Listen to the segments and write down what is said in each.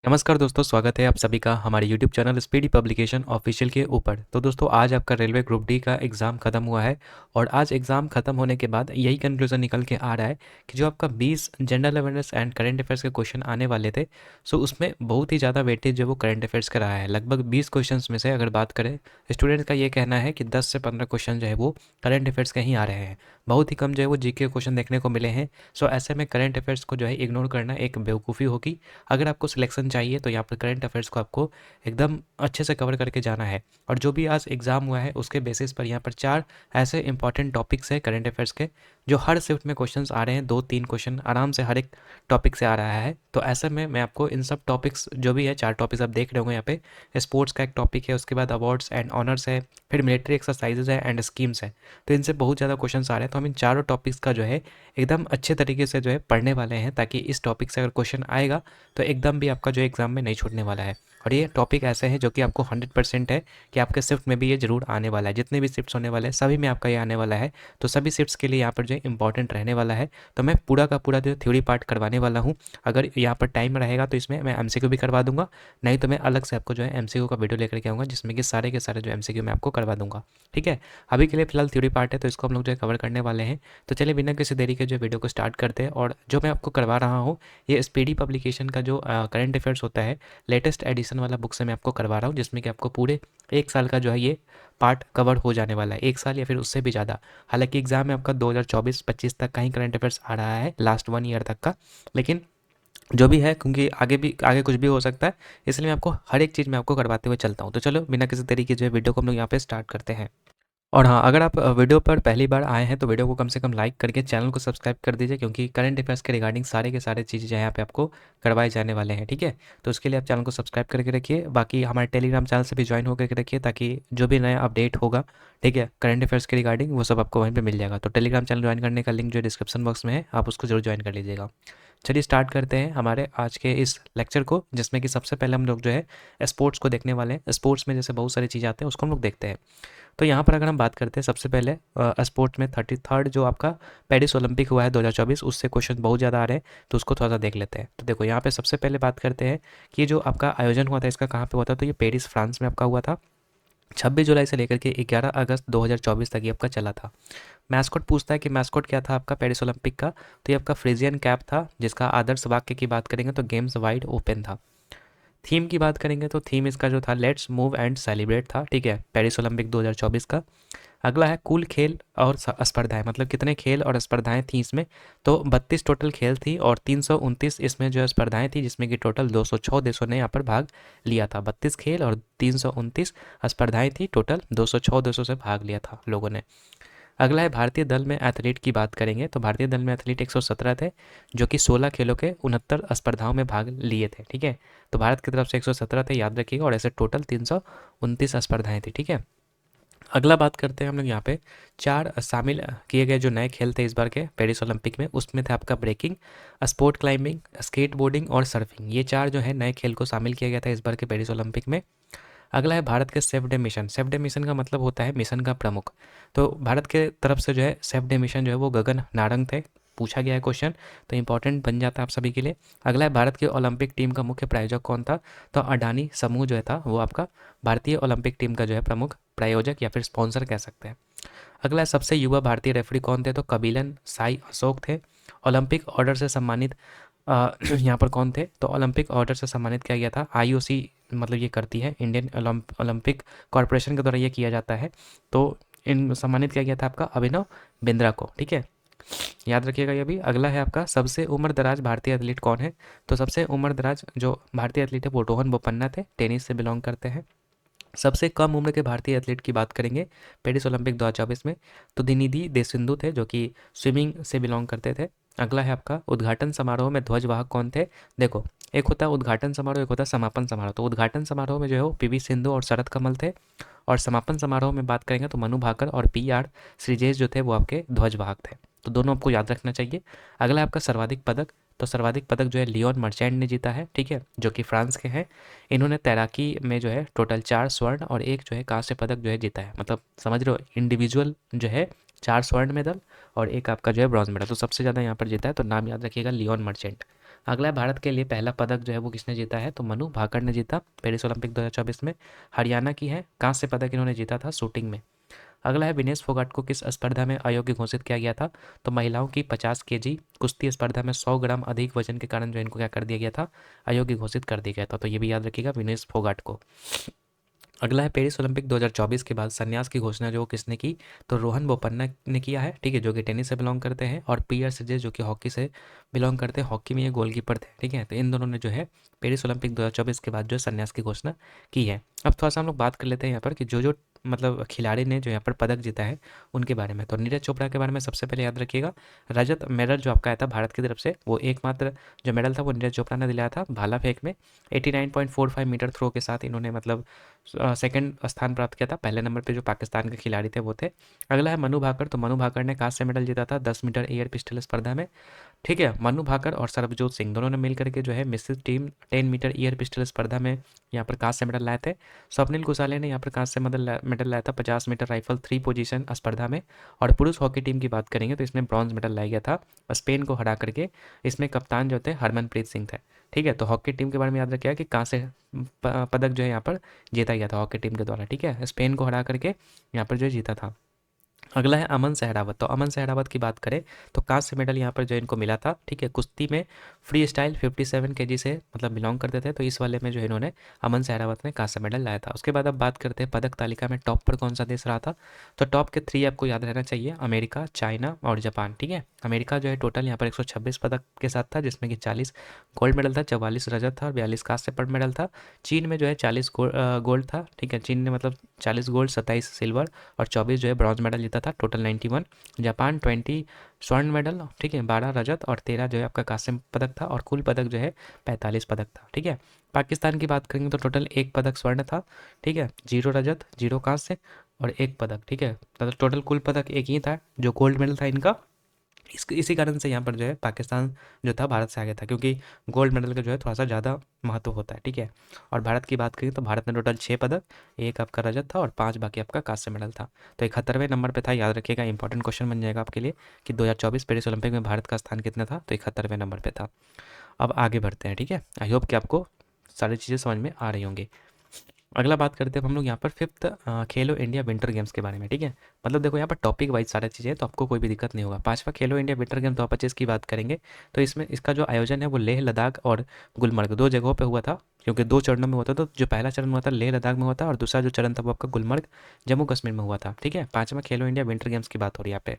नमस्कार दोस्तों, स्वागत है आप सभी का हमारे YouTube channel speedy publication official के ऊपर। तो दोस्तों, आज आपका रेलवे ग्रुप डी का एग्ज़ाम ख़त्म हुआ है और आज एग्ज़ाम ख़त्म होने के बाद यही कंक्लूजन निकल के आ रहा है कि जो आपका 20 general awareness and current affairs के क्वेश्चन आने वाले थे, सो उसमें बहुत ही ज़्यादा वेटेज जो है वो करंट अफेयर्स का रहा है। लगभग 20 क्वेश्चन में से अगर बात करें, स्टूडेंट्स का ये कहना है कि 10 से 15 क्वेश्चन जो है वो करंट अफेयर्स के ही आ रहे हैं। बहुत ही कम जो है वो जीके क्वेश्चन देखने को मिले हैं। सो ऐसे में करंट अफेयर्स को जो है इग्नोर करना एक बेवकूफ़ी होगी। अगर आपको सिलेक्शन चाहिए तो यहाँ पर करंट अफेयर्स को आपको एकदम अच्छे से कवर करके जाना है। और जो भी आज एग्ज़ाम हुआ है उसके बेसिस पर यहाँ पर 4 ऐसे इंपॉर्टेंट टॉपिक्स हैं करंट अफेयर्स के, जो हर शिफ्ट में क्वेश्चंस आ रहे हैं। 2-3 क्वेश्चन आराम से हर एक टॉपिक से आ रहा है। तो ऐसे में मैं आपको इन सब टॉपिक्स जो भी है, 4 टॉपिक्स आप देख रहे होंगे यहाँ पे। स्पोर्ट्स का एक टॉपिक है, उसके बाद अवार्ड्स एंड ऑनर्स है, फिर मिलिट्री एक्सरसाइजेज है एंड स्कीम्स है। तो इनसे बहुत ज़्यादा क्वेश्चन आ रहे हैं। तो हम इन चारों टॉपिक्स का जो है एकदम अच्छे तरीके से जो है पढ़ने वाले हैं, ताकि इस टॉपिक से अगर क्वेश्चन आएगा तो एकदम भी आपका जो एग्ज़ाम में नहीं छूटने वाला है। और ये टॉपिक ऐसे हैं जो कि आपको 100% है कि आपके शिफ्ट में भी ये ज़रूर आने वाला है। जितने भी शिफ्ट्स होने वाले हैं सभी में आपका ये आने वाला है। तो सभी शिफ्ट्स के लिए यहाँ पर जो है इंपॉर्टेंट रहने वाला है। तो मैं पूरा का पूरा जो थ्योरी पार्ट करवाने वाला हूँ। अगर यहाँ पर टाइम रहेगा तो इसमें मैं एमसीक्यू भी करवा दूंगा, नहीं तो मैं अलग से आपको जो है एमसीक्यू का वीडियो लेकर के आऊँगा, जिसमें कि सारे के सारे जो एमसीक्यू मैं आपको करवा दूंगा। ठीक है, अभी के लिए फिलहाल थ्योरी पार्ट है तो इसको हम लोग जो है कवर करने वाले हैं। तो चलिए बिना किसी देरी के जो वीडियो को स्टार्ट करते हैं। और जो मैं आपको करवा रहा हूँ, ये स्पीडी पब्लिकेशन का जो करंट अफेयर्स होता है, लेटेस्ट एडिशन वाला बुक से मैं आपको करवा रहा हूँ, जिसमें कि आपको पूरे 1 साल का जो है ये पार्ट कवर हो जाने वाला है। 1 साल या फिर उससे भी ज़्यादा। हालांकि एग्जाम में आपका 2024-25 तक का ही करंट अफेयर्स आ रहा है, लास्ट 1 ईयर तक का। लेकिन जो भी है, क्योंकि आगे कुछ भी हो सकता है, इसलिए मैं आपको हर एक चीज़ में आपको करवाते हुए चलता हूँ। तो चलो बिना किसी तरीके जो है वीडियो को हम लोग यहाँ पे स्टार्ट करते हैं। और हाँ, अगर आप वीडियो पर पहली बार आए हैं तो वीडियो को कम से कम लाइक करके चैनल को सब्सक्राइब कर दीजिए, क्योंकि करंट अफेयर्स के रिगार्डिंग सारे के सारे चीज़ें जो है यहाँ पे आपको करवाए जाने वाले हैं। ठीक है, तो उसके लिए आप चैनल को सब्सक्राइब करके रखिए। बाकी हमारे टेलीग्राम चैनल से भी ज्वाइन होकर के रखिए, ताकि जो भी नया अपडेट होगा, ठीक है, करंट अफेयर्स के रिगार्डिंग, वो सब आपको वहीं पर मिल जाएगा। तो टेलीग्राम चैनल ज्वाइन करने का लिंक जो डिस्क्रिप्शन बॉक्स में है, आप उसको जरूर ज्वाइन कर लीजिएगा। चलिए स्टार्ट करते हैं हमारे आज के इस लेक्चर को, जिसमें कि सबसे पहले हम लोग जो है स्पोर्ट्स को देखने वाले हैं। स्पोर्ट्स में जैसे बहुत सारी चीज़ें आते हैं, उसको हम लोग देखते हैं। तो यहाँ पर अगर हम बात करते हैं सबसे पहले स्पोर्ट्स में 33rd जो आपका पेरिस ओलंपिक हुआ है 2024, उससे क्वेश्चन बहुत ज़्यादा आ रहे हैं। तो उसको थोड़ा सा देख लेते हैं। तो देखो यहाँ पे सबसे पहले बात करते हैं कि जो आपका आयोजन हुआ था इसका कहाँ पे हुआ था। तो ये पेरिस फ्रांस में आपका हुआ था। 26 जुलाई से लेकर के 11 अगस्त 2024 तक ये आपका चला था। मैस्कॉट पूछता है कि मैस्कॉट क्या था आपका पेरिस ओलंपिक का। तो ये आपका फ्रिजियन कैप था, जिसका आदर्श वाक्य की बात करेंगे तो गेम्स वाइड ओपन था। थीम की बात करेंगे तो थीम इसका जो था लेट्स मूव एंड सेलिब्रेट था। ठीक है, पेरिस ओलंपिक 2024 का। अगला है कुल खेल और स्पर्धाएं, मतलब कितने खेल और स्पर्धाएं थी इसमें। तो 32 टोटल खेल थी और 329 इसमें जो है स्पर्धाएं थी, जिसमें कि टोटल 206 देशों ने यहाँ पर भाग लिया था। 32 खेल और 329 स्पर्धाएं थी, टोटल 206 देशों से भाग लिया था लोगों ने। अगला है भारतीय दल में एथलीट की बात करेंगे तो भारतीय दल में एथलीट 117 थे, जो कि 16 खेलों के 69 स्पर्धाओं में भाग लिए थे। ठीक है, तो भारत की तरफ से 117 थे, याद रखिएगा। और ऐसे टोटल 329 स्पर्धाएं थी। ठीक है, अगला बात करते हैं हम लोग यहाँ पे 4 शामिल किए गए जो नए खेल थे इस बार के पेरिस ओलंपिक में। उसमें थे आपका breaking, sport climbing, skateboarding और सर्फिंग। ये 4 जो है नए खेल को शामिल किया गया था इस बार के पेरिस ओलंपिक में। अगला है भारत के safe day mission. Safe day mission का मतलब होता है मिशन का प्रमुख। तो भारत के तरफ से जो है सेफ डे मिशन जो है वो गगन नारंग थे। पूछा गया है क्वेश्चन, तो इंपॉर्टेंट बन जाता है आप सभी के लिए। अगला है भारत की ओलंपिक टीम का मुख्य प्रायोजक कौन था। तो अडानी समूह जो है था वो आपका भारतीय ओलंपिक टीम का जो है प्रमुख प्रायोजक या फिर स्पॉन्सर कह सकते हैं। अगला है सबसे युवा भारतीय रेफरी कौन थे। तो कपिलन साई अशोक थे। ओलंपिक ऑर्डर से सम्मानित यहाँ पर कौन थे। तो ओलंपिक ऑर्डर से सम्मानित किया गया था आईओसी, मतलब ये करती है इंडियन ओलंपिक कॉरपोरेशन के द्वारा ये किया जाता है। तो इन सम्मानित किया गया था आपका अभिनव बिंद्रा को। ठीक है, याद रखिएगा ये भी। अगला है आपका सबसे उम्र दराज भारतीय एथलीट कौन है। तो सबसे उम्र दराज जो भारतीय एथलीट है वो रोहन बोपन्ना थे, टेनिस से बिलोंग करते हैं। सबसे कम उम्र के भारतीय एथलीट की बात करेंगे पेरिस ओलंपिक 2024 में, तो दिनिधि देशसिंधु थे, जो कि स्विमिंग से बिलोंग करते थे। अगला है आपका उद्घाटन समारोह में ध्वजवाहक कौन थे। देखो, एक होता है उद्घाटन समारोह, एक होता है समापन समारोह। तो उद्घाटन समारोह में जो है वो पीवी सिंधु और शरद कमल थे। और समापन समारोह में बात करेंगे तो मनु भाकर और पीआर श्रीजेश जो थे वो आपके ध्वजवाहक थे। तो दोनों आपको याद रखना चाहिए। अगला है आपका सर्वाधिक पदक। तो सर्वाधिक पदक जो है लियोन मर्चेंट ने जीता है। ठीक है, जो कि फ्रांस के हैं। इन्होंने तैराकी में जो है टोटल 4 स्वर्ण और 1 जो है कांस्य पदक जो है जीता है। मतलब समझ रहे हो, इंडिविजुअल जो है 4 स्वर्ण मेडल और 1 आपका जो है ब्रॉन्ज मेडल। तो सबसे ज़्यादा यहाँ पर जीता है, तो नाम याद रखिएगा लियोन मर्चेंट। अगला है भारत के लिए पहला पदक जो है वो किसने जीता है, तो मनु भाकर ने जीता पेरिस ओलंपिक 2024 में। हरियाणा की है, कांस्य पदक इन्होंने जीता था शूटिंग में। अगला है विनेश फोगाट को किस स्पर्धा में अयोग्य घोषित किया गया था, तो महिलाओं की 50 केजी कुश्ती स्पर्धा में 100 ग्राम अधिक वजन के कारण जो इनको क्या कर दिया गया था, अयोग्य घोषित कर दिया गया था। तो ये भी याद रखिएगा विनेश फोगाट को। अगला है पेरिस ओलंपिक 2024 के बाद संन्यास की घोषणा जो किसने की, तो रोहन बोपन्ना ने किया है, ठीक है, जो कि टेनिस से बिलोंग करते हैं, और पीयर सिजे जो कि हॉकी से बिलोंग करते हैं, हॉकी में ये गोलकीपर थे, ठीक है। तो इन दोनों ने जो है पेरिस ओलंपिक 2024 के बाद जो है संन्यास की घोषणा की है। अब थोड़ा सा हम लोग बात कर लेते हैं यहाँ पर कि जो जो मतलब खिलाड़ी ने जो यहाँ पर पदक जीता है उनके बारे में। तो नीरज चोपड़ा के बारे में सबसे पहले याद रखिएगा, रजत मेडल जो आपका आया था भारत की तरफ से, वो एकमात्र जो मेडल था वो नीरज चोपड़ा ने दिलाया था भाला फेंक में। 89.45 मीटर थ्रो के साथ इन्होंने मतलब सेकंड स्थान प्राप्त किया था। पहले नंबर पे जो पाकिस्तान के खिलाड़ी थे वो थे। अगला है मनु भाकर, तो मनु भाकर ने कांस्य मेडल जीता था 10 मीटर एयर पिस्टल स्पर्धा में, ठीक है। मनु भाकर और सरबजोत सिंह दोनों ने मिल करके जो है मिश्रित टीम 10 मीटर एयर पिस्टल स्पर्धा में यहाँ पर कांस्य मेडल लाए थे। स्वप्निल गुसाले ने यहाँ पर कांस्य मेडल लाया था 50 मीटर राइफल 3 पोजीशन स्पर्धा में। और पुरुष हॉकी टीम की बात करेंगे तो इसमें ब्रॉन्ज मेडल लाया गया था स्पेन को हरा करके। इसमें कप्तान जो थे हरमनप्रीत सिंह थे, ठीक है। तो हॉकी टीम के बारे में याद रखिएगा कि कांस्य पदक जो है यहाँ पर जीता गया था हॉकी टीम के द्वारा, ठीक है, स्पेन को हरा करके यहाँ पर जो जीता था। अगला है अमन सहरावत, तो अमन सहरावत की बात करें तो कांस्य मेडल यहाँ पर जो इनको मिला था, ठीक है, कुश्ती में फ्री स्टाइल 57 केजी से मतलब बिलोंग करते थे, तो इस वाले में जो इन्होंने अमन सहरावत ने कांस्य मेडल लाया था। उसके बाद अब बात करते हैं पदक तालिका में टॉप पर कौन सा देश रहा था, तो टॉप के 3 आपको याद रहना चाहिए, अमेरिका, चाइना और जापान, ठीक है। अमेरिका जो है टोटल यहाँ पर 126 पदक के साथ था, जिसमें कि 40 गोल्ड मेडल था, 44 रजत था और 42 कांस्य पदक मेडल था। चीन में जो है 40 गोल्ड था, ठीक है, चीन ने मतलब 40 गोल्ड, 27 सिल्वर और 24 जो है ब्रॉन्ज मेडल जीता था, टोटल 91। जापान 20 स्वर्ण मेडल, ठीक है, 12 रजत और 13 जो है आपका कांस्य पदक था, और कुल पदक जो है 45 पदक था, ठीक है। पाकिस्तान की बात करेंगे तो टोटल 1 पदक स्वर्ण था, ठीक है, 0 रजत, 0 कांस्य और 1 पदक, ठीक है। मतलब टोटल कुल पदक एक ही था जो गोल्ड मेडल था इनका। इसी कारण से यहाँ पर जो है पाकिस्तान जो था भारत से आगे था, क्योंकि गोल्ड मेडल का जो है थोड़ा सा ज़्यादा महत्व होता है, ठीक है। और भारत की बात करें तो भारत ने टोटल 6 पदक, 1 आपका रजत था और 5 बाकी आपका कांस्य मेडल था। तो 71वें नंबर पे था, याद रखिएगा, इंपॉर्टेंट क्वेश्चन बन जाएगा आपके लिए कि 2024 पेरिस ओलंपिक में भारत का स्थान कितना था, तो 71वें नंबर पर था। अब आगे बढ़ते हैं, ठीक है। आई होप कि आपको सारी चीज़ें समझ में आ रही होंगी। अगला बात करते हैं हम लोग यहाँ पर फिफ्थ खेलो इंडिया विंटर गेम्स के बारे में, ठीक है। मतलब देखो यहाँ पर टॉपिक वाइज सारी चीज़ें हैं, तो आपको कोई भी दिक्कत नहीं होगा। 5वां खेलो इंडिया विंटर गेम 2025 की बात करेंगे तो इसमें इसका जो आयोजन है वो लेह लद्दाख और गुलमर्ग 2 जगहों पे हुआ था, क्योंकि 2 चरणों में होता था। तो जो पहला चरण हुआ था लेह लद्दाख में हुआ था और दूसरा जो चरण था वो आपका गुलमर्ग जम्मू कश्मीर में हुआ था, ठीक है। 5वां खेलो इंडिया विंटर गेम्स की बात हो रही है यहाँ पे।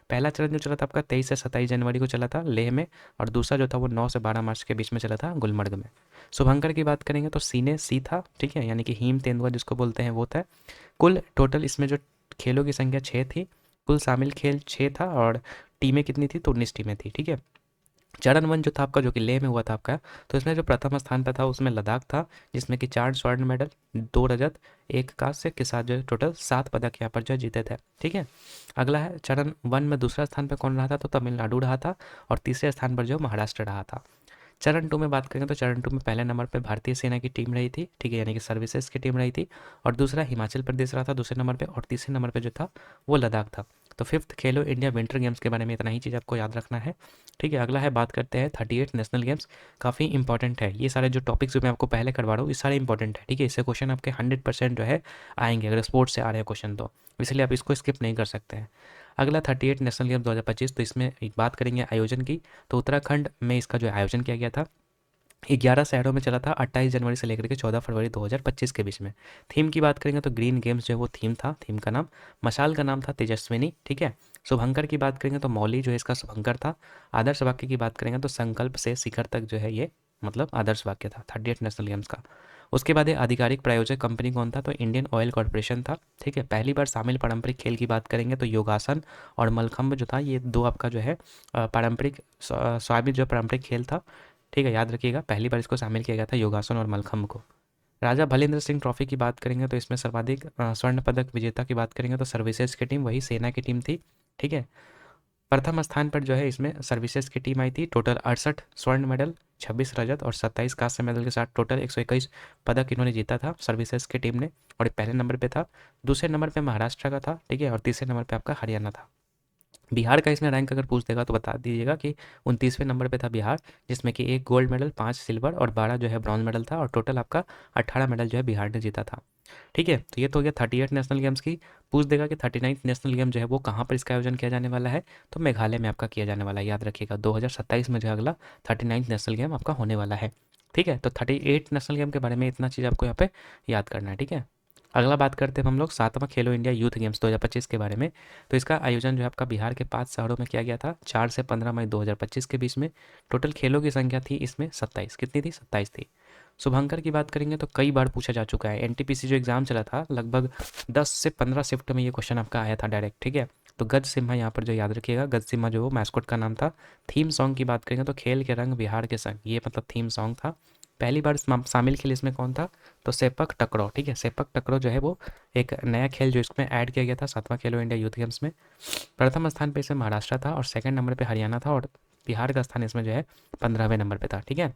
पहला चरण जो चला था आपका 23 से 27 जनवरी को चला था लेह में, और दूसरा जो था वो 9 से 12 मार्च के बीच में चला था गुलमर्ग में। शुभंकर की बात करेंगे तो सीने सी था, ठीक है, यानी कि हिम तेंदुआ जिसको बोलते हैं वो था। कुल टोटल इसमें जो खेलों की संख्या 6 थी, कुल शामिल खेल 6 था, और टीमें कितनी थी, तो 19 टीमें थी, ठीक है। चरण 1 जो था आपका जो कि लेह में हुआ था आपका, तो इसमें जो प्रथम स्थान पर था उसमें लद्दाख था, जिसमें कि 4 स्वर्ण मेडल, 2 रजत, 1 कांस्य के साथ जो है टोटल 7 पदक यहाँ पर जो है जीते थे, ठीक है। अगला है चरण 1 में दूसरा स्थान पर कौन रहा था, तो तमिलनाडु रहा था, और तीसरे स्थान पर जो महाराष्ट्र रहा था। चरण 2 में बात करें तो चरण 2 में पहले नंबर पे भारतीय सेना की टीम रही थी, ठीक है, यानी कि सर्विसेज की टीम रही थी, और दूसरा हिमाचल प्रदेश रहा था दूसरे नंबर पे, और तीसरे नंबर पे जो था वो लद्दाख था। तो फिफ्थ खेलो इंडिया विंटर गेम्स के बारे में इतना ही चीज़ आपको याद रखना है, ठीक है। अगला है बात करते हैं 38 नेशनल गेम्स, काफ़ी इंपॉर्टेंट है ये सारे जो टॉपिक्स जो मैं आपको पहले करवा रहा हूँ, ये सारे इंपॉर्टेंट है, ठीक है। इससे क्वेश्चन आपके 100% जो है आएंगे अगर स्पोर्ट्स से आ रहे हैं क्वेश्चन, तो इसलिए आप इसको स्किप नहीं कर सकते हैं। अगला 38 नेशनल गेम 2025, तो इसमें एक बात करेंगे आयोजन की, तो उत्तराखंड में इसका जो आयोजन किया गया था, 11 शहरों में चला था 28 जनवरी से लेकर के 14 फरवरी 2025 के बीच में। थीम की बात करेंगे तो ग्रीन गेम्स जो है वो थीम था, थीम का नाम। मशाल का नाम था तेजस्विनी, ठीक है। शुभंकर की बात करेंगे तो मौली जो है इसका शुभंकर था। आदर्श वाक्य की बात करेंगे तो संकल्प से शिखर तक जो है ये मतलब आदर्श वाक्य था 38 नेशनल गेम्स का। उसके बाद ये आधिकारिक प्रायोजक कंपनी कौन था, तो इंडियन ऑयल कॉरपोरेशन था, ठीक है। पहली बार शामिल पारंपरिक खेल की बात करेंगे तो योगासन और मलखम्ब जो था, ये 2 आपका जो है पारंपरिक स्वामी जो पारंपरिक खेल था, ठीक है, याद रखिएगा। पहली बार इसको शामिल किया गया था योगासन और मलखम्ब को। राजा भलेंद्र सिंह ट्रॉफी की बात करेंगे तो इसमें सर्वाधिक स्वर्ण पदक विजेता की बात करेंगे तो सर्विसेज की टीम, वही सेना की टीम थी, ठीक है। प्रथम स्थान पर जो है इसमें सर्विसेज की टीम आई थी, टोटल 68 स्वर्ण मेडल, 26 रजत और 27 कांस्य मेडल के साथ टोटल 121 पदक इन्होंने जीता था सर्विसेज की टीम ने, और पहले नंबर पे था। दूसरे नंबर पे महाराष्ट्र का था, ठीक है, और तीसरे नंबर पे आपका हरियाणा था। बिहार का इसमें रैंक अगर पूछ देगा तो बता दीजिएगा कि 29वें नंबर पे था बिहार, जिसमें कि 1 गोल्ड मेडल, 5 सिल्वर और 12 जो है ब्रॉन्ज मेडल था, और टोटल आपका 18 मेडल जो है बिहार ने जीता था। ठीक है, तो ये तो हो गया 38 नेशनल गेम्स की। पूछ देगा कि 39th नेशनल गेम जो है वो कहाँ पर इसका आयोजन किया जाने वाला है, तो मेघालय में आपका किया जाने वाला है। याद रखिएगा 2027 में जो है अगला 39th नेशनल गेम आपका होने वाला है। ठीक है, तो 38 नेशनल गेम के बारे में इतना चीज़ आपको यहाँ पे याद करना है। ठीक है, अगला बात करते हैं हम लोग 7वां खेलो इंडिया यूथ गेम्स 2025 के बारे में। तो इसका आयोजन जो है आपका बिहार के 5 शहरों में किया गया था 4 से 15 मई 2025 के बीच में। टोटल खेलों की संख्या थी इसमें 27। कितनी थी? 27 थी। शुभंकर की बात करेंगे तो कई बार पूछा जा चुका है। एनटीपीसी जो एग्ज़ाम चला था लगभग 10 से 15 शिफ्ट में ये क्वेश्चन आपका आया था डायरेक्ट। ठीक है, तो गज सिम्हा यहाँ पर जो याद रखिएगा, गज सिम्हा जो वो मैस्कॉट का नाम था। थीम सॉन्ग की बात करेंगे तो खेल के रंग बिहार के संग, ये मतलब थीम सॉन्ग था। पहली बार शामिल खेल इसमें कौन था? तो सेपक टकरो। ठीक है, सेपक टकरो जो है वो एक नया खेल जो इसमें ऐड किया गया था 7वां खेलो इंडिया यूथ गेम्स में। प्रथम स्थान पे इसमें महाराष्ट्र था और सेकंड नंबर पे हरियाणा था, और बिहार का स्थान इसमें जो है 15वें नंबर पे था। ठीक है,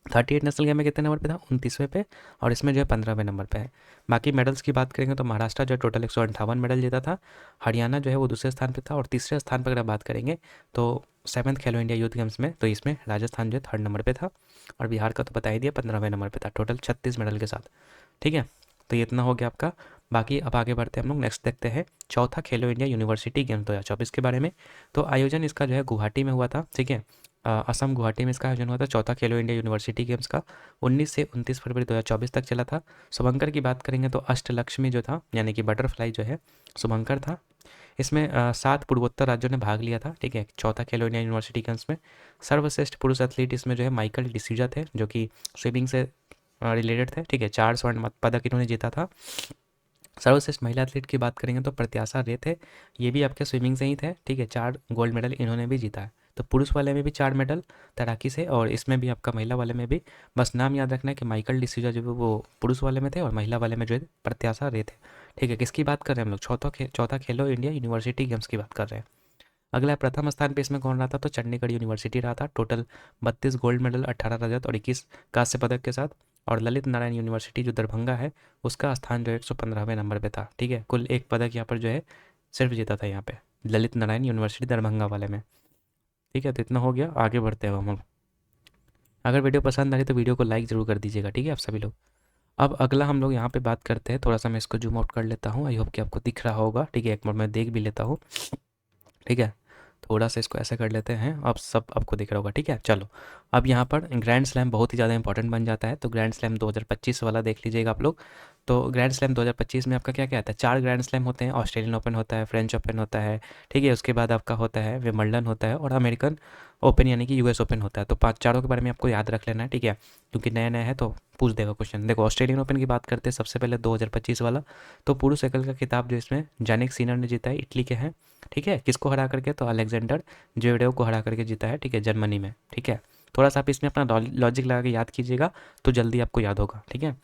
38 नेशनल गेम में कितने नंबर पे था? 29वें पे, और इसमें जो है 15वें नंबर पे है। बाकी मेडल्स की बात करेंगे तो महाराष्ट्र जो है टोटल 158 मेडल जीता था, हरियाणा जो है वो दूसरे स्थान पे था, और तीसरे स्थान पर अगर बात करेंगे तो 7th खेलो इंडिया यूथ गेम्स में तो इसमें राजस्थान जो है 3rd नंबर पे था, और बिहार का तो बता ही दिया 15वें नंबर पे था टोटल 36 मेडल के साथ। ठीक है, तो ये इतना हो गया आपका। बाकी अब आगे बढ़ते हैं हम लोग, नेक्स्ट देखते हैं चौथा खेलो इंडिया यूनिवर्सिटी गेम 2024 के बारे में। तो आयोजन इसका जो है गुवाहाटी में हुआ था। ठीक है, असम गुवाहाटी में इसका आयोजन हुआ था चौथा खेलो इंडिया यूनिवर्सिटी गेम्स का। 19 से 29 फरवरी 2024 तक चला था। शुभंकर की बात करेंगे तो अष्टलक्ष्मी जो था यानी कि बटरफ्लाई जो है शुभंकर था। इसमें 7 पूर्वोत्तर राज्यों ने भाग लिया था। ठीक है, चौथा खेलो इंडिया यूनिवर्सिटी गेम्स में। सर्वश्रेष्ठ पुरुष एथलीट इसमें जो है माइकल डिसूजा थे, जो कि स्विमिंग से रिलेटेड थे। ठीक है, 4 स्वर्ण पदक इन्होंने जीता था। सर्वश्रेष्ठ महिला एथलीट की बात करेंगे तो प्रत्याशा रे थे, ये भी आपके स्विमिंग से ही थे। ठीक है, 4 गोल्ड मेडल इन्होंने भी जीता है। तो पुरुष वाले में भी 4 मेडल तैराकी से, और इसमें भी आपका महिला वाले में भी। बस नाम याद रखना है कि माइकल डिसूजा जो है वो पुरुष वाले में थे, और महिला वाले में जो है प्रत्याशा रे थे। ठीक है, किसकी बात कर रहे हैं हम लोग? चौथा खेलो इंडिया यूनिवर्सिटी गेम्स की बात कर रहे हैं। अगला प्रथम स्थान पे इसमें कौन रहा था? तो चंडीगढ़ यूनिवर्सिटी रहा था, टोटल 32 गोल्ड मेडल, 18 रजत और 21 कांस्य पदक के साथ। और ललित नारायण यूनिवर्सिटी जो दरभंगा है उसका स्थान जो है 115वें नंबर पे था। ठीक है, कुल एक पदक यहाँ पर जो है सिर्फ जीता था यहाँ पे ललित नारायण यूनिवर्सिटी दरभंगा वाले में। ठीक है, तो इतना हो गया, आगे बढ़ते हैं हम। अगर वीडियो पसंद आ रही तो वीडियो को लाइक ज़रूर कर दीजिएगा। ठीक है, आप सभी लोग। अब अगला हम लोग यहाँ पे बात करते हैं, थोड़ा सा मैं इसको जूम आउट कर लेता हूँ, आई होप कि आपको दिख रहा होगा। ठीक है, एक बार मैं देख भी लेता हूँ। ठीक है, थोड़ा सा इसको ऐसे कर लेते हैं, अब सब आपको दिख रहा होगा। ठीक है, चलो अब यहाँ पर ग्रैंड स्लैम बहुत ही ज़्यादा इंपॉर्टेंट बन जाता है, तो ग्रैंड स्लैम 2025 वाला देख लीजिएगा आप लोग। तो ग्रैंड स्लैम 2025 में आपका क्या क्या आता है? 4 ग्रैंड स्लैम होते हैं। ऑस्ट्रेलियन ओपन होता है, फ्रेंच ओपन होता है, ठीक है, उसके बाद आपका होता है विंबलडन होता है, और अमेरिकन ओपन यानी कि यूएस ओपन होता है। तो 5 चारों के बारे में आपको याद रख लेना है। ठीक है, क्योंकि नया नया है तो पूछ देगा क्वेश्चन। देखो ऑस्ट्रेलियन ओपन की बात करते हैं सबसे पहले 2025 वाला। तो पुरुष एकल का खिताब जो इसमें जानिक सिनर ने जीता है, इटली के हैं। ठीक है, किसको हरा करके? तो अलेक्जेंडर ज्वेरेव को हरा करके जीता है। ठीक है, जर्मनी में। ठीक है, थोड़ा सा आप इसमें अपना लॉजिक लगा के याद कीजिएगा तो जल्दी आपको याद होगा। ठीक है,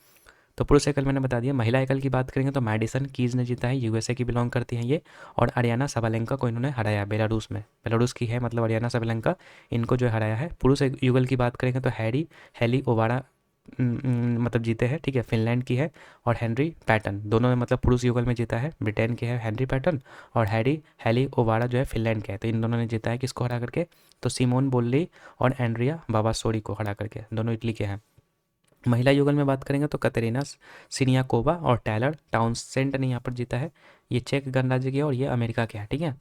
तो पुरुष एकल मैंने बता दिया। महिला एकल की बात करेंगे तो मैडिसन कीज ने जीता है, यूएसए की बिलोंग करती हैं ये। और अरियाना साबालेंका को इन्होंने हराया, बेलारूस में, बेलारूस की है मतलब अरियाना साबालेंका, इनको जो हराया है। पुरुष युगल की बात करेंगे तो हेली ओवारा मतलब जीते हैं। ठीक है, फिनलैंड की है। और हेनरी पैटन, दोनों में मतलब पुरुष युगल में जीता है, ब्रिटेन के है हेनरी पैटन, और हेली ओवारा जो है फिनलैंड के है। तो इन दोनों ने जीता है, किसको हरा करके? तो सिमोन बोल्ली और एंड्रिया बाबासोरी को हरा करके, दोनों इटली के हैं। महिला युगल में बात करेंगे तो कतरीना सिनियाकोवा और टैलर टाउनसेंट ने यहाँ पर जीता है। ये चेक गणराज्य की है और ये अमेरिका के हैं। ठीक है,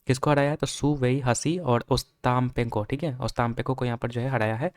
किसको हराया है? तो सू वेई हसी और ओस्तामपेंको। ठीक है, ओस्तामपेंको को यहाँ पर जो है हराया है।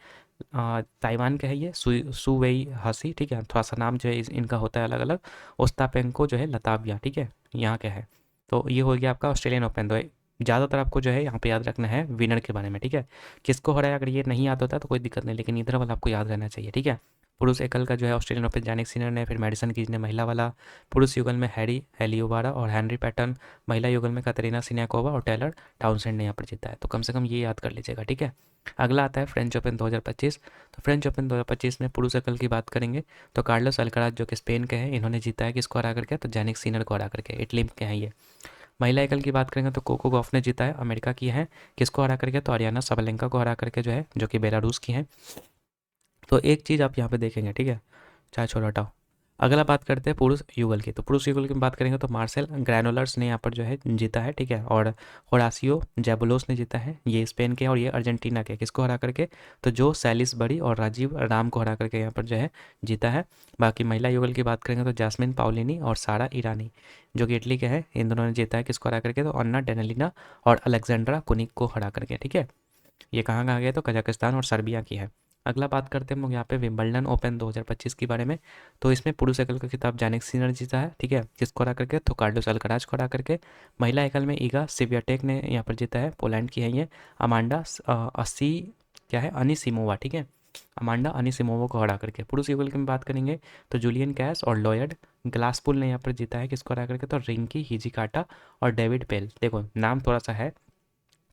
ताइवान का है ये सू वेई हसी। ठीक है, थोड़ा सा नाम जो है इनका होता है अलग अलग। ओस्तापेंको जो है लताविया। ठीक है, यहाँ का है। तो ये हो गया आपका ऑस्ट्रेलियन ओपन। तो ज़्यादातर आपको जो है यहाँ पे याद रखना है विनर के बारे में। ठीक है, किसको हराया? अगर ये नहीं याद होता तो कोई दिक्कत नहीं, लेकिन इधर वाला आपको याद रहना चाहिए। ठीक है, पुरुष एकल का जो है ऑस्ट्रेलियन ओपन जानिक सिनर ने, फिर मेडिसन कीज ने महिला वाला। पुरुष युगल में हेलियोवारा और हेनरी पैटर्न। महिला युगल में कतरीना सिन्याकोवा और टेलर टाउनसेंड ने यहाँ पर जीता है। तो कम से कम ये याद कर लीजिएगा। ठीक है, अगला आता है फ्रेंच ओपन 2025। तो फ्रेंच ओपन 2025 में पुरुष एकल की बात करेंगे तो कार्लोस अल्caraz जो कि स्पेन के हैं, इन्होंने जीता है। किसको हरा करके? तो जानिक सिनर को हरा करके, इटली के हैं ये। महिला एकल की बात करेंगे तो कोको गॉफ ने जीता है, अमेरिका की है। किसको हरा करके? तो अरियाना साबालेंका को हरा करके जो है, जो कि बेलारूस की हैं। तो एक चीज़ आप यहाँ पे देखेंगे। ठीक है, चाहे छोड़ो हटाओ। अगला बात करते हैं पुरुष युगल की। तो पुरुष युगल की बात करेंगे तो मार्सेल ग्रैनोलर्स ने यहाँ पर जो है जीता है, ठीक है। और होरासियो जेबुलोस ने जीता है, ये स्पेन के और ये अर्जेंटीना के। किसको हरा करके? तो जो सैलिसबरी और राजीव राम को हरा करके यहाँ पर जो है जीता है। बाकी महिला युगल की बात करेंगे तो जास्मिन पाउलिनी और सारा ईरानी जो कि इटली के हैं, इन दोनों ने जीता है। किसको हरा करके? तो अन्ना डेनेलिना और अलेक्जेंड्रा कुनिक को हरा करके, ठीक है। ये कहाँ गया? तो कजाकिस्तान और सर्बिया की है। अगला बात करते हैं हम लोग यहाँ पे विंबलडन ओपन 2025 के बारे में। तो इसमें पुरुष एकल का खिताब जानिक सिनर जीता है, ठीक है। किसको हरा करके? तो कार्लोस अल्कराज को हरा करके। महिला एकल में ईगा स्वियाटेक ने यहाँ पर जीता है, पोलैंड की है ये। अमांडा अस्सी क्या है अनिसिमोवा, ठीक है। अमांडा अनिसिमोवा को हरा करके। पुरुष युगल की बात करेंगे तो जूलियन कैस और लॉयड ग्लासपुल ने यहाँ पर जीता है। किसको हरा करके? तो रिंकी हिजिकाटा और डेविड पेल। देखो नाम थोड़ा सा है,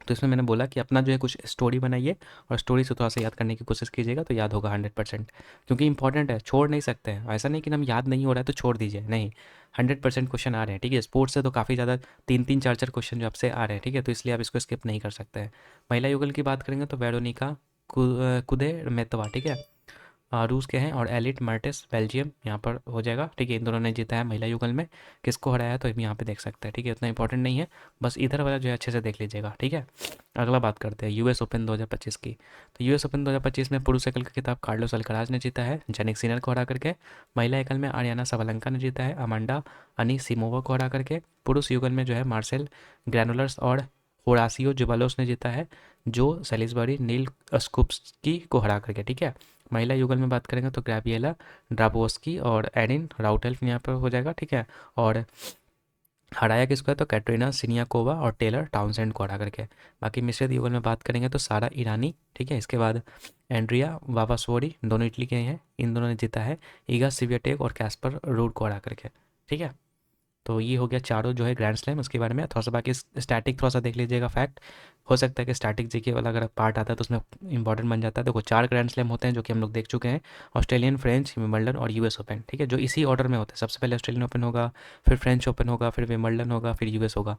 तो इसमें मैंने बोला कि अपना जो है कुछ स्टोरी बनाइए और स्टोरी से थोड़ा सा याद करने की कोशिश कीजिएगा तो याद होगा 100%, क्योंकि इंपॉर्टेंट है, छोड़ नहीं सकते हैं। ऐसा नहीं कि हम याद नहीं हो रहा है तो छोड़ दीजिए, नहीं, 100% क्वेश्चन आ रहे हैं, ठीक है। स्पोर्ट्स से तो काफ़ी ज़्यादा 3-3 4-4 क्वेश्चन जो आपसे आ रहे हैं, ठीक है, तो इसलिए आप इसको स्किप नहीं कर सकते हैं। महिला युगल की बात करेंगे तो वेरोनिका कुदे मेतवा, ठीक है, रूस के हैं। और एलिट मर्टेस बेल्जियम यहाँ पर हो जाएगा, ठीक है। इन दोनों ने जीता है महिला युगल में। किसको हराया तो यहाँ पे देख सकते हैं, ठीक है। उतना इंपॉर्टेंट नहीं है, बस इधर वाला जो है अच्छे से देख लीजिएगा, ठीक है। अगला बात करते हैं यूएस ओपन 2025 की। तो यूएस ओपन 2025 में पुरुष एकल का खिताब कार्लोस अल्कराज ने जीता है, जेनिक सिनर को हरा करके। महिला एकल में आरियाना सबलंका ने जीता है, अमांडा अनीसिमोवा को हरा करके। पुरुष युगल में जो है मार्सेल ग्रैनुलर्स और होरासियो जुबालोस ने जीता है, जो सेलिसबरी नील स्कुप्सकी को हरा करके, ठीक है। महिला युगल में बात करेंगे तो ग्रैबिएला ड्राबोस्की और एरिन राउटेल्फ यहाँ पर हो जाएगा, ठीक है। और हराया किसको है? तो कैटरीना सिनियाकोवा और टेलर टाउनसेंड को हरा करके। बाकी मिश्रित युगल में बात करेंगे तो सारा ईरानी, ठीक है। इसके बाद एंड्रिया वावासोरी, दोनों इटली के हैं, इन दोनों ने जीता है। ईगा स्वियाटेक और कैस्पर रूड को हरा करके, ठीक है। तो ये हो गया चारों जो है ग्रैंड स्लैम, उसके बारे में थोड़ा सा। बाकी स्टैटिक थोड़ा सा देख लीजिएगा फैक्ट, हो सकता है कि स्टैटिक जीके वाला अगर पार्ट आता है तो उसमें इंपॉर्टेंट बन जाता है। देखो 4 ग्रैंड स्लैम होते हैं जो कि हम लोग देख चुके हैं, ऑस्ट्रेलियन, फ्रेंच, विंबलडन और यूएस ओपन, ठीक है, जो इसी ऑर्डर में होते हैं। सबसे पहले ऑस्ट्रेलियन ओपन होगा, फिर फ्रेंच ओपन होगा, फिर विंबलडन होगा, फिर यूएस होगा,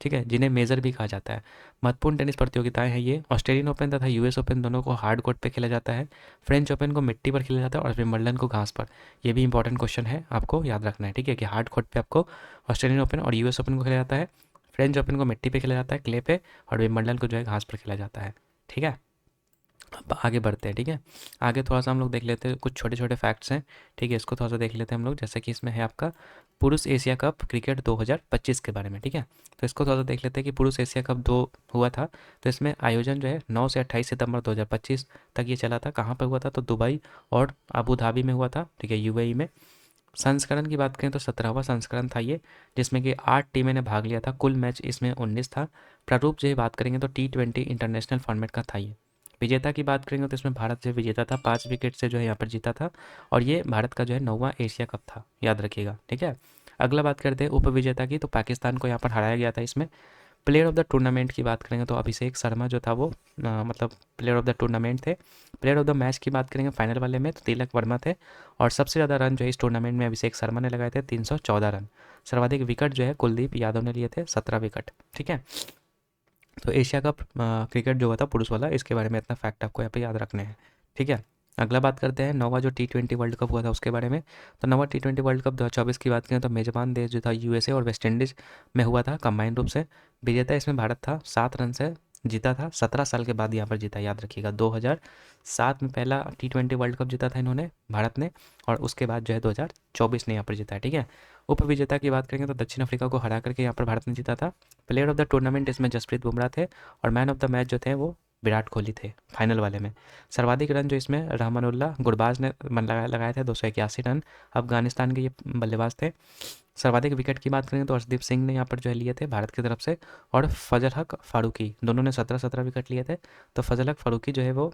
ठीक है, जिन्हें मेजर भी कहा जाता है। महत्वपूर्ण टेनिस प्रतियोगिताएं हैं ये। ऑस्ट्रेलियन ओपन तथा यूएस ओपन दोनों को हार्ड कोर्ट पे खेला जाता है, फ्रेंच ओपन को मिट्टी पर खेला जाता है और विंबलडन को घास पर। ये भी इंपॉर्टेंट क्वेश्चन है, आपको याद रखना है, ठीक है, कि हार्ड कोर्ट पे आपको ऑस्ट्रेलियन ओपन और यूएस ओपन को खेला जाता है, फ्रेंच ओपन को मिट्टी पे खेला जाता है क्ले पे, और विंबलडन को जो है घास पर खेला जाता है, ठीक है। अब आगे बढ़ते हैं, ठीक है। आगे थोड़ा सा हम लोग देख लेते हैं, कुछ छोटे छोटे फैक्ट्स हैं, ठीक है, इसको थोड़ा सा देख लेते हैं हम लोग। जैसे कि इसमें है आपका पुरुष एशिया कप क्रिकेट 2025 के बारे में, ठीक है। तो इसको थोड़ा सा देख लेते हैं कि पुरुष एशिया कप 2 हुआ था। तो इसमें आयोजन जो है 9 से 28 सितंबर 2025 तक ये चला था। कहाँ पर हुआ था? तो दुबई और अबू धाबी में हुआ था, ठीक है, यूएई में। संस्करण की बात करें तो 17वां संस्करण था ये, जिसमें कि 8 टीमें ने भाग लिया था। कुल मैच इसमें 19 था। प्रारूप जो है बात करेंगे तो T20 इंटरनेशनल फॉर्मेट का था ये। विजेता की बात करेंगे तो इसमें भारत जो विजेता था, 5 विकेट से जो है यहाँ पर जीता था। और ये भारत का जो है 9वां एशिया कप था, याद रखिएगा, ठीक है। अगला बात करते हैं उप विजेता की। तो पाकिस्तान को यहाँ पर हराया गया था इसमें। प्लेयर ऑफ द टूर्नामेंट की बात करेंगे तो अभिषेक शर्मा जो था वो मतलब प्लेयर ऑफ द टूर्नामेंट थे। प्लेयर ऑफ द मैच की बात करेंगे फाइनल वाले में तो तिलक वर्मा थे। और सबसे ज़्यादा रन जो है इस टूर्नामेंट में अभिषेक शर्मा ने लगाए थे, 314 रन। सर्वाधिक विकेट जो है कुलदीप यादव ने लिए थे, 17 विकेट, ठीक है। तो एशिया कप क्रिकेट जो हुआ था पुरुष वाला, इसके बारे में इतना फैक्ट आपको यहाँ पे याद रखने हैं, ठीक है। अगला बात करते हैं नौवा जो T20 वर्ल्ड कप हुआ था उसके बारे में। तो नौवा T20 वर्ल्ड कप 2024 की बात करें तो मेजबान देश जो था यूएसए और वेस्ट इंडीज़ में हुआ था कंबाइंड रूप से। विजेता इसमें भारत था, 7 रन से जीता था। 17 साल के बाद यहाँ पर जीता, याद रखिएगा। 2007 में पहला T20 वर्ल्ड कप जीता था इन्होंने, भारत ने। और उसके बाद जो है 2024 ने यहाँ पर जीता है, ठीक है। उप विजेता की बात करेंगे तो दक्षिण अफ्रीका को हरा करके यहाँ पर भारत ने जीता था। प्लेयर ऑफ द टूर्नामेंट इसमें जसप्रीत बुमराह थे। और मैन ऑफ द मैच जो थे वो विराट कोहली थे फाइनल वाले में। सर्वाधिक रन जो इसमें रहमानुल्लाह गुरबाज ने लगाए थे, 281 रन। अफगानिस्तान के ये बल्लेबाज थे। सर्वाधिक विकेट की बात करें तो अर्शदीप सिंह ने यहाँ पर जो है लिए थे भारत की तरफ से। और फजल हक फारूकी, दोनों ने 17-17 विकेट लिए थे। तो फजल हक फारूकी जो है वो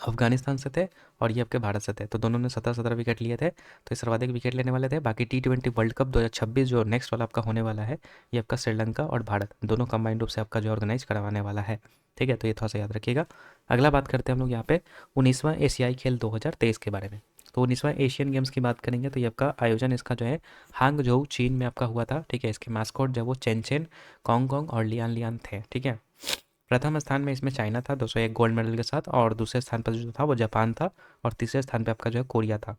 अफगानिस्तान से थे और ये आपके भारत से थे, तो दोनों ने 17-17 विकेट लिए थे। तो ये सर्वाधिक विकेट लेने वाले थे। बाकी T20 वर्ल्ड कप 2026 जो नेक्स्ट वाला आपका होने वाला है, ये आपका श्रीलंका और भारत दोनों कंबाइंड रूप से आपका जो ऑर्गेनाइज करवाने वाला है, ठीक है। तो ये थोड़ा सा याद रखिएगा। अगला बात करते हैं हम लोग यहाँ पे 19वां एशियाई खेल 2023 के बारे में। तो 19वां एशियन गेम्स की बात करेंगे तो ये आपका आयोजन इसका जो है हांगझोउ चीन में आपका हुआ था, ठीक है। इसके मास्कोट जो वो चेन कॉन्ग और लियान लियान थे, ठीक है। प्रथम स्थान में इसमें चाइना था 201 गोल्ड मेडल के साथ, और दूसरे स्थान पर जो था वो जापान था, और तीसरे स्थान पे आपका जो है कोरिया था।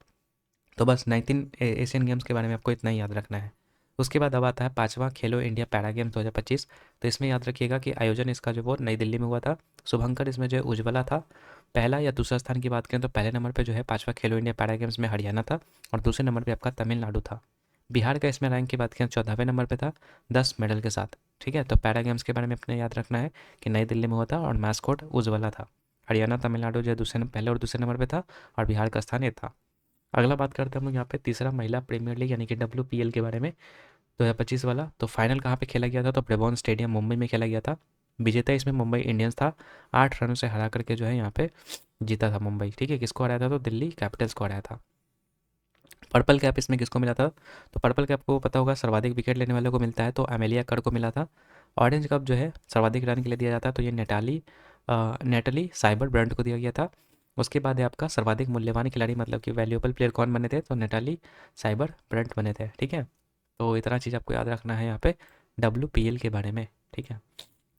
तो बस 19 एशियन गेम्स के बारे में आपको इतना ही याद रखना है। उसके बाद अब आता है पाँचवा खेलो इंडिया पैरा गेम्स 2025। तो इसमें याद रखिएगा कि आयोजन इसका जो वो नई दिल्ली में हुआ था। शुभंकर इसमें जो है उज्ज्वला था। पहला या दूसरा स्थान की बात करें तो पहले नंबर पे जो है पाँचवा खेलो इंडिया पैरा गेम्स में हरियाणा था, और दूसरे नंबर पे आपका तमिलनाडु था। बिहार का इसमें रैंक की बात करें 14वें नंबर पे था, 10 मेडल के साथ। ठीक है, तो पैरा गेम्स के बारे में अपने याद रखना है कि नई दिल्ली में हुआ था और मैस्कॉट उज्ज्वला था। हरियाणा तमिलनाडु जो है पहले और दूसरे नंबर पे था, और बिहार का स्थान ये था। अगला बात करते हैं हम लोग यहाँ पे तीसरा महिला प्रीमियर लीग यानी कि WPL के बारे में, 2025 वाला। तो फाइनल कहाँ पे खेला गया था? तो ब्रेबॉर्न स्टेडियम मुंबई में खेला गया था। विजेता इसमें मुंबई इंडियंस था। 8 रनों से हरा करके जो है यहाँ पे जीता था मुंबई। ठीक है, किसको हराया था? तो दिल्ली कैपिटल्स को हराया था। पर्पल कैप इसमें किसको मिला था? तो पर्पल कैप को पता होगा सर्वाधिक विकेट लेने वाले को मिलता है, तो अमेलिया कर को मिला था। ऑरेंज कप जो है सर्वाधिक रन के लिए दिया जाता है, तो ये नेटली साइबर ब्रांड को दिया गया था। उसके बाद है आपका सर्वाधिक मूल्यवान खिलाड़ी, मतलब कि वैल्यूएबल प्लेयर कौन बने थे? तो नेटाली साइबर ब्रांड बने थे। ठीक है, तो इतना चीज़ आपको याद रखना है यहाँ पे WPL के बारे में। ठीक है,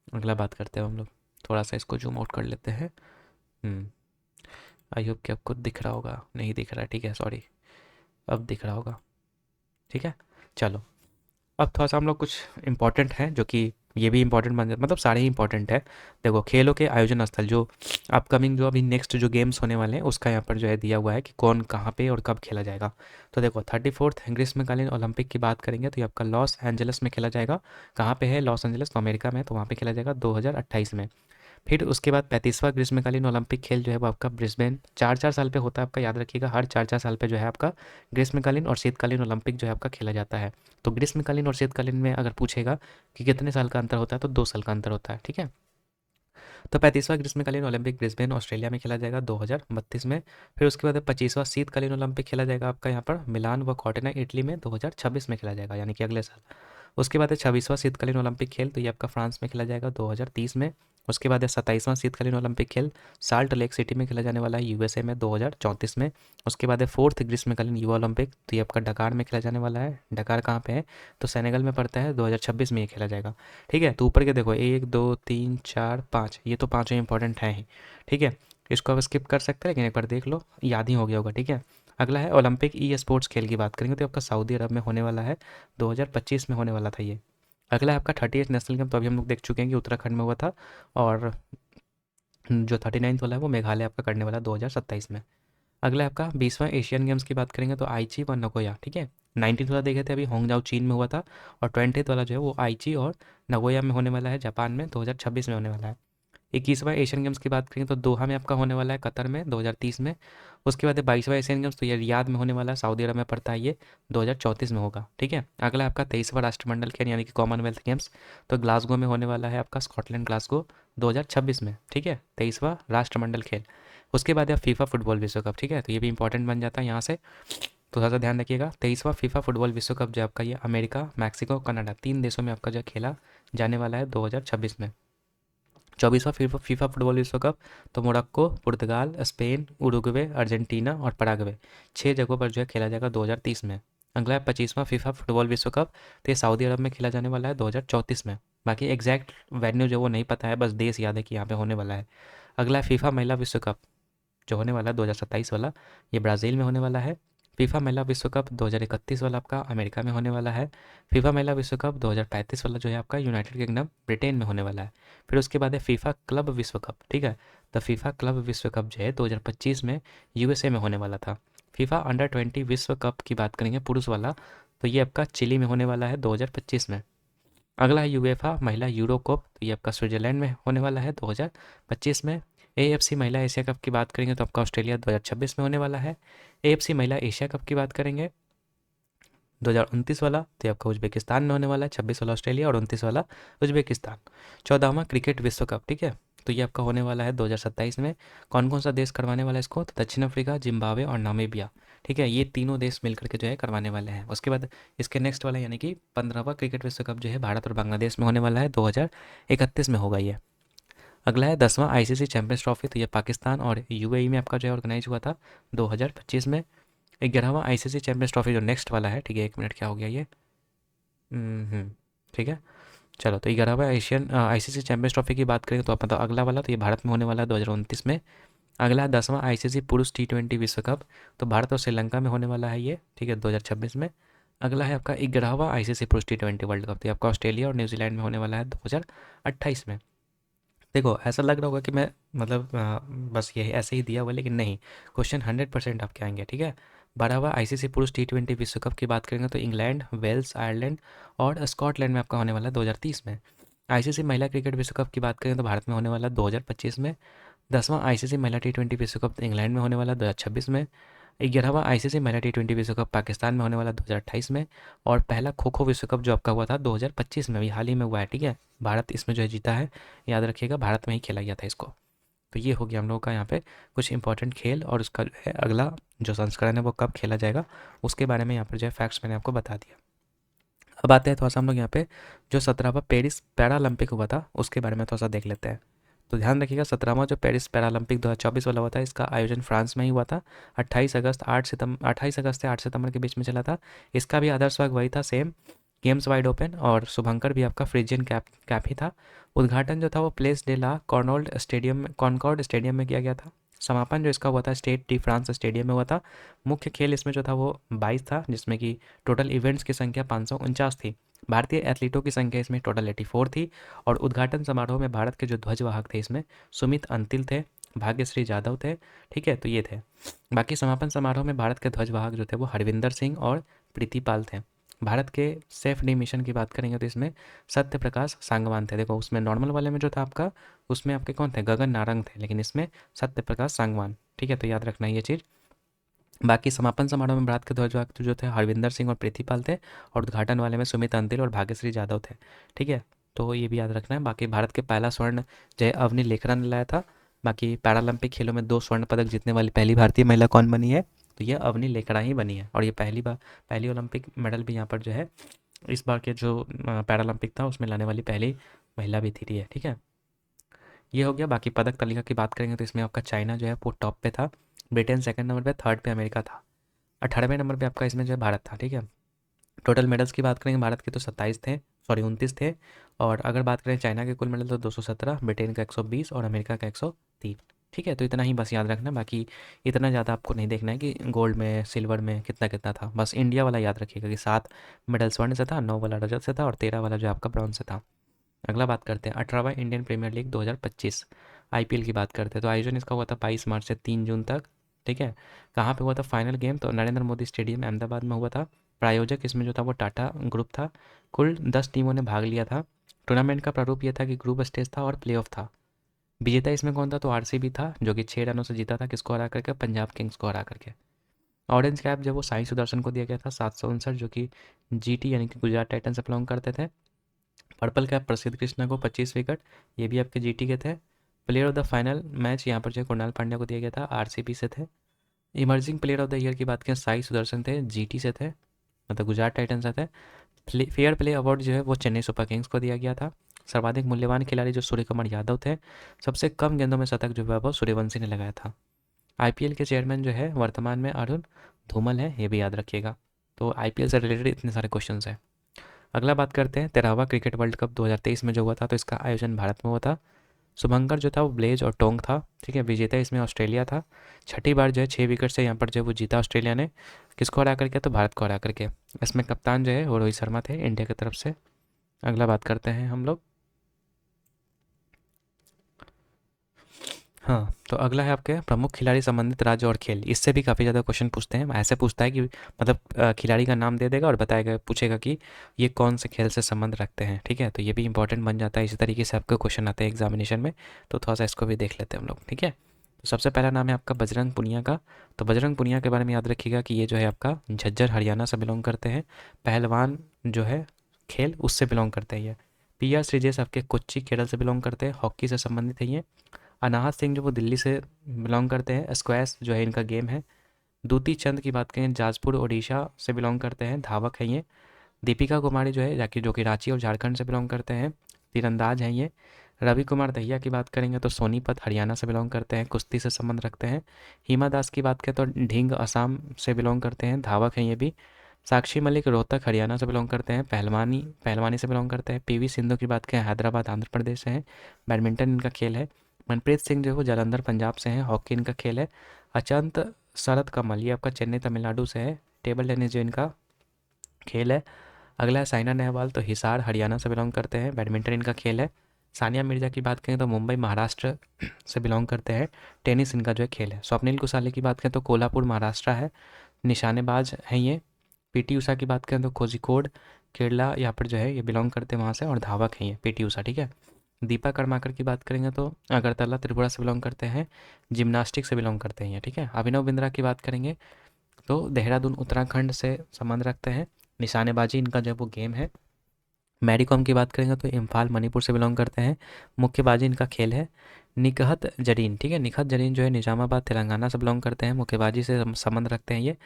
अगला बात करते हैं हम लोग। थोड़ा सा इसको जूम आउट कर लेते हैं। आई होप कि आपको दिख रहा होगा। नहीं दिख रहा है, ठीक है, सॉरी। अब दिख रहा होगा। ठीक है, चलो। अब थोड़ा सा हम लोग कुछ इम्पोर्टेंट हैं जो कि ये भी इम्पोर्टेंट बन जाए, मतलब सारे ही इम्पोर्टेंट है। देखो, खेलों के आयोजन स्थल जो अपकमिंग जो अभी नेक्स्ट जो गेम्स होने वाले हैं उसका यहाँ पर जो है दिया हुआ है कि कौन कहाँ पे और कब खेला जाएगा। तो देखो, 34th ग्रीष्मकालीन ओलंपिक की बात करेंगे तो ये आपका लॉस एंजल्स में खेला जाएगा। कहाँ पे है? लॉस एंजल्स, तो अमेरिका में, तो वहाँ पे खेला जाएगा 2028 में। फिर उसके बाद 35वां ग्रीष्मकालीन ओलंपिक खेल जो है वो आपका ब्रिस्बेन, 4-4 साल पे होता है आपका, याद रखिएगा, हर 4-4 साल पे जो है आपका ग्रीष्मकालीन और शीतकालीन ओलंपिक जो है आपका खेला जाता है। तो ग्रीष्मकालीन और शीतकालीन में अगर पूछेगा कि कितने साल का अंतर होता है, तो 2 साल का अंतर होता है। ठीक है, तो 35वां ग्रीष्मकालीन ओलंपिक ब्रिस्बेन ऑस्ट्रेलिया में खेला जाएगा 2032 में। फिर उसके बाद 25वां शीतकालीन ओलंपिक खेला जाएगा आपका यहाँ पर मिलान व कॉर्टिना इटली में 2026 में खेला जाएगा, यानी कि अगले साल। उसके बाद है 26वां शीतकालीन ओलंपिक खेल, तो ये आपका फ्रांस में खेला जाएगा 2030 में। उसके बाद है 27वां शीतकालीन ओलंपिक खेल, साल्ट लेक सिटी में खेला जाने वाला है USA में 2034 में। उसके बाद है 4th ग्रीष्मकालीन युवा ओलंपिक, तो ये आपका डकार में खेला जाने वाला है। डकार कहाँ पे है? तो सेनेगल में पड़ता है, 2026 में ये खेला जाएगा। ठीक है, तो ऊपर के देखो 1 2 3 4 5, ये तो पाँचों इंपॉर्टेंट हैं ही। ठीक है, इसको आप स्किप कर सकते हैं, लेकिन एक बार देख लो, याद ही हो गया होगा। ठीक है, अगला है ओलंपिक स्पोर्ट्स खेल की बात करेंगे तो आपका सऊदी अरब में होने वाला है, 2025 में होने वाला था ये। अगला है आपका 38th नेशनल गेम, तो अभी हम लोग देख चुके हैं कि उत्तराखंड में हुआ था। और जो 39th वाला है वो मेघालय आपका करने वाला है 2027 में। अगला है आपका 20वां एशियन गेम्स की बात करेंगे तो आईची व नगोया। ठीक है, 19th वाला देखे थे अभी होंगजाओ चीन में हुआ था, और 20th वाला जो है वो आईची और नगोया में होने वाला है, जापान में 2026 में होने वाला है। 21वां एशियन गेम्स की बात करें तो दोहा में आपका होने वाला है, कतर में 2030 में। उसके बाद 22वां एशियन गेम्स, तो ये रियाद में होने वाला है, सऊदी अरब में पड़ता है, ये 2034 में होगा। ठीक है, अगला है आपका 23वां राष्ट्रमंडल खेल यानी कि कॉमनवेल्थ गेम्स, तो ग्लासगो में होने वाला है आपका, स्कॉटलैंड ग्लासगो, 2026 में। ठीक है, 23वां राष्ट्रमंडल खेल। उसके बाद है फीफा फुटबॉल विश्व कप। ठीक है, तो ये भी इंपॉर्टेंट बन जाता है यहाँ से, तो थोड़ा सा ध्यान रखिएगा। 23वां फीफा फुटबॉल विश्व कप जो आपका ये अमेरिका, मैक्सिको, कनाडा, 3 देशों में आपका जो खेला जाने वाला है 2026 में। 24वां फीफा फुटबॉल विश्व कप, तो मोरक्को, पुर्तगाल, स्पेन, उरुग्वे, अर्जेंटीना और पराग्वे, 6 जगहों पर जो है खेला जाएगा 2030 में। अगला है 25वां फीफा फुटबॉल विश्व कप, तो ये सऊदी अरब में खेला जाने वाला है 2034 में। बाकी एग्जैक्ट वेन्यू जो वो नहीं पता है, बस देश याद है कि यहाँ पे होने वाला है। अगला है फीफा महिला विश्व कप, जो होने वाला है 2027 वाला, ये ब्राज़ील में होने वाला है। फीफा महिला विश्व कप 2031 वाला आपका अमेरिका में होने वाला है। फीफा महिला विश्व कप 2035 वाला जो है आपका यूनाइटेड किंगडम ब्रिटेन में होने वाला है। फिर उसके बाद है फीफा क्लब विश्व कप। ठीक है, तो फीफा क्लब विश्व कप जो है 2025 में USA में होने वाला था। फीफा अंडर 20 विश्व कप की बात करेंगे पुरुष वाला, तो ये आपका चिली में होने वाला है 2025 में। अगला है यूएफा महिला यूरो कप, तो ये आपका स्विट्जरलैंड में होने वाला है 2025 में। AFC महिला एशिया कप की बात करेंगे तो आपका ऑस्ट्रेलिया 2026 में होने वाला है। AFC महिला एशिया कप की बात करेंगे 2029 वाला, तो ये आपका उज्बेकिस्तान में होने वाला है, 26 वाला ऑस्ट्रेलिया और 29 वाला उज्बेकिस्तान। 14वां क्रिकेट विश्व कप। ठीक है, तो ये आपका होने वाला है 2027 में। कौन कौन सा देश करवाने वाला है इसको? तो दक्षिण अफ्रीका, जिम्बाब्वे और नामीबिया। ठीक है, ये तीनों देश मिलकर के जो है करवाने वाले हैं। उसके बाद इसके नेक्स्ट वाला यानी कि 15वां क्रिकेट विश्व कप जो है भारत और बांग्लादेश में होने वाला है, 2031 में होगा ये। अगला है 10वां ICC चैंपियंस ट्रॉफी, तो ये पाकिस्तान और UAE में आपका जो है ऑर्गेनाइज हुआ था 2025 में। 11वां ICC चैंपियंस ट्रॉफी जो नेक्स्ट वाला है, ठीक है, 1 मिनट, क्या हो गया ये? ठीक है, चलो, तो 11वां एशियन ICC चैंपियंस ट्रॉफी की बात करें तो आप मतलब अगला वाला, तो ये भारत में होने वाला है 2029 में। अगला है 10वां आईसीसी पुरुष T20 विश्व कप, तो भारत और श्रीलंका में होने वाला है ये, ठीक है, 2026 में। अगला है आपका 11वां आईसीसी पुरुष T20 वर्ल्ड कप, तो ये आपका ऑस्ट्रेलिया और न्यूजीलैंड में होने वाला है 2028 में। देखो ऐसा लग रहा होगा कि मैं मतलब बस ये ऐसे ही दिया हुआ है, लेकिन नहीं, क्वेश्चन 100% आपके आएंगे, ठीक है। 12वां आईसीसी पुरुष T20 विश्व कप की बात करेंगे तो इंग्लैंड, वेल्स, आयरलैंड और स्कॉटलैंड में आपका होने वाला है 2030 में। आईसीसी महिला क्रिकेट विश्व कप की बात करें तो भारत में होने वाला 2025 में। 10वां आईसीसी महिला T20 विश्व कप इंग्लैंड में होने वाला 2026 में। 11वां आईसीसी महिला T20 विश्व कप पाकिस्तान में होने वाला 2028 में। और पहला खो खो विश्व कप जो आपका हुआ था 2025 में, अभी हाल ही में हुआ है, ठीक है। भारत इसमें जो है जीता है, याद रखिएगा, भारत में ही खेला गया था इसको। तो ये हो गया हम लोगों का यहाँ पे कुछ इंपॉर्टेंट खेल, और उसका जो है अगला जो संस्करण है वो कब खेला जाएगा उसके बारे में यहाँ पर जो है फैक्ट्स मैंने आपको बता दिया। अब आते हैं थोड़ा सा हम लोग यहाँ पे जो 17वां पेरिस पैरालंपिक हुआ था उसके बारे में थोड़ा सा देख लेते हैं। तो ध्यान रखिएगा, 17वां जो पेरिस पैरालंपिक 2024 वाला हुआ था, इसका आयोजन फ्रांस में ही हुआ था। 28 अगस्त से 8 सितंबर के बीच में चला था। इसका भी आदर्श भाग वही था, सेम गेम्स वाइड ओपन, और शुभंकर भी आपका फ्रिजियन कैप ही था। उद्घाटन जो था वो Place de la Concorde stadium में किया गया था। समापन जो इसका हुआ था स्टेड डी फ्रांस स्टेडियम में हुआ था। मुख्य खेल इसमें जो था वो 22 था, जिसमें कि टोटल इवेंट्स की संख्या 549 थी। भारतीय एथलीटों की संख्या इसमें टोटल 84 थी। और उद्घाटन समारोह में भारत के जो ध्वजवाहक थे इसमें सुमित अंतिल थे, भाग्यश्री जाधव थे, ठीक है, तो ये थे। बाकी समापन समारोह में भारत के ध्वजवाहक जो थे वो हरविंदर सिंह और प्रीति पाल थे। भारत के सेफ डी मिशन की बात करेंगे तो इसमें सत्य प्रकाश सांगवान थे। देखो उसमें नॉर्मल वाले में जो था आपका, उसमें आपके कौन थे, गगन नारंग थे, लेकिन इसमें सत्य प्रकाश सांगवान, ठीक है, तो याद रखना ये चीज़। बाकी समापन समारोह में भारत के ध्वजवाहक जो थे हरविंदर सिंह और प्रीतिपाल थे, और उद्घाटन वाले में सुमित अंतिल और भाग्यश्री जाधव थे, ठीक है, तो ये भी याद रखना है। बाकी भारत के पहला स्वर्ण जय अवनी लेखरा ने लाया था। बाकी पैरालंपिक खेलों में 2 स्वर्ण पदक जीतने वाली पहली भारतीय महिला कौन बनी है, तो ये अवनी लेखरा ही बनी है। और ये पहली ओलंपिक मेडल भी यहाँ पर जो है इस बार के जो पैरालंपिक था उसमें लाने वाली पहली महिला भी थी है, ठीक है। ये हो गया। बाकी पदक तालिका की बात करेंगे तो इसमें आपका चाइना जो है वो टॉप पे था, ब्रिटेन सेकंड नंबर पे, थर्ड पे अमेरिका था, 18वें नंबर पे आपका इसमें जो है भारत था, ठीक है। टोटल मेडल्स की बात करेंगे भारत के तो 27 थे, सॉरी 29 थे। और अगर बात करें चाइना के कुल मेडल तो 217, ब्रिटेन का 120 और अमेरिका का 103, ठीक है। तो इतना ही बस याद रखना, बाकी इतना ज़्यादा आपको नहीं देखना है कि गोल्ड में सिल्वर में कितना कितना था, बस इंडिया वाला याद रखिएगा कि 7 मेडल स्वर्ण से था, 9 वाला रजत से था और 13 वाला जो आपका ब्रॉन्ज से था। अगला बात करते हैं 18वां इंडियन प्रीमियर लीग 2025 आईपीएल की बात करते हैं। तो आयोजन इसका हुआ था 22 मार्च से 3 जून तक, ठीक है। कहाँ पे हुआ था फाइनल गेम, तो नरेंद्र मोदी स्टेडियम अहमदाबाद में हुआ था। प्रायोजक इसमें जो था वो टाटा ग्रुप था। कुल 10 टीमों ने भाग लिया था। टूर्नामेंट का प्रारूप यह था कि ग्रुप स्टेज था और प्लेऑफ था। विजेता इसमें कौन था, तो आरसीबी था, जो कि 6 रनों से जीता था, किसको हरा करके, पंजाब किंग्स को हरा करके। ऑरेंज कैप जब वो साई सुदर्शन को दिया गया था 759, जो कि जीटी यानी कि गुजरात टाइटन से बिलोंग करते थे। पर्पल कैप प्रसिद्ध कृष्णा को 25 विकेट, ये भी आपके जीटी के थे। Player of the final match यहाँ पर जो कुणाल पांड्या को दिया गया था, आरसीबी से थे। Emerging player of the year की बात करें साई सुदर्शन थे, जीटी से थे, मतलब गुजरात टाइटन से थे। फेयर प्ले अवार्ड जो है वो चेन्नई सुपर किंग्स को दिया गया था। सर्वाधिक मूल्यवान खिलाड़ी जो सूर्य कुमार यादव थे। सबसे कम गेंदों में शतक जो है वो सूर्यवंशी ने लगाया था। आईपीएल के चेयरमैन जो है वर्तमान में अरुण धूमल है, ये भी याद रखिएगा। तो आईपीएल से रिलेटेड इतने सारे क्वेश्चन हैं। अगला बात करते हैं 13वां क्रिकेट वर्ल्ड कप 2023 में जो हुआ था, तो इसका आयोजन भारत में हुआ था। शुभंकर जो था वो ब्लेज और टोंग था, ठीक है। विजेता इसमें ऑस्ट्रेलिया था। छठी बार जो है 6 विकेट से यहाँ पर जो है वो जीता ऑस्ट्रेलिया ने। किसको हरा करके, तो भारत को हरा करके। इसमें कप्तान जो है वो रोहित शर्मा थे इंडिया की तरफ से। अगला बात करते हैं हम लोग, हाँ, तो अगला है आपके प्रमुख खिलाड़ी संबंधित राज्य और खेल। इससे भी काफ़ी ज़्यादा क्वेश्चन पूछते हैं, ऐसे पूछता है कि मतलब खिलाड़ी का नाम दे देगा और बताएगा, पूछेगा कि ये कौन से खेल से संबंध रखते हैं, ठीक है। तो ये भी इंपॉर्टेंट बन जाता है, इसी तरीके से आपके क्वेश्चन आते हैं एग्जामिनेशन में। तो थोड़ा सा इसको भी देख लेते हैं हम लोग, ठीक है। तो सबसे पहला नाम है आपका बजरंग पुनिया का। तो बजरंग पुनिया के बारे में याद रखिएगा कि ये जो है आपका झज्जर हरियाणा से बिलोंग करते हैं। पहलवान जो है खेल उससे बिलोंग करते हैं ये। PR श्रीजेश आपके कोच्चि केरल से बिलोंग करते हैं, हॉकी से संबंधित है ये। अनाहत सिंह जो वो दिल्ली से बिलोंग करते हैं, स्क्वैश जो है इनका गेम है। दूती चंद की बात करें जाजपुर ओडिशा से बिलोंग करते हैं, धावक हैं ये। दीपिका कुमारी जो है जाकि जो कि रांची और झारखंड से बिलोंग करते हैं, तीरंदाज हैं ये। रवि कुमार दहिया की बात करेंगे तो सोनीपत हरियाणा से बिलोंग करते हैं, कुश्ती से संबंध रखते हैं। हिमा दास की बात करें तो ढींग असम से बिलोंग करते हैं, धावक हैं ये भी। साक्षी मलिक रोहतक हरियाणा से बिलोंग करते हैं, पहलवानी से बिलोंग करते हैं। PV सिंधु की बात करें हैदराबाद आंध्र प्रदेश से हैं, बैडमिंटन इनका खेल है। मनप्रीत सिंह जो है वो जालंधर पंजाब से हैं, हॉकी इनका खेल है। अचंत शरत कमल ये आपका चेन्नई तमिलनाडु से है, टेबल टेनिस जो इनका खेल है। अगला है साइना नेहवाल, तो हिसार हरियाणा से बिलोंग करते हैं, बैडमिंटन इनका खेल है। सानिया मिर्जा की बात करें तो मुंबई महाराष्ट्र से बिलोंग करते हैं, टेनिस इनका जो है खेल है। स्वप्निल कुसाले की बात करें तो कोल्हापुर महाराष्ट्र है, निशानेबाज हैं ये। पीटी उषा की बात करें तो कोझिकोड केरला यहाँ पर जो है ये बिलोंग करते हैं वहाँ से, और धावक हैं ये पीटी उषा, ठीक है। दीपा कर्माकर की बात करेंगे तो अगरतला त्रिपुरा से बिलोंग करते हैं, जिम्नास्टिक से बिलोंग करते हैं ये, ठीक है। अभिनव बिंद्रा की बात करेंगे तो देहरादून उत्तराखंड से संबंध रखते हैं, निशानेबाजी इनका जो है वो गेम है। मैरी कॉम की बात करेंगे तो इम्फाल मणिपुर से बिलोंग करते हैं, मुक्केबाजी इनका खेल है। निकहत जरीन, ठीक है, निकहत जरीन जो है निजामाबाद तेलंगाना से बिलोंग करते हैं, मुक्केबाजी से संबंध रखते हैं ये।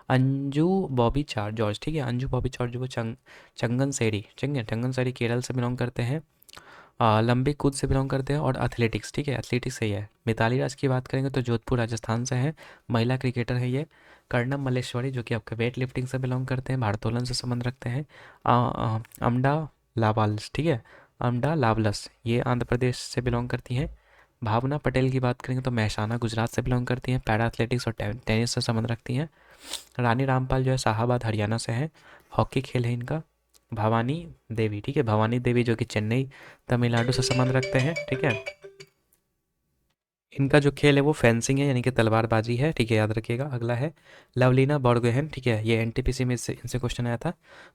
अंजू बॉबी चार जॉर्ज, ठीक है, अंजू बॉबी चार जो वो चंगन सेरी, ठीक है, चंगन सेरी केरल से बिलोंग करते हैं, लंबी कूद से बिलोंग करते हैं, और एथलेटिक्स, ठीक है, एथलेटिक्स सही है। मिताली राज की बात करेंगे तो जोधपुर राजस्थान से है, महिला क्रिकेटर है ये। कर्णम मल्लेश्वरी जो कि आपके वेट लिफ्टिंग से बिलोंग करते हैं, भारोत्तोलन से संबंध रखते हैं। अमडा लावाल्स, ठीक है, अमडा लावलस ये आंध्र प्रदेश से बिलोंग करती हैं। भावना पटेल की बात करेंगे तो महसाना गुजरात से बिलोंग करती हैं, पैरा एथलेटिक्स और टेनिस से संबंध रखती हैं। रानी रामपाल जो है शाहाबाद हरियाणा से है, हॉकी खेल है इनका। भवानी देवी, ठीक है, भवानी देवी जो कि चेन्नई तमिलनाडु से संबंध रखते हैं, ठीक है। इनका जो खेल है वो फेंसिंग है, यानी कि तलवारबाजी है, ठीक है, याद रखिएगा। अगला है लवलीना बॉर्गोहेन, ठीक है, ये एनटीपीसी में इनसे क्वेश्चन आया था।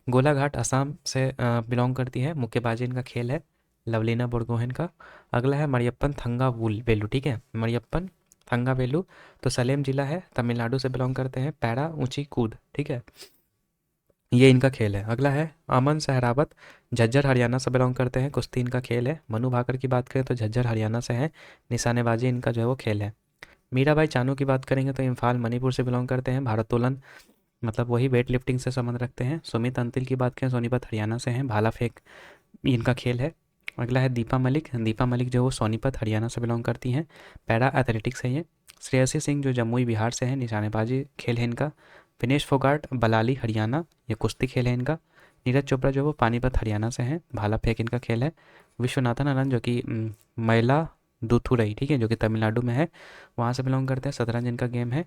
गोलाघाट असम से बिलोंग करती है, मुक्केबाजी इनका खेल है लवलीना बोर्गोहेन का। अगला है मरियप्पन थंगा वेलू, ठीक है, मरियप्पन थंगा वेलू, तो सलेम जिला है, तमिलनाडु से बिलोंग करते हैं, पैरा ऊंची कूद, ठीक है, ये इनका खेल है। अगला है अमन सहरावत, झज्जर हरियाणा से बिलोंग करते हैं, कुश्ती इनका खेल है। मनु भाकर की बात करें तो झज्जर हरियाणा से है, निशानेबाजी इनका जो है वो खेल है। मीराबाई चानू की बात करेंगे तो इम्फाल मणिपुर से बिलोंग करते हैं, भारोत्तोलन मतलब वही वेट लिफ्टिंग से संबंध रखते हैं। सुमित अंतिल की बात करें सोनीपत हरियाणा से हैं, भाला फेंक इनका खेल है। अगला है दीपा मलिक, दीपा मलिक जो वो सोनीपत हरियाणा से बिलोंग करती हैं, पैरा एथलेटिक्स है ये। श्रेयसी सिंह जो जमुई बिहार से हैं, निशानेबाजी खेल है इनका। विनेश फोगाट बलाली हरियाणा, ये कुश्ती खेल है इनका। नीरज चोपड़ा जो वो पानीपत हरियाणा से हैं, भाला फेंक इनका खेल है। विश्वनाथन आनंद जो कि महिला दूथुरई, ठीक है, जो कि तमिलनाडु में है, वहाँ से बिलोंग करते हैं, शतरंज इनका गेम है।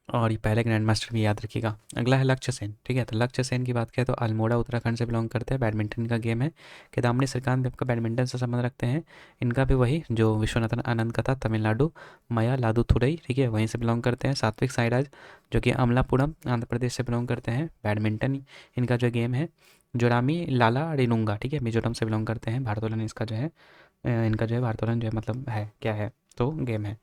और ये पहले ग्रैंड मास्टर भी याद रखिएगा। अगला है लक्ष्य सेन, ठीक है, तो लक्ष्य सेन की बात करें तो अल्मोड़ा उत्तराखंड से बिलोंग करते हैं, बैडमिंटन का गेम है। केदामनी श्रीकांत भी आपका बैडमिंटन से संबंध रखते हैं, इनका भी वही जो विश्वनाथन आनंद का था, तमिलनाडु। मया लादुथुरई, ठीक है, वहीं से बिलोंग करते हैं। सात्विक साईराज जो कि अमलापुरम आंध्र प्रदेश से बिलोंग करते हैं, बैडमिंटन इनका जो गेम है। जोरामी लाला रेनुंगा, ठीक है, मिजोरम से बिलोंग करते हैं, भारोत्तोलन इसका जो है इनका जो है भारोत्तोलन जो है मतलब है क्या है तो गेम है।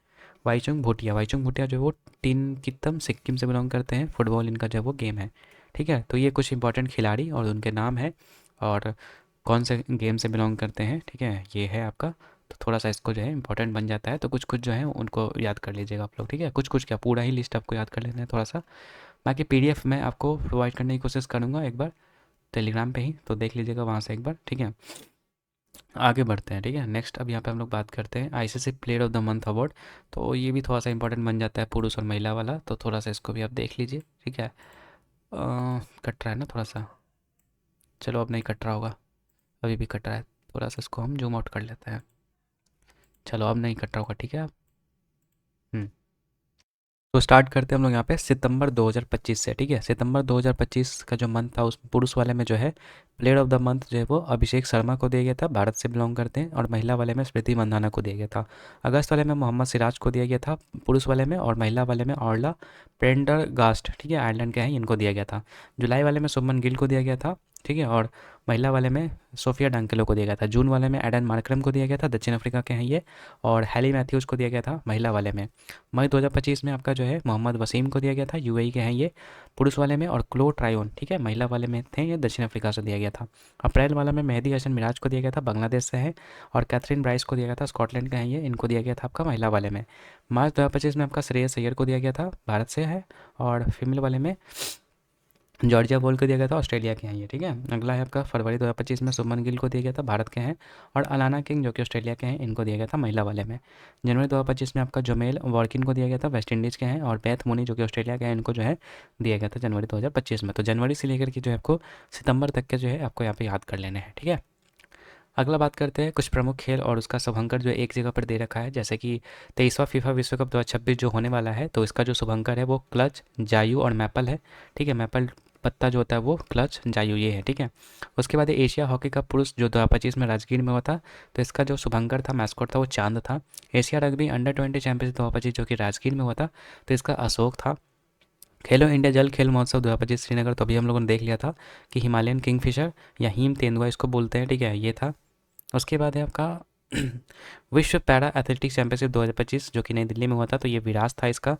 वाईचुंग भूटिया, वाईचुंग भूटिया जो है वो टिनकित्तम सिक्किम से बिलोंग करते हैं, फुटबॉल इनका जो है वो गेम है, ठीक है। तो ये कुछ इंपॉर्टेंट खिलाड़ी और उनके नाम है और कौन से गेम से बिलोंग करते हैं, ठीक है, ये है आपका। तो थोड़ा सा इसको जो है इंपॉर्टेंट बन जाता है, तो कुछ कुछ जो है उनको याद कर लीजिएगा आप लोग, ठीक है, कुछ कुछ क्या पूरा ही लिस्ट आपको याद कर लेना है थोड़ा सा। बाकी पीडीएफ मैं आपको प्रोवाइड करने की कोशिश करूँगा एक बार टेलीग्राम पे ही, तो देख लीजिएगा वहाँ से एक बार, ठीक है। आगे बढ़ते हैं, ठीक है। नेक्स्ट अब यहाँ पे हम लोग बात करते हैं ICC player of the month award, तो ये भी थोड़ा सा इंपॉर्टेंट बन जाता है पुरुष और महिला वाला, तो थोड़ा सा इसको भी आप देख लीजिए, ठीक है। कट रहा है ना थोड़ा सा, चलो अब नहीं कट रहा होगा, अभी भी कट रहा है, थोड़ा सा इसको हम जूम आउट कर लेते हैं, चलो अब नहीं कट रहा होगा, ठीक है। हम्म तो स्टार्ट करते हैं हम लोग यहाँ पे सितंबर 2025 से, ठीक है। सितंबर 2025 का जो मंथ था उस पुरुष वाले में जो है प्लेयर ऑफ द मंथ जो है वो अभिषेक शर्मा को दिया गया था, भारत से बिलोंग करते हैं, और महिला वाले में स्मृति मंदाना को दिया गया था। अगस्त वाले में मोहम्मद सिराज को दिया गया था पुरुष वाले में, और महिला वाले में ऑर्ला प्रेंडरगास्ट, ठीक है, आयरलैंड के हैं, इनको दिया गया था। जुलाई वाले में सुमन गिल को दिया गया था, ठीक है, और महिला वाले में सोफिया डांकेलो को दिया गया था। जून वाले में एडन मार्क्रम को दिया गया था, दक्षिण अफ्रीका के हैं ये, और हैली मैथ्यूज़ को दिया गया था महिला वाले में। मई 2025 में आपका जो है मोहम्मद वसीम को दिया गया था, यूएई के हैं ये, पुरुष वाले में, और क्लो ट्रायोन, ठीक है, महिला वाले में थे ये, दक्षिण अफ्रीका से दिया गया था। अप्रैल वाला में मेहदी हसन मिराज को दिया गया था, बांग्लादेश से है, और कैथरीन ब्राइस को दिया गया था, स्कॉटलैंड के हैं ये, इनको दिया गया था आपका महिला वाले में। मार्च 2025 में आपका श्रेयस अय्यर को दिया गया था, भारत से है, और फीमेल वाले में जॉर्जिया बॉल को दिया गया था, ऑस्ट्रेलिया के हैं ये, ठीक है। अगला है आपका फरवरी 2025 में सुमन गिल को दिया गया था, भारत के हैं, और अलाना किंग जो कि ऑस्ट्रेलिया के हैं, इनको दिया गया था महिला वाले में। जनवरी 2025 में आपका जोमेल वॉर्किन को दिया गया था, वेस्ट इंडीज़ के हैं, और बेथ मुनी जो कि ऑस्ट्रेलिया के हैं, इनको जो है दिया गया था जनवरी 2025 में। तो जनवरी से लेकर के जो है आपको सितंबर तक के जो है आपको यहाँ पे याद कर लेने हैं, ठीक है। अगला बात करते हैं कुछ प्रमुख खेल और उसका शुभंकर जो एक जगह पर दे रखा है, जैसे कि 23वां फीफा विश्व कप 2026 जो होने वाला है, तो इसका जो शुभंकर है वो क्लच, जायू और मैपल है। ठीक है, मैपल पत्ता जो होता है वो क्लच, जायू ये है। ठीक है, उसके बाद एशिया हॉकी कप पुरुष जो 2025 में राजगीर में हुआ था, तो इसका जो शुभंकर था, मैस्कॉट था, वो चांद था। एशिया रग्बी अंडर 20 चैंपियनशिप 2025 जो कि राजगीर में हुआ था, तो इसका अशोक था। खेलो इंडिया जल खेल महोत्सव 2025 श्रीनगर, तो अभी हम लोगों ने देख लिया था कि हिमालयन किंगफिशर या हिम तेंदुआ इसको बोलते हैं। ठीक है, ये था। उसके बाद है आपका विश्व पैरा एथलेटिक्स चैंपियनशिप 2025 जो कि नई दिल्ली में हुआ था, तो ये विराज था इसका।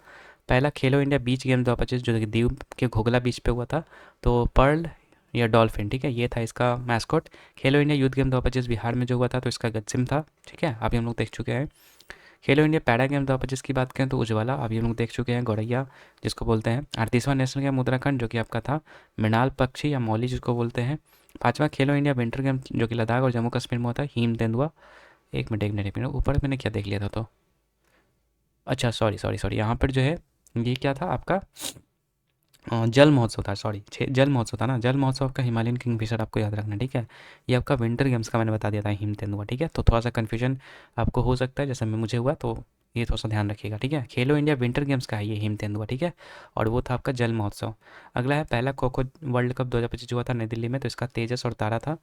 पहला खेलो इंडिया बीच गेम 2025 जो कि दीव के घोघला बीच पे हुआ था, तो पर्ल या डॉल्फिन। ठीक है, ये था इसका मैस्कॉट। खेलो इंडिया यूथ गेम 2025 बिहार में जो हुआ था, तो इसका गजसिम था। ठीक है, अभी हम लोग देख चुके हैं। खेलो इंडिया पैरा गेम 2025 की बात करें तो उज्ज्वला, अभी हम लोग देख चुके हैं। गौरैया जिसको बोलते हैं। 38वां नेशनल गेम उत्तराखंड जो कि आपका था मृणाल पक्षी या मौली जिसको बोलते हैं। 5वां खेलो इंडिया विंटर गेम जो कि लद्दाख और जम्मू कश्मीर में होता है, हिम तेंदुआ। एक मिनट ऊपर मैंने क्या देख लिया था तो, अच्छा सॉरी सॉरी सॉरी, यहाँ पर जो है ये क्या था आपका जल महोत्सव था। सॉरी, जल महोत्सव था ना, जल महोत्सव आपका हिमालयन किंगफिशर आपको याद रखना है। ठीक है, ये आपका विंटर गेम्स का मैंने बता दिया था हिम तेंदुआ। ठीक है, तो थोड़ा सा कन्फ्यूजन आपको हो सकता है जैसे मैं मुझे हुआ, तो ये थोड़ा सा ध्यान रखिएगा। ठीक है, खेलो इंडिया विंटर गेम्स का है ये हिम तेंदुआ। ठीक है, और वो था आपका जल महोत्सव। अगला है पहला खो खो वर्ल्ड कप 2025 जो हुआ था नई दिल्ली में, तो इसका तेजस और तारा था।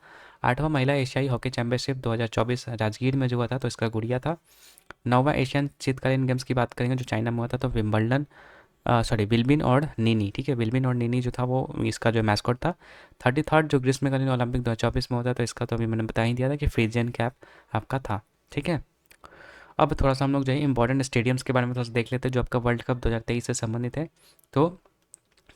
8वां महिला एशियाई हॉकी चैंपियनशिप 2024 राजगीर में जो हुआ था, तो इसका गुड़िया था। 9वां एशियन शीतकालीन गेम्स की बात करेंगे जो चाइना में हुआ था, तो विम्बलडन, सॉरी विल्बिन और नीनी। ठीक है, विल्बिन और नीनी जो था वो इसका जो मैस्कॉट था। 33rd जो ग्रीष्मकालीन ओलंपिक 2024 में होता है, तो इसका तो अभी मैंने बता ही दिया था कि फ्रीजियन कैप आपका था। ठीक है, अब थोड़ा सा हम लोग जो है इंपॉर्टेंट स्टेडियम्स के बारे में थोड़ा सा देख लेते हैं जो आपका वर्ल्ड कप 2023 से संबंधित है। तो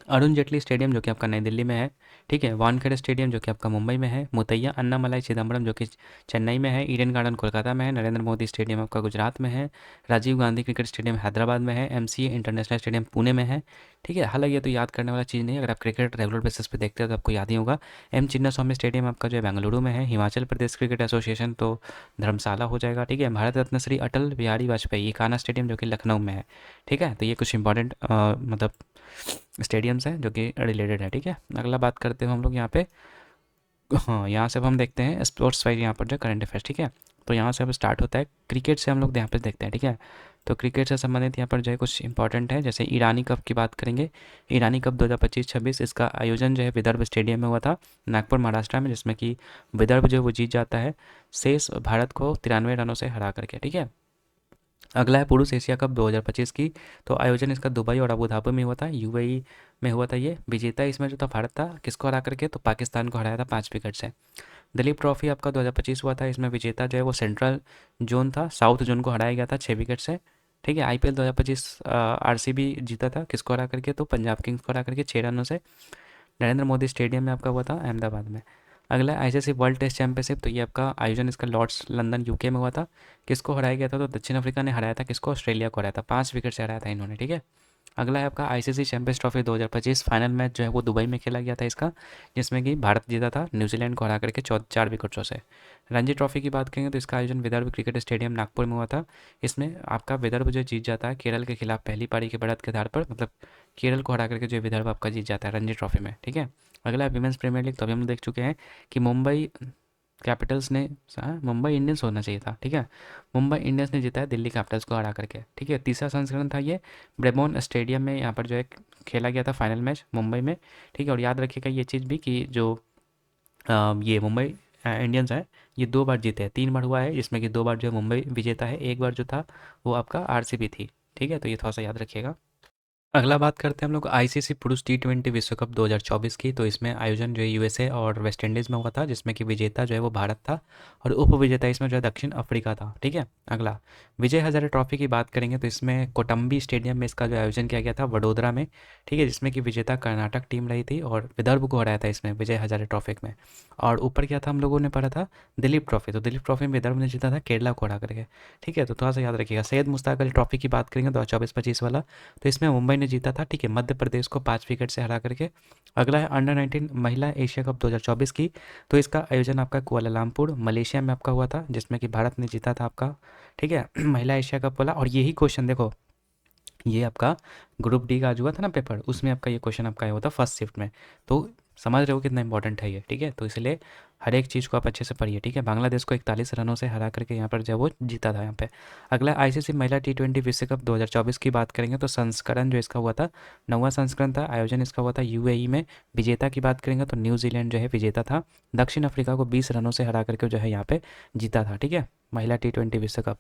अरुण जेटली स्टेडियम जो कि आपका नई दिल्ली में है। ठीक है, वानखेड़े स्टेडियम जो कि आपका मुंबई में है। मुतैया अन्नामलाई चिदम्बरम जो कि चेन्नई में है। ईडन गार्डन कोलकाता में है। नरेंद्र मोदी स्टेडियम आपका गुजरात में है। राजीव गांधी क्रिकेट स्टेडियम हैदराबाद में है। एमसीए इंटरनेशनल स्टेडियम पुणे में है। ठीक है, हालांकि ये तो याद करने वाला चीज़ नहीं है, अगर आप क्रिकेट रेगुलर बेसिस पे देखते हैं तो आपको याद ही होगा। एम चिन्नास्वामी स्टेडियम आपका जो है बेंगलुरु में है। हिमाचल प्रदेश क्रिकेट एसोसिएशन तो धर्मशाला हो जाएगा। ठीक है, भारत रत्न श्री अटल बिहारी वाजपेयी इकाना स्टेडियम जो कि लखनऊ में है। ठीक है, तो ये कुछ इंपॉर्टेंट मतलब स्टेडियम्स हैं जो कि रिलेटेड है। ठीक है, अगला बात करते हैं हम लोग यहाँ पे। हाँ, यहाँ से अब हम देखते हैं स्पोर्ट्स वाइज यहाँ पर जो करंट अफेयर्स। ठीक है, तो यहाँ से अब स्टार्ट होता है क्रिकेट से, हम लोग यहाँ पे देखते हैं। ठीक है, तो क्रिकेट से संबंधित यहाँ पर जो है कुछ इंपॉर्टेंट है, जैसे ईरानी कप की बात करेंगे। ईरानी कप 2025-26 इसका आयोजन जो है विदर्भ स्टेडियम में हुआ था, नागपुर महाराष्ट्र में, जिसमें कि विदर्भ जो है वो जीत जाता है शेष भारत को 93 रनों से हरा करके। ठीक है, अगला है पुरुष एशिया कप 2025 की, तो आयोजन इसका दुबई और अबू धाबी में हुआ था, यूएई में हुआ था ये। विजेता इसमें जो था भारत था, किसको हरा करके, तो पाकिस्तान को हराया था 5 विकेट से। दिलीप ट्रॉफी आपका 2025 हुआ था, इसमें विजेता जो है वो सेंट्रल जोन था, साउथ जोन को हराया गया था 6 विकेट से। ठीक है, आईपीएल 2025 आरसीबी जीता था, किसको हरा करके, तो पंजाब किंग्स को हरा करके 6 रनों से। नरेंद्र मोदी स्टेडियम में आपका हुआ था अहमदाबाद में। अगला आईसीसी वर्ल्ड टेस्ट चैंपियनशिप, तो ये आपका आयोजन इसका लॉर्ड्स लंदन यूके में हुआ था। किसको हराया गया था, तो दक्षिण अफ्रीका ने हराया था किसको, ऑस्ट्रेलिया को हराया था, 5 विकेट से हराया था इन्होंने। ठीक है, अगला है आपका ICC champions trophy 2025 final match जो है वो दुबई में खेला गया था इसका, जिसमें कि भारत जीता था न्यूजीलैंड को हरा करके 4 विकेटों से। रणजी ट्रॉफी की बात करेंगे तो इसका आयोजन विदर्भ क्रिकेट स्टेडियम नागपुर में हुआ था। इसमें आपका विदर्भ जो जीत जाता है केरल के खिलाफ पहली पारी के बढ़त के आधार पर, मतलब केरल को हरा करके जो विदर्भ आपका जीत जाता है रणजी ट्रॉफी में। ठीक है, अगला है विमेंस प्रीमियर लीग, तो अभी हम देख चुके हैं कि मुंबई कैपिटल्स ने, मुंबई इंडियंस होना चाहिए था। ठीक है, मुंबई इंडियंस ने जीता है दिल्ली कैपिटल्स को हरा करके। ठीक है, तीसरा संस्करण था ये, ब्रेबॉन स्टेडियम में यहाँ पर जो है खेला गया था फाइनल मैच मुंबई में। ठीक है, और याद रखिएगा ये चीज़ भी कि जो ये मुंबई इंडियंस है, ये 2 बार जीते हैं, 3 बार हुआ है जिसमें कि 2 बार जो है मुंबई विजेता है, एक बार जो था वो आपका आरसीबी थी। ठीक है, तो ये थोड़ा सा याद रखिएगा। अगला बात करते हैं हम लोग आईसीसी पुरुष टी20 विश्व कप 2024 की, तो इसमें आयोजन जो है यूएसए और वेस्ट इंडीज़ में हुआ था, जिसमें कि विजेता जो है वो भारत था और उप विजेता इसमें जो है दक्षिण अफ्रीका था। ठीक है, अगला विजय हजारे ट्रॉफी की बात करेंगे तो इसमें कोटम्बी स्टेडियम में इसका जो आयोजन किया गया था वडोदरा में। ठीक है, जिसमें कि विजेता कर्नाटक टीम रही थी और विदर्भ को हराया था इसमें विजय हजारे ट्रॉफी में। और ऊपर क्या था हम लोगों ने पढ़ा था दिलीप ट्रॉफी, तो दिलीप ट्रॉफी में विदर्भ ने जीता था केरला को हरा करके। ठीक है, तो थोड़ा सा याद रखिएगा। सैयद मुश्ताक अली ट्रॉफी की बात करेंगे 2024-25 वाला, तो इसमें मुंबई ने जीता था। ठीक है, मध्य प्रदेश को 5 विकेट से हरा करके। अगला है अंडर 19 महिला एशिया कप 2024 की, तो इसका आयोजन आपका कुआलालंपुर मलेशिया में आपका हुआ था, जिसमें कि भारत ने जीता था आपका। ठीक है, महिला एशिया कप वाला, और यही क्वेश्चन देखो, ये आपका ग्रुप डी का जो हुआ था ना पेपर, उसमें आपका ये क्वेश्चन आपका आया हुआ था फर्स्ट शिफ्ट में। तो समझ रहे हो कितना इंपॉर्टेंट है ये, ठीक है। तो इसलिए हर एक चीज़ को आप अच्छे से पढ़िए, ठीक है। बांग्लादेश को 41 रनों से हरा करके यहाँ पर जब वो जीता था यहाँ पे। अगला आईसीसी महिला T20 विश्व कप 2024 की बात करेंगे तो संस्करण जो इसका हुआ था, 9वां संस्करण था। आयोजन इसका हुआ था यूएई में। विजेता की बात करेंगे तो न्यूजीलैंड जो है विजेता था। दक्षिण अफ्रीका को 20 रनों से हरा करके जो है यहाँ पे जीता था, ठीक है, महिला T20 विश्व कप।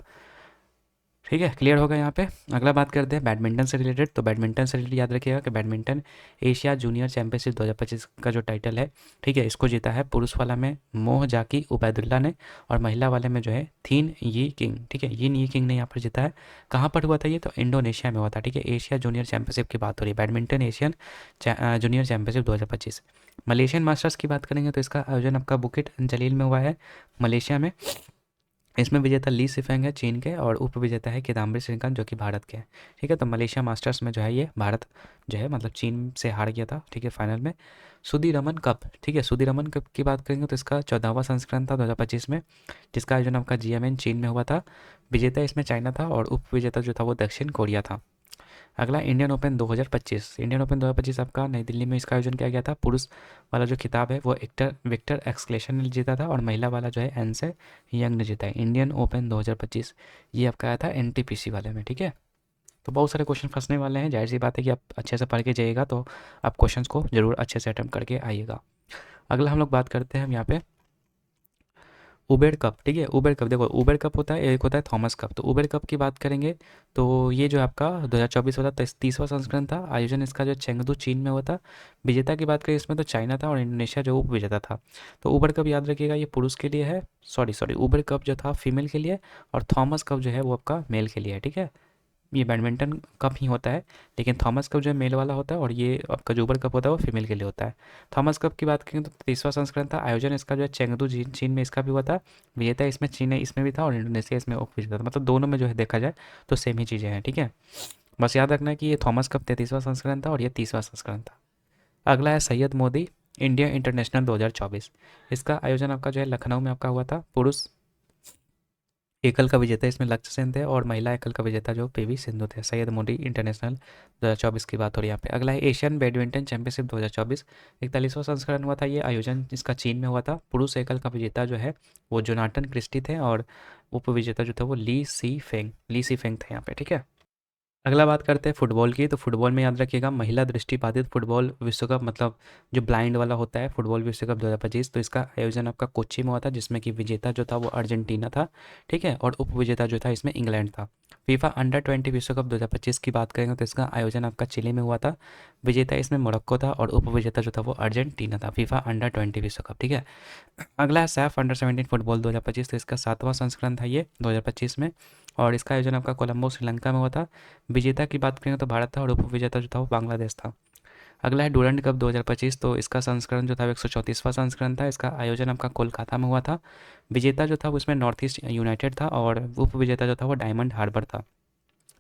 ठीक है, क्लियर होगा यहाँ पे। अगला बात करते हैं बैडमिंटन से रिलेटेड। तो बैडमिंटन से रिलेटेड याद रखिएगा कि बैडमिंटन एशिया जूनियर चैंपियनशिप 2025 का जो टाइटल है, ठीक है, इसको जीता है पुरुष वाला में मोह जाकी उबैदुल्ला ने, और महिला वाले में जो है थीन यी किंग, ठीक है, यिन यी किंग ने यहाँ पर जीता है। कहाँ पर हुआ था ये? तो इंडोनेशिया में हुआ था, ठीक है। एशिया जूनियर चैंपियनशिप की बात हो रही है, badminton Asian junior championship 2025। Malaysian masters की बात करेंगे तो इसका आयोजन आपका बुकिट जलील में हुआ है, मलेशिया में। इसमें विजेता ली सिफेंग है चीन के, और उप विजेता है किदाम्बी श्रीकांत जो कि भारत के हैं, ठीक है। तो मलेशिया मास्टर्स में जो है ये भारत जो है मतलब चीन से हार गया था, ठीक है, फाइनल में। सुदीरमन कप, ठीक है, सुदीरमन कप की बात करेंगे तो इसका 14वां संस्करण था 2025 में, जिसका आयोजन आपका जीएमएन चीन में हुआ था। विजेता इसमें चाइना था और उप विजेता जो था वो दक्षिण कोरिया था। अगला इंडियन ओपन 2025। इंडियन ओपन 2025 आपका नई दिल्ली में इसका आयोजन किया गया था। पुरुष वाला जो खिताब है वो विक्टर एक्सक्लेशन ने जीता था, और महिला वाला जो है एनसे यंग ने जीता है। इंडियन ओपन 2025 ये आपका आया था एनटीपीसी वाले में, ठीक है। तो बहुत सारे क्वेश्चन फंसने वाले हैं, जाहिर सी बात है कि आप अच्छे से पढ़ के जाइएगा तो आप क्वेश्चंस को जरूर अच्छे से अटेम्प्ट करके आइएगा। अगला हम लोग बात करते हैं हम यहाँ पे उबेर कप, ठीक है। उबेर कप, देखो उबेर कप होता है, एक होता है थॉमस कप। तो उबेर कप की बात करेंगे तो ये जो आपका 2024 वाला 30वां संस्करण था। आयोजन इसका जो चेंगदू चीन में हुआ था। विजेता की बात करें इसमें तो चाइना था और इंडोनेशिया जो उप विजेता था। तो उबेर कप याद रखिएगा ये पुरुष के लिए है, सॉरी उबेर कप जो था फीमेल के लिए, और थॉमस कप जो है वो आपका मेल के लिए है, ठीक है। ये बैडमिंटन कप ही होता है, लेकिन थॉमस कप जो है मेल वाला होता है, और ये आपका जो उबर कप होता है वो फीमेल के लिए होता है। थॉमस कप की बात करें तो 30वां संस्करण था। आयोजन इसका जो है चेंगदू चीन में इसका भी हुआ था। विजेता इसमें चीन है, इसमें भी था, और इंडोनेशिया इसमें उप विजेता था। मतलब दोनों में जो है देखा जाए तो सेम ही चीज़ें हैं, ठीक है। बस याद रखना है कि ये थॉमस कप 33वां संस्करण था और ये 30वां संस्करण था। अगला है सैयद मोदी इंडिया इंटरनेशनल 2024। इसका आयोजन आपका जो है लखनऊ में आपका हुआ था। पुरुष एकल का विजेता इसमें लक्ष्य सेन थे, और महिला एकल का विजेता जो पीवी सिंधु थे। सैयद मोदी इंटरनेशनल 2024 की बात हो रही है यहाँ पे। अगला है एशियन बैडमिंटन चैंपियनशिप 2024। 41वां संस्करण हुआ था ये। आयोजन इसका चीन में हुआ था। पुरुष एकल का विजेता जो है वो जोनाटन क्रिस्टी थे, और उप विजेता जो था वो ली सी फेंग थे यहाँ पे, ठीक है। अगला बात करते हैं फुटबॉल की। तो फुटबॉल में याद रखिएगा महिला दृष्टिबाधित फुटबॉल विश्व कप, मतलब जो ब्लाइंड वाला होता है, फुटबॉल विश्व कप 2025। तो इसका आयोजन आपका कोच्चि में हुआ था, जिसमें कि विजेता जो था वो अर्जेंटीना था, ठीक है, और उप विजेता जो था इसमें इंग्लैंड था। फीफा अंडर 20 विश्व कप 2025 की बात करेंगे तो इसका आयोजन आपका चिली में हुआ था। विजेता इसमें मोरक्को था, और उप विजेता जो था वो अर्जेंटीना था। फीफा अंडर 20 विश्व कप, ठीक है। अगला है सैफ अंडर 17 फुटबॉल 2025। तो इसका 7वां संस्करण था ये 2025 में, और इसका आयोजन आपका कोलंबो श्रीलंका में हुआ था। विजेता की बात करें तो भारत था, और उप विजेता जो था वो बांग्लादेश था। अगला है डूरंड कप 2025। तो इसका संस्करण जो था वो 134वां संस्करण था। इसका आयोजन आपका कोलकाता में हुआ था। विजेता जो था वो इसमें नॉर्थ ईस्ट यूनाइटेड था, और उप विजेता जो था वो डायमंड हार्बर था।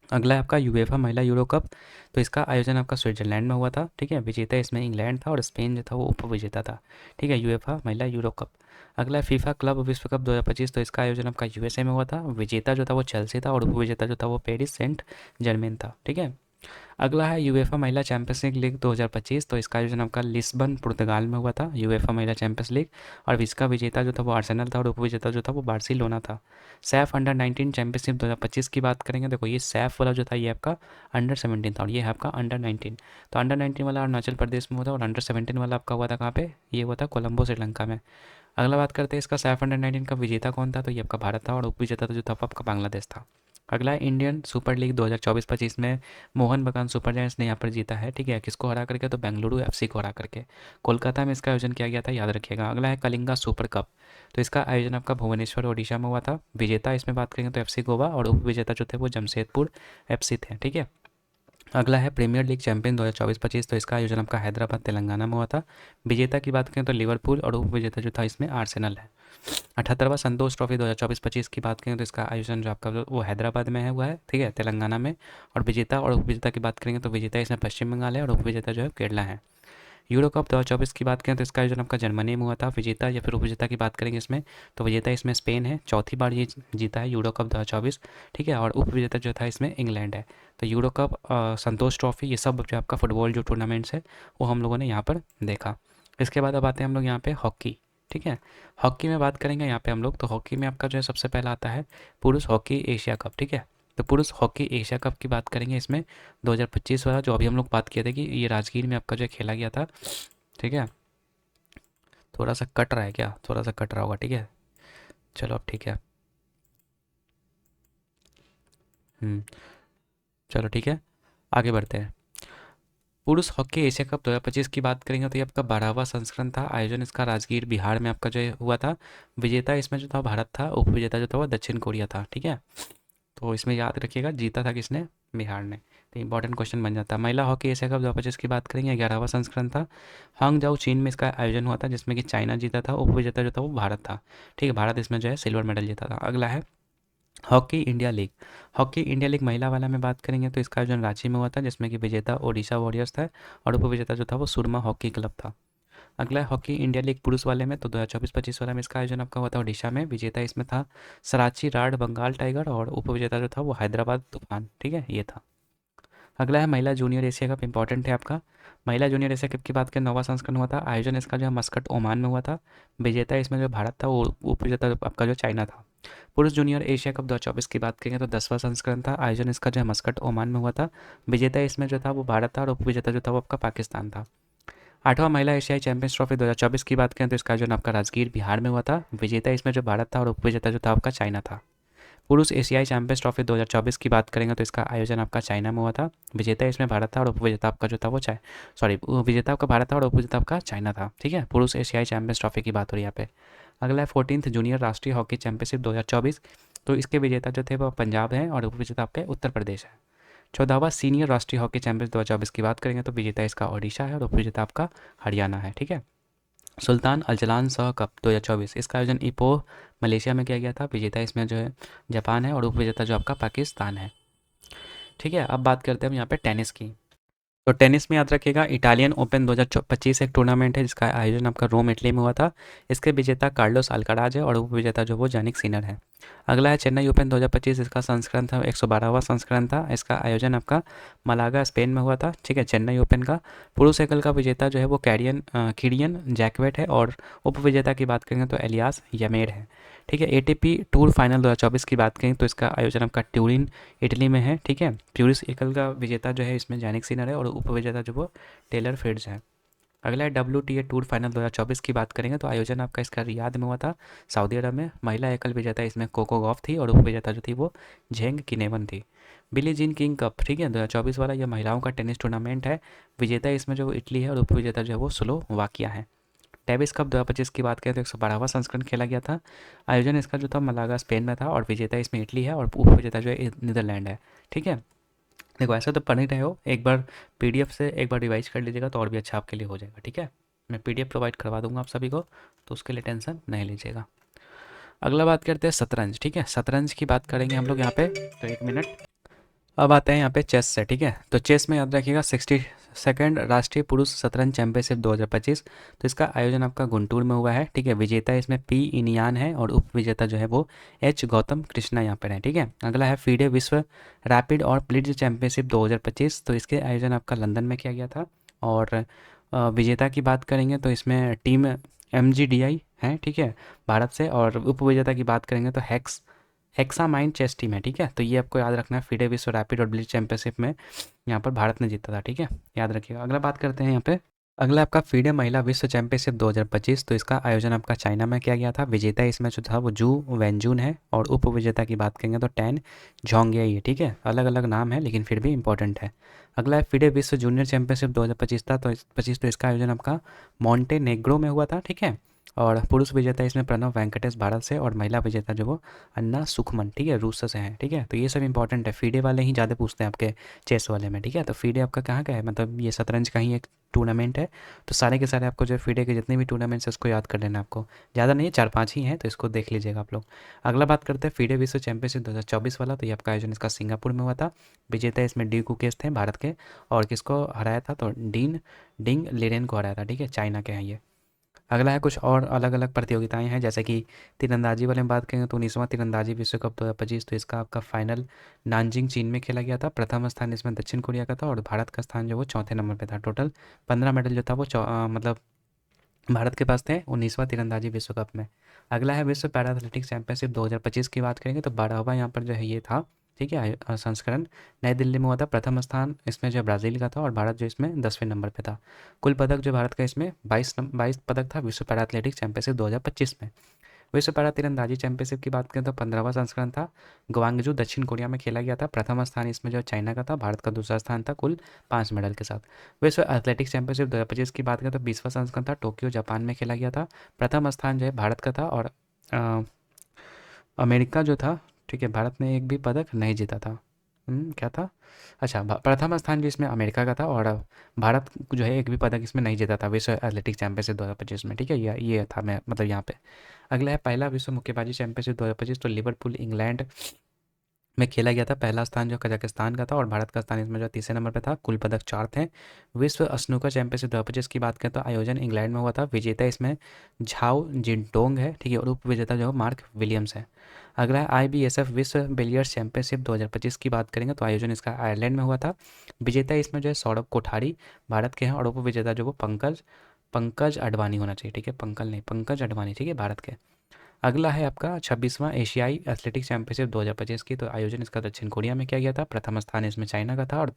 अगला है आपका यूएफा महिला यूरो कप। तो इसका आयोजन आपका स्विट्जरलैंड में हुआ था, ठीक है। विजेता इसमें इंग्लैंड था, और स्पेन जो था वो उप विजेता था, ठीक है, यूएफा महिला यूरो कप। अगला है फीफा क्लब विश्व कप 2025। तो इसका आयोजन आपका यूएसए में हुआ था। विजेता जो था वो चेल्सी था, और उप विजेता जो था वो पेरिस सेंट जर्मेन था, ठीक है। अगला है यूएफा महिला चैंपियंस लीग 2025। तो इसका आयोजन आपका लिस्बन पुर्तगाल में हुआ था, यूएफा महिला चैंपियंस लीग, और इसका विजेता जो था वो आर्सेनल था, और उपविजेता जो था वो बार्सिलोना था। सैफ अंडर 19 चैंपियनशिप 2025 की बात करेंगे। देखो ये सैफ वाला जो था ये आपका अंडर 17 था, और ये है आपका अंडर 19। तो अंडर 19 वाला अरुणाचल प्रदेश में हुआ था, और अंडर 17 वाला आपका हुआ था कहाँ पे? ये हुआ था कोलंबो श्रीलंका में। अगला बात करते हैं इसका सैफ अंडर 19 का विजेता कौन था? तो ये आपका भारत था, और उपविजेता जो था वो आपका बांग्लादेश था। अगला है इंडियन सुपर लीग 2024-25 में मोहन बगान सुपर जायंट्स ने यहाँ पर जीता है, ठीक है। किसको हरा करके? तो बेंगलुरु एफसी को हरा करके। कोलकाता में इसका आयोजन किया गया था, याद रखिएगा। अगला है कलिंगा सुपर कप। तो इसका आयोजन आपका भुवनेश्वर ओडिशा में हुआ था। विजेता इसमें बात करेंगे तो एफसी गोवा, और उप विजेता जो थे वो जमशेदपुर एफसी थे, ठीक है। अगला है प्रीमियर लीग चैंपियन 2024-25। तो इसका आयोजन आपका हैदराबाद तेलंगाना में हुआ था। विजेता की बात करें तो लिवरपूल, और उप विजेता जो था इसमें आर्सेनल है। 78वां संतोष ट्रॉफी 2024-25 की बात करें तो इसका आयोजन जो आपका वो हैदराबाद में है हुआ है, ठीक है, तेलंगाना में। और विजेता और उपविजेता की बात करेंगे तो विजेता इसमें पश्चिम बंगाल है, और उपविजेता जो है केरला है। यूरो कप 2024 की बात करें तो इसका आयोजन आपका जर्मनी में हुआ था। विजेता या फिर उपविजेता की बात करेंगे इसमें तो विजेता इसमें स्पेन है, चौथी बार ये जीता है यूरो कप 2024, ठीक है। और उपविजेता जो था इसमें इंग्लैंड है। तो यूरो कप, संतोष ट्रॉफी, ये सब जो आपका फुटबॉल जो टूर्नामेंट्स है वो हम लोगों ने यहाँ पर देखा। इसके बाद अब आते हैं हम लोग यहाँ पे हॉकी। ठीक है, हॉकी में बात करेंगे यहाँ पे हम लोग, तो हॉकी में आपका जो है सबसे पहला आता है पुरुष हॉकी एशिया कप। ठीक है, तो पुरुष हॉकी एशिया कप की बात करेंगे इसमें 2025 वाला, जो अभी हम लोग बात किए थे कि ये राजगीर में आपका जो है खेला गया था। ठीक है, थोड़ा सा कट रहा है क्या, थोड़ा सा कट रहा होगा। ठीक है, चलो अब ठीक है। हम्म, चलो ठीक है, आगे बढ़ते हैं। पुरुष हॉकी एशिया कप 2025 की बात करेंगे तो ये आपका 12वां संस्करण था। आयोजन इसका राजगीर बिहार में आपका जो है हुआ था। विजेता इसमें जो था भारत था, उप विजेता जो था वो दक्षिण कोरिया था। ठीक है, तो इसमें याद रखिएगा जीता था किसने, बिहार ने। तो इंपॉर्टेंट क्वेश्चन बन जाता है। महिला हॉकी एशिया कप 2025 की बात करेंगे, 11वां संस्करण था। हांगझाऊ चीन में इसका आयोजन हुआ था, जिसमें कि चाइना जीता था, उप विजेता जो था वो भारत था। ठीक है, भारत इसमें जो है सिल्वर मेडल जीता था। अगला है hockey India league. Hockey India league महिला वाला में बात करेंगे तो इसका आयोजन रांची में हुआ था, जिसमें कि विजेता ओडिशा वॉरियर्स था और उपविजेता जो था वो सुरमा हॉकी क्लब था। अगला है हॉकी इंडिया लीग पुरुष वाले में, तो 2024-25 वाला में इसका आयोजन आपका हुआ था ओडिशा में। विजेता इसमें था सराची राड बंगाल टाइगर और उपविजेता जो था वो हैदराबाद तूफान। ठीक है, ये था। अगला है महिला जूनियर एशिया कप, इंपॉर्टेंट है आपका। महिला जूनियर एशिया कप की बात करें, 9वां संस्करण हुआ था। आयोजन इसका जो है मस्कट ओमान में हुआ था। विजेता इसमें जो भारत था, वो उपविजेता आपका जो चाइना था। पुरुष जूनियर एशिया कप 2024 की बात करेंगे तो 10वां संस्करण था। आयोजन इसका जो है मस्कट ओमान में हुआ था। विजेता इसमें जो था वो भारत था और उपविजेता जो था वो आपका पाकिस्तान था। 8वां महिला एशियाई चैंपियंस ट्रॉफी 2024 की बात करें तो इसका आयोजन आपका राजगीर बिहार में हुआ था। विजेता इसमें जो भारत था और उपविजेता जो था आपका चाइना था। पुरुष एशियाई चैंपियंस ट्रॉफी 2024 की बात करेंगे तो इसका आयोजन आपका चाइना में हुआ था। विजेता इसमें भारत था और उपविजेता आपका जो था वो विजेता आपका भारत था और उपविजेता आपका चाइना था। ठीक है, पुरुष एशियाई चैंपियंस ट्रॉफी की बात हो रही है यहाँ पे। अगला है 14th जूनियर राष्ट्रीय हॉकी चैंपियनशिप 2024। तो इसके विजेता जो थे वो पंजाब हैं और उपविजेता आपके उत्तर प्रदेश है। 14वां सीनियर राष्ट्रीय हॉकी चैंपियनशिप 2024 की बात करेंगे तो विजेता इसका ओडिशा है और उपविजेता आपका हरियाणा है। ठीक है, सुल्तान अजलान शाह कप 2024, इसका आयोजन इपोह मलेशिया में किया गया था। विजेता इसमें जो है जापान है और उपविजेता जो आपका पाकिस्तान है। ठीक है, अब बात करते हैं हम यहाँ पे टेनिस की। तो टेनिस में याद रखिएगा इटालियन ओपन 2025 एक टूर्नामेंट है, जिसका आयोजन आपका रोम इटली में हुआ था। इसके विजेता कार्लोस अल्काराज है और उपविजेता जो वो जानिक सिनर है। अगला है चेन्नई ओपन 2025, इसका संस्करण था 112वां संस्करण था। इसका आयोजन आपका मलागा स्पेन में हुआ था। ठीक है, चेन्नई ओपन का पुरुष एकल का विजेता जो है वो किडियन जैकवेट है और उपविजेता की बात करेंगे तो एलियास यमेर है। ठीक है, एटीपी टूर फाइनल 2024 की बात करें तो इसका आयोजन आपका ट्यूरिन इटली में है। ठीक है, प्यूरिस एकल का विजेता जो है इसमें जैनिक सिनर है और उपविजेता जो वो टेलर फिट्ज है। अगला है WTA टूर फाइनल 2024 की बात करेंगे तो आयोजन आपका इसका रियाद में हुआ था, सऊदी अरब में। महिला एकल विजेता इसमें कोको गॉफ थी और उपविजेता जो थी वो झेंग किनेवन थी। बिली जीन किंग कप, ठीक है, 2024 वाला यह महिलाओं का टेनिस टूर्नामेंट है। विजेता इसमें जो इटली है और उपविजेता जो है वो स्लोवाकिया है। डेविस कप 2025 की बात करें तो 112वां संस्करण खेला गया था। आयोजन इसका जो था मलागा स्पेन में था और विजेता इसमें इटली है और उपविजेता जो है नीदरलैंड है। ठीक है, देखो ऐसा तो पढ़ ही रहे हो, एक बार पीडीएफ से एक बार रिवाइज कर लीजिएगा तो और भी अच्छा आपके लिए हो जाएगा। ठीक है, मैं पीडीएफ प्रोवाइड करवा दूंगा आप सभी को, तो उसके लिए टेंशन नहीं लीजिएगा। अगला बात करते हैं शतरंज। ठीक है, शतरंज की बात करेंगे हम लोग यहाँ पे, तो एक मिनट। अब आते हैं यहाँ पे चेस से। ठीक है, तो चेस में याद रखिएगा 62nd राष्ट्रीय पुरुष शतरंज चैंपियनशिप 2025। तो इसका आयोजन आपका गुंटूर में हुआ है। ठीक है, विजेता इसमें पी इनियान है और उप विजेता जो है वो एच गौतम कृष्णा यहाँ पर है। ठीक है, अगला है फीडे विश्व रैपिड और ब्लिट्ज चैंपियनशिप 2025। तो इसके आयोजन आपका लंदन में किया गया था और विजेता की बात करेंगे तो इसमें टीम MGDI है। ठीक है, भारत से, और उप विजेता की बात करेंगे तो हेक्सामाइंड चेस टीम है। ठीक है, तो ये आपको याद रखना है, फीडे विश्व रैपिड और ब्लिट्ज चैंपियनशिप में यहाँ पर भारत ने जीता था। ठीक है, याद रखिएगा। अगला बात करते हैं यहाँ पे, अगला आपका फीडे महिला विश्व चैंपियनशिप 2025। तो इसका आयोजन आपका चाइना में किया गया था। विजेता इसमें जो था वो जू वेंजून है और उप विजेता की बात करेंगे तो टैन जोंगयाई है। ठीक है, अलग अलग नाम है लेकिन फिर भी इंपॉर्टेंट है। अगला है फीडे विश्व जूनियर चैंपियनशिप 2025 था, तो 25, तो इसका आयोजन आपका मॉन्टेनेग्रो में हुआ था। ठीक है, और पुरुष विजेता इसमें प्रणव वेंकटेश भारत से और महिला विजेता जो वो अन्ना सुखमन, ठीक है, रूस से हैं। ठीक है, तो ये सब इंपॉर्टेंट है, फीडे वाले ही ज़्यादा पूछते हैं आपके चेस वाले में। ठीक है, तो फीडे आपका कहाँ का है, मतलब ये शतरंज का ही एक टूर्नामेंट है। तो सारे के सारे आपको जो फीडे के जितने भी टूर्नामेंट्स है उसको याद कर लेना आपको, ज़्यादा नहीं है, 4-5 ही हैं, तो इसको देख लीजिएगा आप लोग। अगला बात करते हैं फीडे विश्व चैंपियनशिप 2024 वाला, तो ये आपका आयोजन इसका सिंगापुर में हुआ था। विजेता इसमें डी कुकेस थे भारत के, और किसको हराया था, तो डिंग लिरेन को हराया था। ठीक है, चाइना के हैं ये। अगला है कुछ और अलग अलग प्रतियोगिताएं हैं, जैसे कि तीरंदाजी वाले में बात करेंगे तो 19वां तीरंदाजी विश्व कप 2025। तो इसका आपका फाइनल नानजिंग चीन में खेला गया था। प्रथम स्थान इसमें दक्षिण कोरिया का था और भारत का स्थान जो वो चौथे नंबर पे था। टोटल 15 मेडल जो था वो मतलब भारत के पास थे 19वां तीरंदाजी विश्व कप में। अगला है विश्व पैरा एथलेटिक्स चैंपियनशिप 2025 की बात करेंगे तो 12वां यहाँ पर जो है ये था, ठीक है, संस्करण नई दिल्ली में हुआ था। प्रथम स्थान इसमें जो है ब्राज़ील का था और भारत जो इसमें 10वें नंबर पे था। कुल पदक जो भारत का इसमें 22 पदक था विश्व पैरा एथलेटिक्स चैंपियनशिप 2025 में। विश्व पैरा तीरंदाजी चैंपियनशिप की बात करें तो 15वां संस्करण था, ग्वांगजू दक्षिण कोरिया में खेला गया था। प्रथम स्थान इसमें जो चाइना का था, भारत का दूसरा स्थान था कुल 5 मेडल के साथ। विश्व एथलेटिक्स चैंपियनशिप 2025 की बात करें तो 20वां संस्करण था, टोक्यो जापान में खेला गया था। प्रथम स्थान जो है भारत का था और अ, अमेरिका जो था, ठीक है, भारत ने एक भी पदक नहीं जीता था। क्या था? अच्छा, प्रथम स्थान जो इसमें अमेरिका का था और भारत जो है एक भी पदक इसमें नहीं जीता था विश्व एथलेटिक्स चैंपियनशिप 2025 में, ठीक है, ये था मैं मतलब यहाँ पे। अगला है पहला विश्व मुक्केबाजी चैंपियनशिप 2025, तो लिवरपूल इंग्लैंड में खेला गया था। पहला स्थान जो कजाकिस्तान का था और भारत का स्थान इसमें जो तीसरे नंबर पे था। कुल पदक 4 थे। विश्व स्नूकर चैंपियनशिप 2025 की बात करें तो आयोजन इंग्लैंड में हुआ था। विजेता इसमें झाओ जिनटोंग है, ठीक है, और उप विजेता जो है मार्क विलियम्स है। अगला है IBSF विश्व बिलियर्ड्स चैंपियनशिप 2025 की बात करेंगे तो आयोजन इसका आयरलैंड में हुआ था। विजेता इसमें जो है सौरभ कोठारी भारत के हैं और उप विजेता जो वो पंकज पंकज अडवाणी होना चाहिए, ठीक है, पंकज नहीं, पंकज अडवाणी, ठीक है, भारत के। अगला है आपका 26वां एशियाई एथलेटिक्स चैंपियनशिप 2025 की, तो आयोजन इसका दक्षिण कोरिया में किया गया था। प्रथम स्थान इसमें चाइना का था और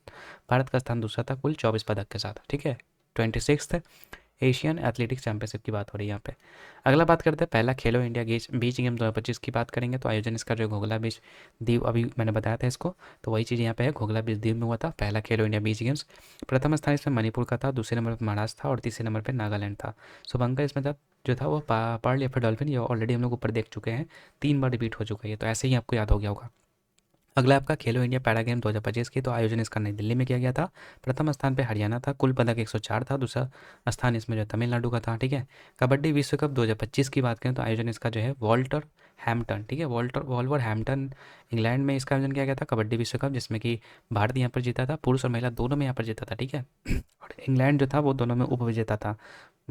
भारत का स्थान दूसरा था कुल 24 पदक के साथ, ठीक है। 26th एशियन एथलेटिक्स चैंपियनशिप की बात हो रही है यहाँ पे। अगला बात करते हैं पहला खेलो इंडिया बीच गेम 2025 की बात करेंगे तो आयोजन इसका जो घोघला बीच द्वीप, अभी मैंने बताया था इसको, तो वही चीज़ यहाँ पे है, घोघला बीच द्वीप में हुआ था पहला खेलो इंडिया बीच गेम्स। प्रथम स्थान इसमें मणिपुर का था, दूसरे नंबर पर महाराष्ट्र था और तीसरे नंबर पर नागालैंड था। शुभंकर इसमें था जो था वो पर्ल या फिर डॉल्फिन, ये ऑलरेडी हम लोग ऊपर देख चुके हैं, 3 बार रिपीट हो चुका है ये, तो ऐसे ही आपको याद हो गया होगा। अगला आपका खेलो इंडिया पैरा गेम 2025 की, तो आयोजन इसका नई दिल्ली में किया गया था। प्रथम स्थान पे हरियाणा था, कुल पदक 104 था। दूसरा स्थान इसमें जो है तमिलनाडु का था, ठीक है। कबड्डी विश्व कप 2025 की बात करें तो आयोजन इसका जो है वॉल्टर हैम्पटन, ठीक है, वॉल्वर हैम्पटन इंग्लैंड में इसका आयोजन किया गया था कबड्डी विश्व कप, जिसमें कि भारत यहाँ पर जीता था, पुरुष और महिला दोनों में यहाँ पर जीता था, ठीक है। और इंग्लैंड जो था वो दोनों में उप विजेता था,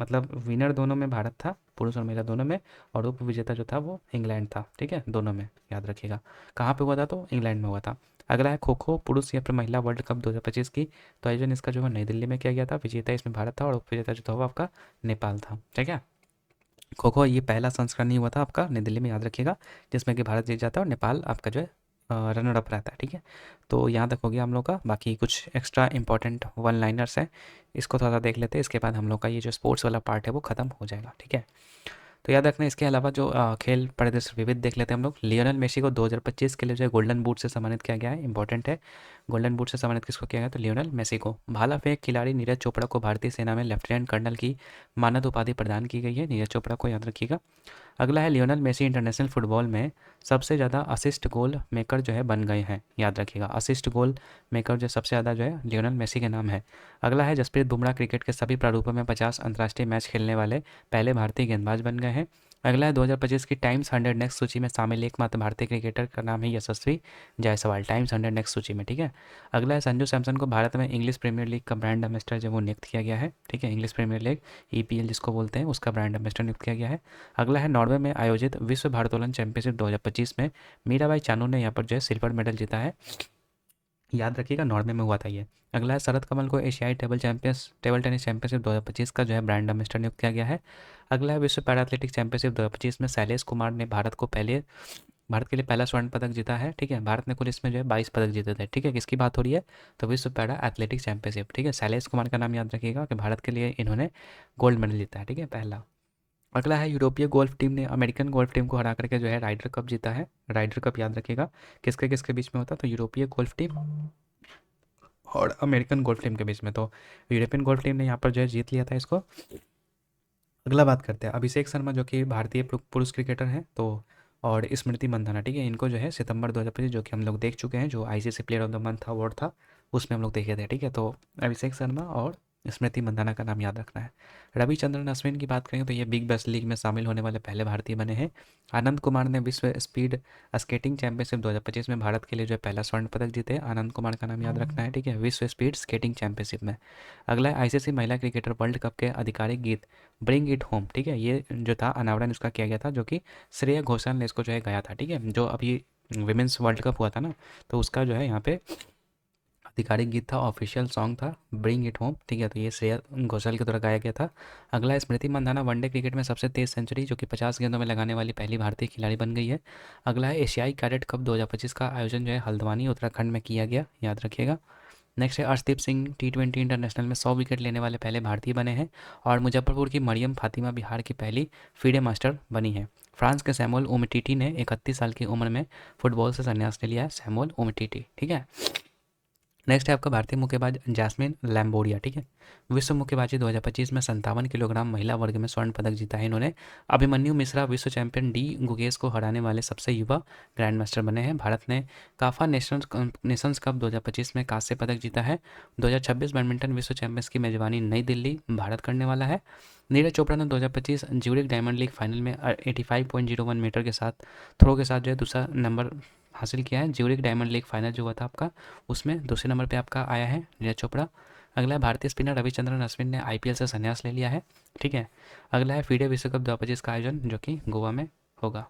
मतलब विनर दोनों में भारत था, पुरुष और महिला दोनों में, और उप विजेता जो था वो इंग्लैंड था, ठीक है, दोनों में, याद रखिएगा। कहाँ पे हुआ था? तो इंग्लैंड में हुआ था। अगला है खो खो पुरुष या फिर महिला वर्ल्ड कप 2025 की, तो आयोजन इसका जो है नई दिल्ली में किया गया था। विजेता इसमें भारत था और उप विजेता जो था वो आपका नेपाल था, ठीक है। खो खो ये पहला संस्करण नहीं हुआ था आपका नई दिल्ली में, याद रखिएगा, जिसमें कि भारत जीत जाता है और नेपाल आपका जो है रनर अप रहता है, ठीक है। तो यहाँ तक हो गया हम लोग का, बाकी कुछ एक्स्ट्रा इंपॉर्टेंट वन लाइनर्स हैं, इसको थोड़ा सा देख लेते हैं, इसके बाद हम लोग का ये जो स्पोर्ट्स वाला पार्ट है वो खत्म हो जाएगा, ठीक है। तो याद रखना, इसके अलावा जो खेल परिदृश्य विविध देख लेते हैं हम लोग। लियोनेल मेसी को 2025 के लिए जो है गोल्डन बूट से सम्मानित किया गया है, इंपॉर्टेंट है। गोल्डन बूट से सम्मानित किसको किया गया? तो लियोनेल मेसी को। भाला फेंक खिलाड़ी नीरज चोपड़ा को भारतीय सेना में लेफ्टिनेंट कर्नल की मानद उपाधि प्रदान की गई है, नीरज चोपड़ा को याद रखिएगा। अगला है लियोनेल मेसी इंटरनेशनल फुटबॉल में सबसे ज़्यादा असिस्ट गोल मेकर जो है बन गए हैं, याद रखिएगा, असिस्ट गोल मेकर जो सबसे ज़्यादा जो है लियोनेल मेसी के नाम है। अगला है जसप्रीत बुमराह क्रिकेट के सभी प्रारूपों में 50 अंतर्राष्ट्रीय मैच खेलने वाले पहले भारतीय गेंदबाज बन गए हैं। अगला है 2025 की टाइम्स 100 नेक्स्ट सूची में शामिल एकमात्र भारतीय क्रिकेटर का नाम है यशस्वी जायसवाल, टाइम्स 100 नेक्स्ट सूची में, ठीक है। अगला है संजू सैमसन को भारत में इंग्लिश प्रीमियर लीग का ब्रांड एम्बेसडर जो वो नियुक्त किया गया है, ठीक है, इंग्लिश प्रीमियर लीग EPL जिसको बोलते हैं उसका ब्रांड एम्बेसडर नियुक्त किया गया है। अगला है नॉर्वे में आयोजित विश्व भारोत्तोलन चैंपियनशिप 2025 में मीराबाई चानू ने यहाँ पर जो है सिल्वर मेडल जीता है, याद रखिएगा, नॉर्वे में हुआ था ये। अगला है शरद कमल को एशियाई टेबल टेनिस चैंपियनशिप 2025 का जो है ब्रांड एम्बेसडर नियुक्त किया गया है। अगला है विश्व पैरा एथलेटिक्स चैंपियनशिप 2025 में शैलेश कुमार ने भारत के लिए पहला स्वर्ण पदक जीता है, ठीक है। भारत ने कुल इसमें जो है 22 पदक जीते थे, ठीक है। किसकी बात हो रही है? तो विश्व पैरा एथलेटिक्स चैंपियनशिप, ठीक है, शैलेश कुमार का नाम याद रखिएगा कि भारत के लिए इन्होंने गोल्ड मेडल जीता है, ठीक है, पहला। अगला है यूरोपीय गोल्फ टीम ने अमेरिकन गोल्फ टीम को हरा करके जो है राइडर कप जीता है, राइडर कप याद रखिएगा, किसके किसके बीच में होता है? तो यूरोपीय गोल्फ टीम और अमेरिकन गोल्फ टीम के बीच में, तो यूरोपियन गोल्फ टीम ने यहाँ पर जो है जीत लिया था इसको। अगला बात करते हैं अभिषेक शर्मा जो कि भारतीय पुरुष क्रिकेटर हैं, तो और स्मृति मंधाना, ठीक है, इनको जो है सितंबर 2025 जो कि हम लोग देख चुके हैं, जो ICC player of the month award था उसमें हम लोग देखे थे, ठीक है। तो अभिषेक शर्मा और स्मृति मंधाना का नाम याद रखना है। रविचंद्रन अश्विन की बात करेंगे तो ये बिग बैश लीग में शामिल होने वाले पहले भारतीय बने हैं। आनंद कुमार ने विश्व स्पीड स्केटिंग चैंपियनशिप 2025 में भारत के लिए जो है पहला स्वर्ण पदक जीते, आनंद कुमार का नाम याद रखना है, ठीक है, विश्व स्पीड स्केटिंग चैंपियनशिप में। अगला है ICC महिला क्रिकेटर वर्ल्ड कप के आधिकारिक गीत ब्रिंग इट होम, ठीक है, ये जो था अनावरण इसका किया गया था, जो कि श्रेया घोषाल ने इसको जो है गाया था, ठीक है, जो अभी विमेंस वर्ल्ड कप हुआ था ना, तो उसका जो है यहाँ पे आधिकारिक गीत था, ऑफिशियल सॉन्ग था ब्रिंग इट होम, ठीक है। तो ये श्रेया घोषाल के द्वारा गाया गया था। अगला स्मृति मंदाना वनडे क्रिकेट में सबसे तेज सेंचुरी जो कि 50 गेंदों में लगाने वाली पहली भारतीय खिलाड़ी बन गई है। अगला है एशियाई कैडेट कप 2025 का आयोजन जो है हल्द्वानी उत्तराखंड में किया गया, याद रखिएगा। नेक्स्ट है अर्शदीप सिंह T20 इंटरनेशनल में 100 विकेट लेने वाले पहले भारतीय बने हैं। और मुजफ्फरपुर की मरियम फातिमा बिहार की पहली फीडे मास्टर बनी है। फ्रांस के सैमुअल उमटीटी ने 31 साल की उम्र में फुटबॉल से संन्यास ले लिया है, सैमुअल उमटीटी, ठीक है। नेक्स्ट है आपका भारतीय मुक्केबाज जैस्मिन लैम्बोडिया, ठीक है। विश्व मुक्केबाजी 2025 में 57 किलोग्राम महिला वर्ग में स्वर्ण पदक जीता है इन्होंने। अभिमन्यु मिश्रा विश्व चैंपियन डी गुगेस को हराने वाले सबसे युवा ग्रैंड मास्टर बने हैं। भारत ने काफा नेशंस कप 2025 में कांस्य पदक जीता है। 2026 बैडमिंटन विश्व चैंपियंस की मेजबानी नई दिल्ली भारत करने वाला है। नीरज चोपड़ा ने 2025 ज्यूरिख डायमंड लीग फाइनल में 85.01 मीटर के साथ थ्रो के साथ जो है दूसरा नंबर हासिल किया है। ज्यूरिख डायमंड लीग फाइनल जो हुआ था आपका, उसमें दूसरे नंबर पे आपका आया है नीरज चोपड़ा। अगला है भारतीय स्पिनर रविचंद्रन अश्विन ने IPL से संन्यास ले लिया है, ठीक है। अगला है फीडे विश्व कप 2025 का आयोजन जो कि गोवा में होगा।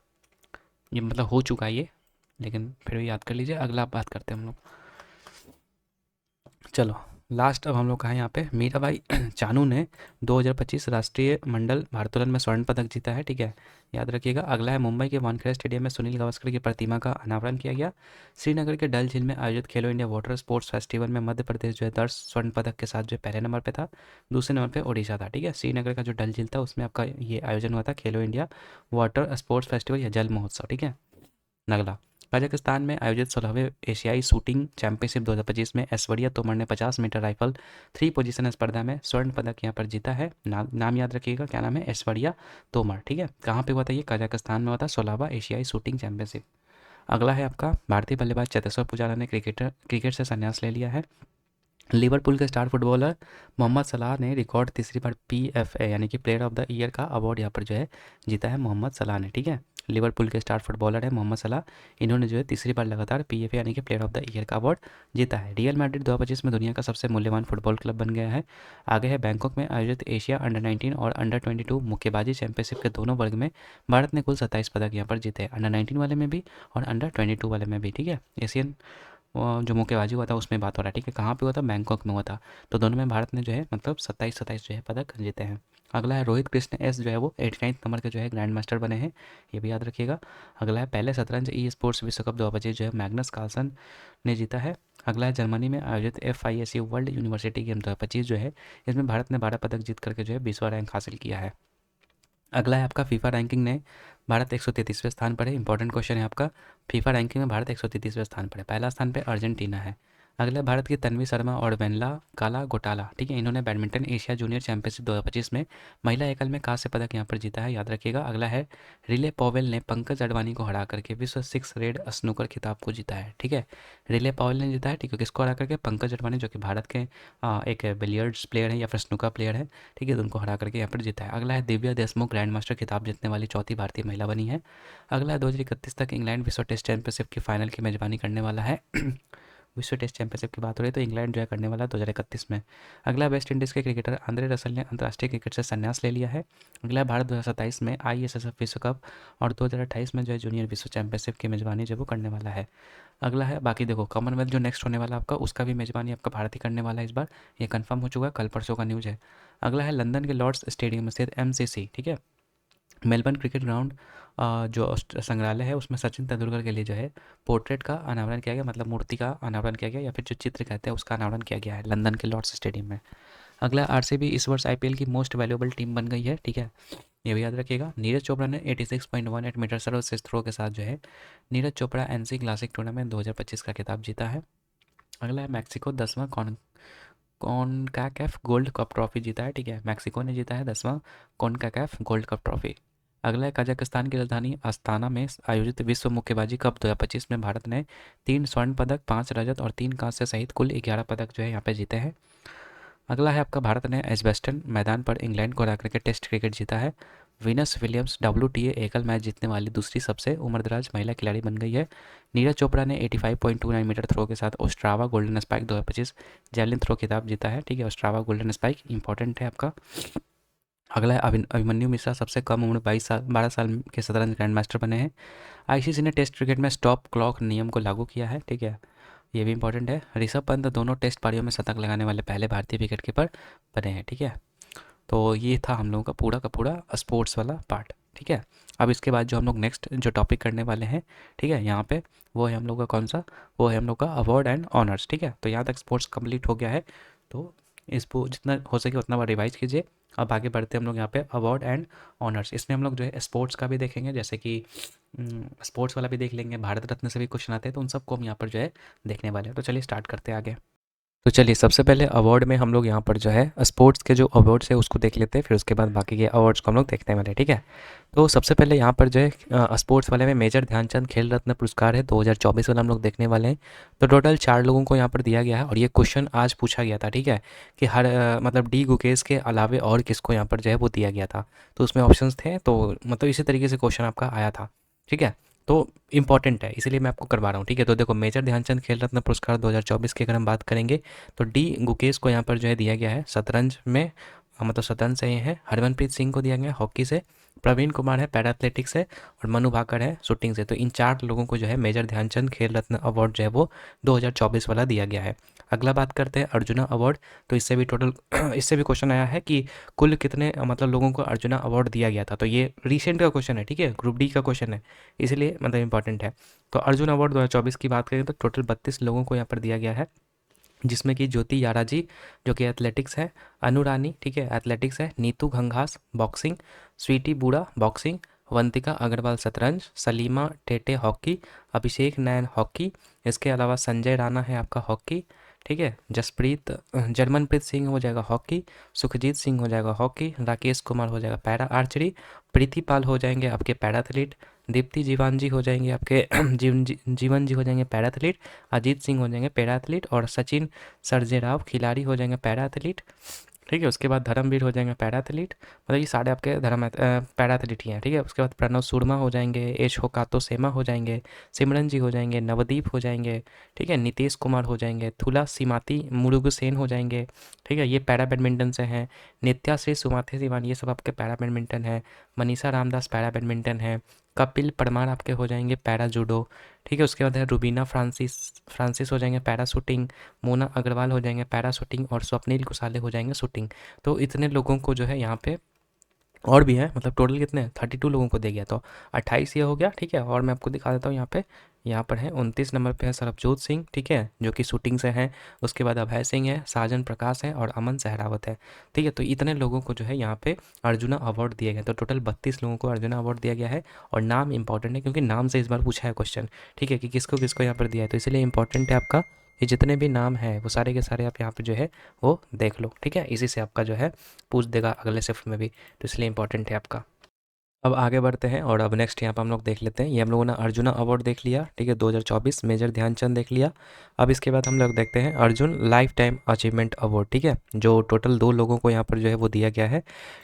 ये मतलब हो चुका है ये, लेकिन फिर भी याद कर लीजिए। अगला बात करते हैं हम लोग, चलो लास्ट अब हम लोग का है यहाँ पे मीराबाई चानू ने 2025 राष्ट्रीय मंडल भारोत्तोलन में स्वर्ण पदक जीता है, ठीक है, याद रखिएगा। अगला है मुंबई के वानखेड़े स्टेडियम में सुनील गावस्कर की प्रतिमा का अनावरण किया गया। श्रीनगर के डल झील में आयोजित खेलो इंडिया वाटर स्पोर्ट्स फेस्टिवल में मध्य प्रदेश जो है 10 स्वर्ण पदक के साथ जो है पहले नंबर पे था। दूसरे नंबर पे ओडिशा था, ठीक है। श्रीनगर का जो डल झील था उसमें आपका ये आयोजन हुआ था खेलो इंडिया वाटर स्पोर्ट्स फेस्टिवल या जल महोत्सव, ठीक है। अगला कजाकिस्तान में आयोजित 16वें एशियाई शूटिंग चैंपियनशिप 2025 में ऐश्वर्या तोमर ने 50 मीटर राइफल 3 पोजीशन स्पर्धा में स्वर्ण पदक यहाँ पर जीता है। नाम याद रखिएगा, क्या नाम है, ऐश्वर्या तोमर, ठीक है। कहाँ पे हुआ था ये, कजाकिस्तान में हुआ था 16वां एशियाई शूटिंग चैंपियनशिप। अगला है आपका भारतीय बल्लेबाज चेतेश्वर पुजारा ने क्रिकेट से संन्यास ले लिया है। लिवरपूल के स्टार फुटबॉलर मोहम्मद सलाह ने रिकॉर्ड तीसरी बार PFA यानी कि प्लेयर ऑफ द ईयर का अवार्ड यहाँ पर जो है जीता है मोहम्मद सलाह ने, ठीक है। लिवरपूल के स्टार फुटबॉलर है मोहम्मद सलाह, इन्होंने जो है तीसरी बार लगातार PFA यानी कि प्लेयर ऑफ द ईयर का अवार्ड जीता है। रियल मैड्रिड 2025 में दुनिया का सबसे मूल्यवान फुटबॉल क्लब बन गया है। आगे है बैंकॉक में आयोजित एशिया अंडर-19 और अंडर-22 मुक्केबाजी चैंपियनशिप के दोनों वर्ग में भारत ने कुल 27 पदक यहाँ पर जीते हैं, अंडर-19 वाले में भी और अंडर-22 वाले में भी, ठीक है। एशियन जो मुक्केबाजी हुआ था उसमें बात हो रहा है, ठीक है। कहाँ पे हुआ था, बैंकॉक में हुआ था। तो दोनों में भारत ने जो है मतलब 27 जो है पदक जीते हैं। अगला है रोहित कृष्ण एस जो है वो 89 नंबर के जो है ग्रैंड मास्टर बने हैं, ये भी याद रखिएगा। अगला है पहले शतरंज स्पोर्ट्स विश्व कप 2025 जो है मैग्नस कार्लसन ने जीता है। अगला है जर्मनी में आयोजित FISE वर्ल्ड यूनिवर्सिटी गेम 2025 जो है, इसमें भारत ने 12 पदक जीत करके जो है 20वां रैंक हासिल किया है। अगला है आपका फीफा रैंकिंग ने भारत 133वें स्थान पर है। इंपॉर्टेंट क्वेश्चन है आपका, फीफा रैंकिंग में भारत 133वें स्थान पर है, पहला स्थान पे अर्जेंटीना है। अगला भारत की तन्वी शर्मा और वेनला काला गोटाला, ठीक है, इन्होंने बैडमिंटन एशिया जूनियर चैंपियनशिप 2025 में महिला एकल में कांस्य पदक यहाँ पर जीता है, याद रखिएगा। अगला है रिले पॉवेल ने पंकज अडवाणी को हरा करके विश्व 6 रेड स्नूकर खिताब को जीता है, ठीक है। रिले पॉवेल ने जीता है, ठीक है, किसको हरा करके, पंकज अडवाणी जो कि भारत के एक बिलियर्ड्स प्लेयर है या फिर स्नूकर प्लेयर है, ठीक है, तो उनको हरा करके यहाँ पर जीता है। अगला है दिव्या देशमुख ग्रैंड मास्टर खिताब जीतने वाली चौथी भारतीय महिला बनी है। अगला है 2031 तक इंग्लैंड विश्व टेस्ट चैंपियनशिप की फाइनल की मेजबानी करने वाला है। विश्व टेस्ट चैंपियनशिप की बात हो रही है तो इंग्लैंड जो है करने वाला है 2031 में। अगला वेस्ट इंडीज़ के क्रिकेटर आंद्रे रसल ने अंतर्राष्ट्रीय क्रिकेट से संन्यास ले लिया है। अगला है भारत 2027 में ISSF विश्व कप और 2028 में जो है जूनियर विश्व चैंपियनशिप की मेजबानी जो वो करने वाला है। अगला है बाकी देखो कॉमनवेल्थ जो नेक्स्ट होने वाला आपका, उसका भी मेजबानी आपका भारत ही करने वाला है इस बार, ये कंफर्म हो चुका है, कल परसों का न्यूज़ है। अगला है लंदन के लॉर्ड्स स्टेडियम में स्थित MCC, ठीक है, मेलबर्न क्रिकेट ग्राउंड जो संग्रहालय है उसमें सचिन तेंदुलकर के लिए जो है पोर्ट्रेट का अनावरण किया गया, मतलब मूर्ति का अनावरण किया गया या फिर जो चित्र कहते हैं उसका अनावरण किया गया है लंदन के लॉर्ड्स स्टेडियम में। अगला RCB इस वर्ष IPL की मोस्ट वैल्यूएबल टीम बन गई है, ठीक है, ये भी याद रखिएगा। नीरज चोपड़ा ने 86.18 मीटर सर्वश्रेष्ठ थ्रो के साथ जो है Neeraj Chopra NC classic tournament 2025 का खिताब जीता है। अगला है मैक्सिको 10वां कॉनकाकैफ गोल्ड कप ट्रॉफी जीता है, ठीक है, मैक्सिको ने जीता है 10वां कॉनकाकैफ गोल्ड कप ट्रॉफी। अगला है कजाकिस्तान की राजधानी अस्ताना में आयोजित विश्व मुक्केबाजी कप 2025 में भारत ने 3 स्वर्ण पदक 5 रजत और 3 कांस्य सहित कुल 11 पदक जो है यहाँ पे जीते हैं। अगला है आपका भारत ने एजबेस्टन मैदान पर इंग्लैंड को हरा करके टेस्ट क्रिकेट जीता है। वीनस विलियम्स WTA एकल मैच जीतने वाली दूसरी सबसे उम्रदराज महिला खिलाड़ी बन गई है। नीरज चोपड़ा ने 85.29 मीटर थ्रो के साथ Ostrava Golden Spike 2025 javelin throw खिताब जीता है, ठीक है, ओस्ट्रावा गोल्डन स्पाइक इंपॉर्टेंट है आपका। अगला है अभिमन्यु मिश्रा सबसे कम उम्र 12 साल के शतरंज ग्रैंड मास्टर बने हैं। ICC ने टेस्ट क्रिकेट में स्टॉप क्लॉक नियम को लागू किया है, ठीक है, ये भी इंपॉर्टेंट है। ऋषभ पंत दोनों टेस्ट पारियों में शतक लगाने वाले पहले भारतीय विकेट कीपर बने हैं, ठीक है। तो ये था हम लोगों का पूरा स्पोर्ट्स वाला पार्ट, ठीक है। अब इसके बाद जो हम लोग नेक्स्ट जो टॉपिक करने वाले हैं, ठीक है, यहाँ पे वो है हम लोग का कौन सा, वो है हम लोग का अवार्ड एंड ऑनर्स, ठीक है। तो यहाँ तक स्पोर्ट्स कंप्लीट हो गया है, तो इसको जितना हो सके उतना बार रिवाइज कीजिए। अब आगे बढ़ते हैं हम लोग यहाँ पे अवार्ड एंड ऑनर्स। इसमें हम लोग जो है स्पोर्ट्स का भी देखेंगे, जैसे कि स्पोर्ट्स वाला भी देख लेंगे, भारत रत्न से भी क्वेश्चन आते हैं, तो उन सबको हम यहाँ पर जो है देखने वाले हैं। तो चलिए स्टार्ट करते हैं आगे। तो चलिए सबसे पहले अवार्ड में हम लोग यहाँ पर जो है स्पोर्ट्स के जो अवार्ड्स है उसको देख लेते हैं, फिर उसके बाद बाकी के अवार्ड्स को हम लोग देखने वाले हैं, ठीक है। तो सबसे पहले यहाँ पर जो है स्पोर्ट्स वाले में मेजर ध्यानचंद खेल रत्न पुरस्कार है 2024 वाला हम लोग देखने वाले हैं। तो टोटल 4 लोगों को यहाँ पर दिया गया है, और ये क्वेश्चन आज पूछा गया था, ठीक है, कि हर मतलब डी गुकेश के अलावे और किसको यहाँ पर जो है वो दिया गया था। तो उसमें ऑप्शंस थे, तो मतलब इसी तरीके से क्वेश्चन आपका आया था, ठीक है। तो इम्पॉर्टेंट है, इसीलिए मैं आपको करवा रहा हूँ, ठीक है। तो देखो, मेजर ध्यानचंद खेल रत्न पुरस्कार 2024 की अगर हम बात करेंगे, तो डी गुकेश को यहाँ पर जो है दिया गया है शतरंज में, मतलब शतरंज से ही है। हरमनप्रीत सिंह को दिया गया है हॉकी से, प्रवीण कुमार है पैरा एथलेटिक्स से, और मनु भाकर है शूटिंग से। तो इन 4 लोगों को जो है मेजर ध्यानचंद खेल रत्न अवार्ड जो है वो 2024 वाला दिया गया है। अगला बात करते हैं अर्जुना अवार्ड। तो इससे भी टोटल इससे भी क्वेश्चन आया है कि कुल कितने मतलब लोगों को अर्जुना अवार्ड दिया गया था। तो ये रिसेंट का क्वेश्चन है, ठीक है, ग्रुप डी का क्वेश्चन है, इसलिए मतलब इंपॉर्टेंट है। तो अर्जुन अवार्ड 2024 की बात करें तो टोटल 32 लोगों को यहाँ पर दिया गया है, जिसमें कि ज्योति याराजी जो कि एथलेटिक्स है, अनु रानी, ठीक है, एथलेटिक्स है, नीतू घंघास बॉक्सिंग, स्वीटी बूढ़ा बॉक्सिंग, वंतिका अग्रवाल शतरंज, सलीमा टेटे हॉकी, अभिषेक नैन हॉकी, इसके अलावा संजय राणा है आपका हॉकी, ठीक है, जर्मनप्रीत सिंह हो जाएगा हॉकी, सुखजीत सिंह हो जाएगा हॉकी, राकेश कुमार हो जाएगा पैरा आर्चरी, प्रीति पाल हो जाएंगे आपके पैराथलीट, दीप्ति जीवान जी हो जाएंगे आपके जीवन जी हो जाएंगे पैराथलीट, अजीत सिंह हो जाएंगे पैराथलीट, और सचिन सर्जेराव खिलाड़ी हो जाएंगे पैराथलीट, ठीक है। उसके बाद धर्मवीर हो जाएंगे पैराथलीट, मतलब ये सारे आपके पैराथलीट ही हैं, ठीक है। उसके बाद प्रणव सुरमा हो जाएंगे, एच होकातो सेमा हो जाएंगे, सिमरन जी हो जाएंगे, नवदीप हो जाएंगे, ठीक है, नीतीश कुमार हो जाएंगे, थुला सीमाती मुरुगसेन हो जाएंगे, ठीक है, ये पैरा बैडमिंटन से हैं। नित्या श्री सुमाथे सिवान, ये सब आपके पैरा बैडमिंटन है। मनीषा रामदास पैरा बैडमिंटन है। कपिल परमार आपके हो जाएंगे पैरा जूडो, ठीक है। उसके बाद है रुबीना फ्रांसिस फ्रांसिस हो जाएंगे पैरा शूटिंग, मोना अग्रवाल हो जाएंगे पैरा शूटिंग, और स्वप्निल कुसाले हो जाएंगे शूटिंग। तो इतने लोगों को जो है यहाँ पे, और भी हैं, मतलब टोटल कितने 32 लोगों को दे गया, तो 28 ये हो गया, ठीक है। और मैं आपको दिखा देता हूँ यहाँ पे, यहाँ पर है 29 नंबर पे है सरबजोत सिंह, ठीक है, जो कि शूटिंग से हैं। उसके बाद अभय सिंह है, साजन प्रकाश है, और अमन सहरावत है, ठीक है। तो इतने लोगों को जो है यहाँ पे अर्जुना अवार्ड दिए गए। तो टोटल 32 लोगों को अर्जुना अवार्ड दिया गया है। और नाम इंपॉर्टेंट है, क्योंकि नाम से इस बार पूछा है क्वेश्चन, ठीक है, कि किसको किसको यहाँ पर दिया है, तो इसलिए इंपॉर्टेंट है आपका ये जितने भी नाम हैं वो सारे के सारे आप यहाँ पे जो है वो देख लो, ठीक है। इसी से आपका जो है पूछ देगा अगले शिफ्ट में भी, तो इसलिए इंपॉर्टेंट है आपका। अब आगे बढ़ते हैं, और अब नेक्स्ट यहाँ पर हम लोग देख लेते हैं, ये हम लोगों ने अर्जुना अवार्ड देख लिया, ठीक है, 2024 मेजर ध्यानचंद देख लिया। अब इसके बाद हम लोग देखते हैं Arjun life time achievement award, ठीक है, जो टोटल 2 लोगों को यहाँ पर जो है वो दिया गया है।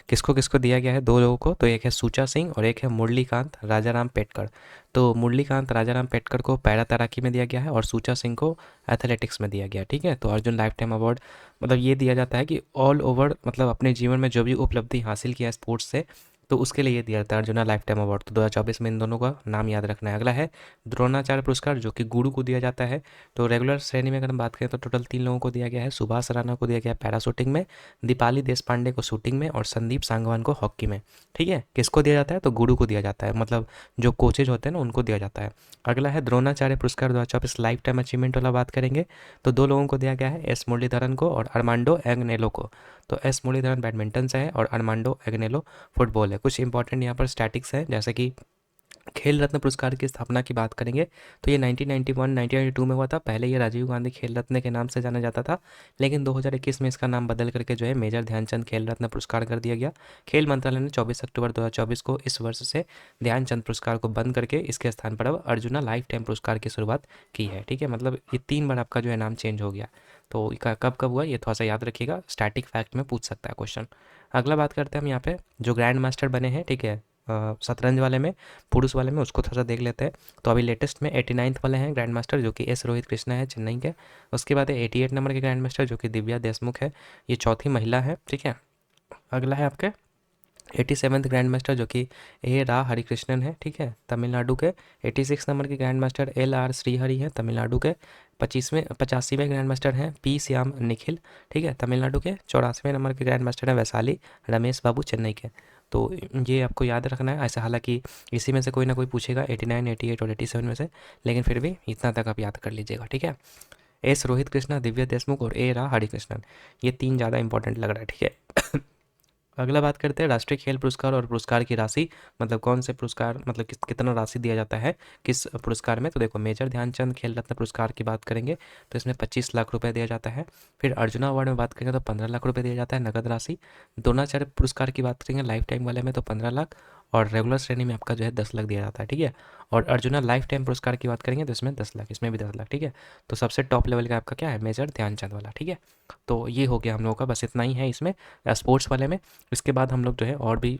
किसको किसको दिया गया है, 2 लोगों को, तो एक है सुचा सिंह और एक है मुरलीकांत राजाराम पेटकर। तो मुरलीकांत राजाराम पेटकर को पैरा तैराकी में दिया गया है, और सुचा सिंह को एथलेटिक्स में दिया गया, ठीक है। तो अर्जुन लाइफ टाइम अवार्ड मतलब ये दिया जाता है कि ऑल ओवर, मतलब अपने जीवन में जो भी उपलब्धि हासिल किया है स्पोर्ट्स से, तो उसके लिए ये दिया जाता है अर्जुना लाइफ टाइम अवार्ड। तो 2024 में इन दोनों का नाम याद रखना है। अगला है द्रोणाचार्य पुरस्कार, जो कि गुरु को दिया जाता है। तो रेगुलर श्रेणी में अगर हम बात करें तो टोटल 3 लोगों को दिया गया है। सुभाष राणा को दिया गया है पैरा शूटिंग में, दीपाली देशपांडे को शूटिंग में, और संदीप सांगवान को हॉकी में, ठीक है। किसको दिया जाता है, तो गुरु को दिया जाता है, मतलब जो कोचेज होते हैं ना उनको दिया जाता है। अगला है द्रोणाचार्य पुरस्कार 2024 लाइफ टाइम अचीवमेंट वाला बात करेंगे, तो 2 लोगों को दिया गया है, एस मुरलीधरन को और अरमांडो एग्नेलो को। तो एस मुरलीधरन बैडमिंटन से है, और अरमांडो एग्नेलो फुटबॉल है। कुछ इंपॉर्टेंट यहाँ पर स्टैटिक्स हैं, जैसे कि खेल रत्न पुरस्कार की स्थापना की बात करेंगे तो ये 1991 1992 में हुआ था। पहले ये राजीव गांधी खेल रत्न के नाम से जाना जाता था, लेकिन 2021 में इसका नाम बदल करके जो है मेजर ध्यानचंद खेल रत्न पुरस्कार कर दिया गया। खेल मंत्रालय ने 24 अक्टूबर 2024 को इस वर्ष से ध्यानचंद पुरस्कार को बंद करके इसके स्थान पर अब अर्जुना लाइफ टाइम पुरस्कार की शुरुआत की है, ठीक है। मतलब ये 3 बार आपका जो है नाम चेंज हो गया। तो कब कब हुआ ये थोड़ा सा याद रखिएगा, स्टैटिक फैक्ट में पूछ सकता है क्वेश्चन। अगला बात करते हैं हम यहाँ पे जो ग्रैंड मास्टर बने हैं, ठीक है, शतरंज वाले में, पुरुष वाले में, उसको थोड़ा सा देख लेते हैं। तो अभी लेटेस्ट में 89th वाले हैं ग्रैंड मास्टर, जो कि एस रोहित कृष्णा है चेन्नई के। उसके बाद है 88 नंबर के ग्रैंड मास्टर, जो कि दिव्या देशमुख है, ये चौथी महिला है, ठीक है। अगला है आपके 87th ग्रैंड मास्टर जो कि ए रा हरिकृष्णन है, ठीक है, तमिलनाडु के। 86 नंबर के grand master L R Srihari हैं, तमिलनाडु के। 85वें ग्रैंड मास्टर हैं पी श्याम निखिल, ठीक है, तमिलनाडु के। 84वें नंबर के ग्रैंड मास्टर हैं वैशाली रमेश बाबू, चेन्नई के। तो ये आपको याद रखना है ऐसा, हालांकि इसी में से कोई ना कोई पूछेगा 89, 88 और 87 में से, लेकिन फिर भी इतना तक आप याद कर लीजिएगा, ठीक है। एस रोहित कृष्णा, दिव्या देशमुख और ए रा हरिकृष्णन, ये 3 ज़्यादा इंपॉर्टेंट लग रहा है, ठीक है। अगला बात करते हैं राष्ट्रीय खेल पुरस्कार और पुरस्कार की राशि, मतलब कौन से पुरस्कार, मतलब कितना राशि दिया जाता है किस पुरस्कार में। तो देखो, मेजर ध्यानचंद खेल रत्न पुरस्कार की बात करेंगे तो इसमें 25 लाख रुपए दिया जाता है। फिर अर्जुना अवार्ड में बात करेंगे तो 15 लाख रुपए दिया जाता है नगद राशि। द्रोणाचार्य पुरस्कार की बात करेंगे लाइफ टाइम वाले में तो 15 लाख, और रेगुलर श्रेणी में आपका जो है 10 लाख दिया जाता है, ठीक है। और अर्जुना लाइफ टाइम पुरस्कार की बात करेंगे तो इसमें 10 लाख, इसमें भी 10 लाख, ठीक है। तो सबसे टॉप लेवल का आपका क्या है, मेजर ध्यानचंद वाला, ठीक है। तो ये हो गया हम लोगों का, बस इतना ही है इसमें स्पोर्ट्स वाले में। इसके बाद हम लोग जो है और भी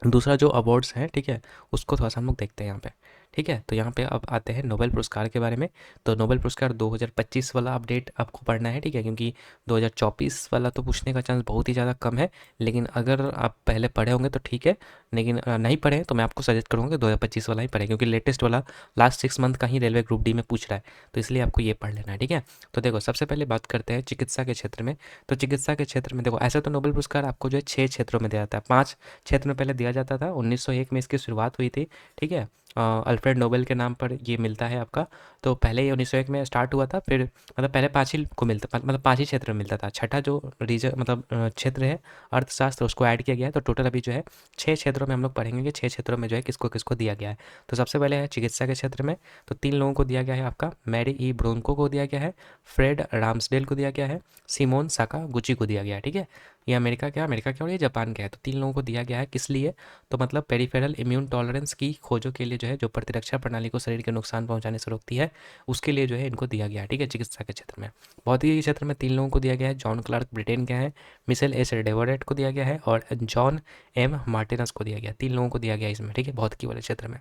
दूसरा जो अवार्ड्स हैं, ठीक है, उसको थोड़ा सा हम लोग देखते हैं यहाँ पे, ठीक है। तो यहाँ पे अब आते हैं नोबेल पुरस्कार के बारे में। तो नोबेल पुरस्कार 2025 वाला अपडेट आपको पढ़ना है, ठीक है, क्योंकि 2024 वाला तो पूछने का चांस बहुत ही ज़्यादा कम है। लेकिन अगर आप पहले पढ़े होंगे तो ठीक है, लेकिन नहीं पढ़े हैं तो मैं आपको सजेस्ट करूँगा कि 2025 वाला ही पढ़ें, क्योंकि लेटेस्ट वाला लास्ट 6 मंथ का ही रेलवे ग्रुप डी में पूछ रहा है, तो इसलिए आपको ये पढ़ लेना है, ठीक है। तो देखो, सबसे पहले बात करते हैं चिकित्सा के क्षेत्र में। तो चिकित्सा के क्षेत्र में देखो, ऐसे तो नोबेल पुरस्कार आपको जो है 6 क्षेत्रों में दिया जाता है, 5 क्षेत्र में पहले दिया जाता था। 1901 में इसकी शुरुआत हुई थी, ठीक है। अल्फ्रेड नोबेल के नाम पर ये मिलता है आपका। तो पहले ये 1901 में स्टार्ट हुआ था, फिर मतलब पहले 5 ही को मिलता, मतलब 5 ही क्षेत्र में मिलता था। छठा जो रीजन मतलब क्षेत्र है अर्थशास्त्र, उसको ऐड किया गया है। तो टोटल अभी जो है 6 क्षेत्रों में हम लोग पढ़ेंगे कि 6 क्षेत्रों में जो है किसको किसको दिया गया है। तो सबसे पहले है चिकित्सा के क्षेत्र में, तो 3 लोगों को दिया गया है आपका। मैरी ई ब्रोंको को दिया गया है, फ्रेड राम्सडेल को दिया गया है, सिमोन साकागुची को दिया गया है, ठीक है। ये अमेरिका क्या और ये जापान का है। तो 3 लोगों को दिया गया है, किस लिए, तो मतलब पेरिफेरल इम्यून टॉलरेंस की खोजों के लिए जो है, जो प्रतिरक्षा प्रणाली को शरीर के नुकसान पहुंचाने से रोकती है, उसके लिए जो है इनको दिया गया है, ठीक है, चिकित्सा के क्षेत्र में। भौतिकी के क्षेत्र में 3 लोगों को दिया गया है। जॉन क्लार्क ब्रिटेन के हैं, मिशेल एस डेवोरेट को दिया गया है, और जॉन एम मार्टिनस को दिया गया। 3 लोगों को दिया गया इसमें, ठीक है, भौतिकी वाले क्षेत्र में।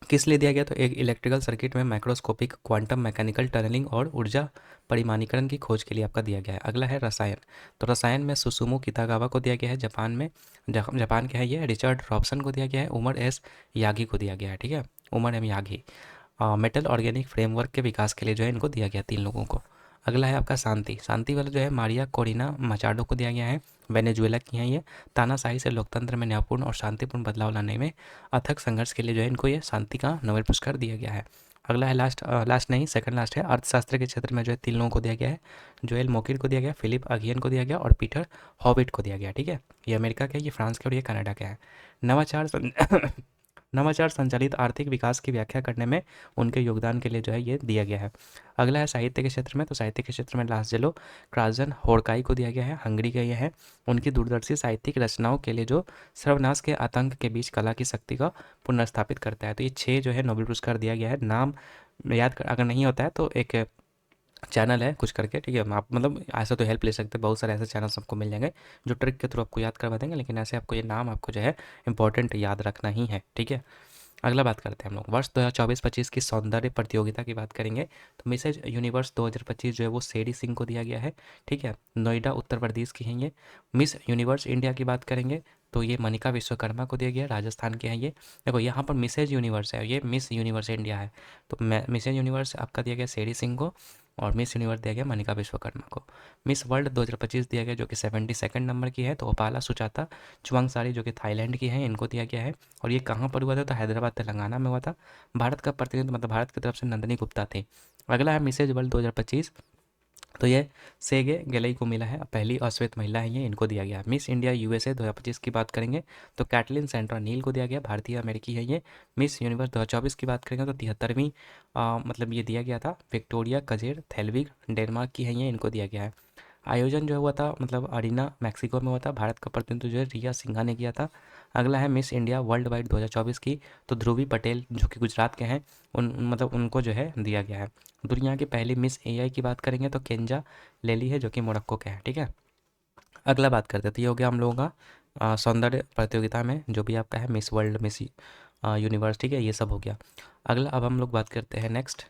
किस लिए दिया गया, तो एक इलेक्ट्रिकल सर्किट में माइक्रोस्कोपिक क्वांटम मैकेनिकल टनलिंग और ऊर्जा परिमाणीकरण की खोज के लिए आपका दिया गया है। अगला है रसायन। तो रसायन में सुसुमो कितागावा को दिया गया है, जापान में, जापान के है ये। रिचर्ड रॉबसन को दिया गया है। उमर एस यागी को दिया गया है, ठीक है, Omar M Yaghi. Metal organic framework के विकास के लिए जो है इनको दिया गया 3 लोगों को। अगला है आपका शांति। शांति वाला जो है मारिया कोरिना मचाडो को दिया गया है, वेनेजुएला की हैं ये। तानाशाही से लोकतंत्र में न्यायपूर्ण और शांतिपूर्ण बदलाव लाने में अथक संघर्ष के लिए जो है इनको ये शांति का नोबेल पुरस्कार दिया गया है। अगला है लास्ट नहीं, सेकंड लास्ट है, अर्थशास्त्र के क्षेत्र में जो है 3 लोगों को दिया गया है। जोएल मोकिर को दिया गया, फिलिप अगियन को दिया गया और पीटर हॉबिट को दिया गया, ठीक है। ये अमेरिका के, ये फ्रांस के और ये कनाडा के हैं। नवाचार नवाचार संचालित आर्थिक विकास की व्याख्या करने में उनके योगदान के लिए जो है ये दिया गया है। अगला है साहित्य के क्षेत्र में। तो साहित्य के क्षेत्र में लास्जेलो क्राजन होरकाई को दिया गया है, हंगरी के ये हैं। उनकी दूरदर्शी साहित्यिक रचनाओं के लिए जो सर्वनाश के आतंक के बीच कला की शक्ति का पुनर्स्थापित करता है। तो ये 6 जो है नोबेल पुरस्कार दिया गया है। नाम याद अगर नहीं होता है तो एक चैनल है कुछ करके, ठीक है, आप मतलब ऐसा तो हेल्प ले सकते हैं, बहुत सारे ऐसे चैनल्स आपको मिल जाएंगे जो ट्रिक के थ्रू आपको याद करवा देंगे, लेकिन ऐसे आपको ये नाम आपको जो है इंपॉर्टेंट याद रखना ही है, ठीक है। अगला बात करते हैं हम लोग वर्ष 2024-25 की सौंदर्य प्रतियोगिता की बात करेंगे। तो मिसेज यूनिवर्स 2025 जो है वो सेडी सिंह को दिया गया है, ठीक है, नोएडा उत्तर प्रदेश की हैं ये। मिस यूनिवर्स इंडिया की बात करेंगे तो ये मनिका विश्वकर्मा को दिया गया, राजस्थान के हैं ये। देखो, यहाँ पर मिसेज यूनिवर्स है, ये मिस यूनिवर्स इंडिया है। तो मिसेज यूनिवर्स आपका दिया गया सेडी सिंह को, और मिस यूनिवर्स दिया गया मनिका विश्वकर्मा को। मिस वर्ल्ड 2025 दिया गया जो कि 72nd नंबर की है, तो ओपाला सुचाता चुवांगसारी जो कि थाईलैंड की हैं, इनको दिया गया है। और ये कहाँ पर हुआ था, तो हैदराबाद तेलंगाना में हुआ था। भारत का प्रतिनिधित्व मतलब भारत की तरफ से नंदिनी गुप्ता थी। अगला है मिसेज वर्ल्ड 2025, तो ये सेगे गेलई को मिला है, पहली अश्वेत महिला है ये, इनको दिया गया। मिस इंडिया यूएसए 2025 की बात करेंगे तो कैटलिन सेंट्रा नील को दिया गया, भारतीय अमेरिकी है ये। मिस यूनिवर्स 2024 की बात करेंगे तो 73वीं मतलब ये दिया गया था, विक्टोरिया कजेर थेलविग डेनमार्क की है ये, इनको दिया गया है। आयोजन जो हुआ था मतलब अरीना मैक्सिको में हुआ था, भारत का प्रतिनिधित्व जो है रिया सिन्हा ने किया था। अगला है मिस इंडिया वर्ल्ड वाइड 2024 की, तो ध्रुवी पटेल जो कि गुजरात के हैं, उन मतलब उनको जो है दिया गया है। दुनिया की पहली मिस एआई की बात करेंगे तो केंजा लेली है जो कि मोरक्को के हैं, ठीक है। अगला बात करते हैं, तो ये हो गया हम लोगों का सौंदर्य प्रतियोगिता में जो भी आपका है मिस वर्ल्ड मिस यूनिवर्स, ठीक है, ये सब हो गया। अगला अब हम लोग बात करते हैं नेक्स्ट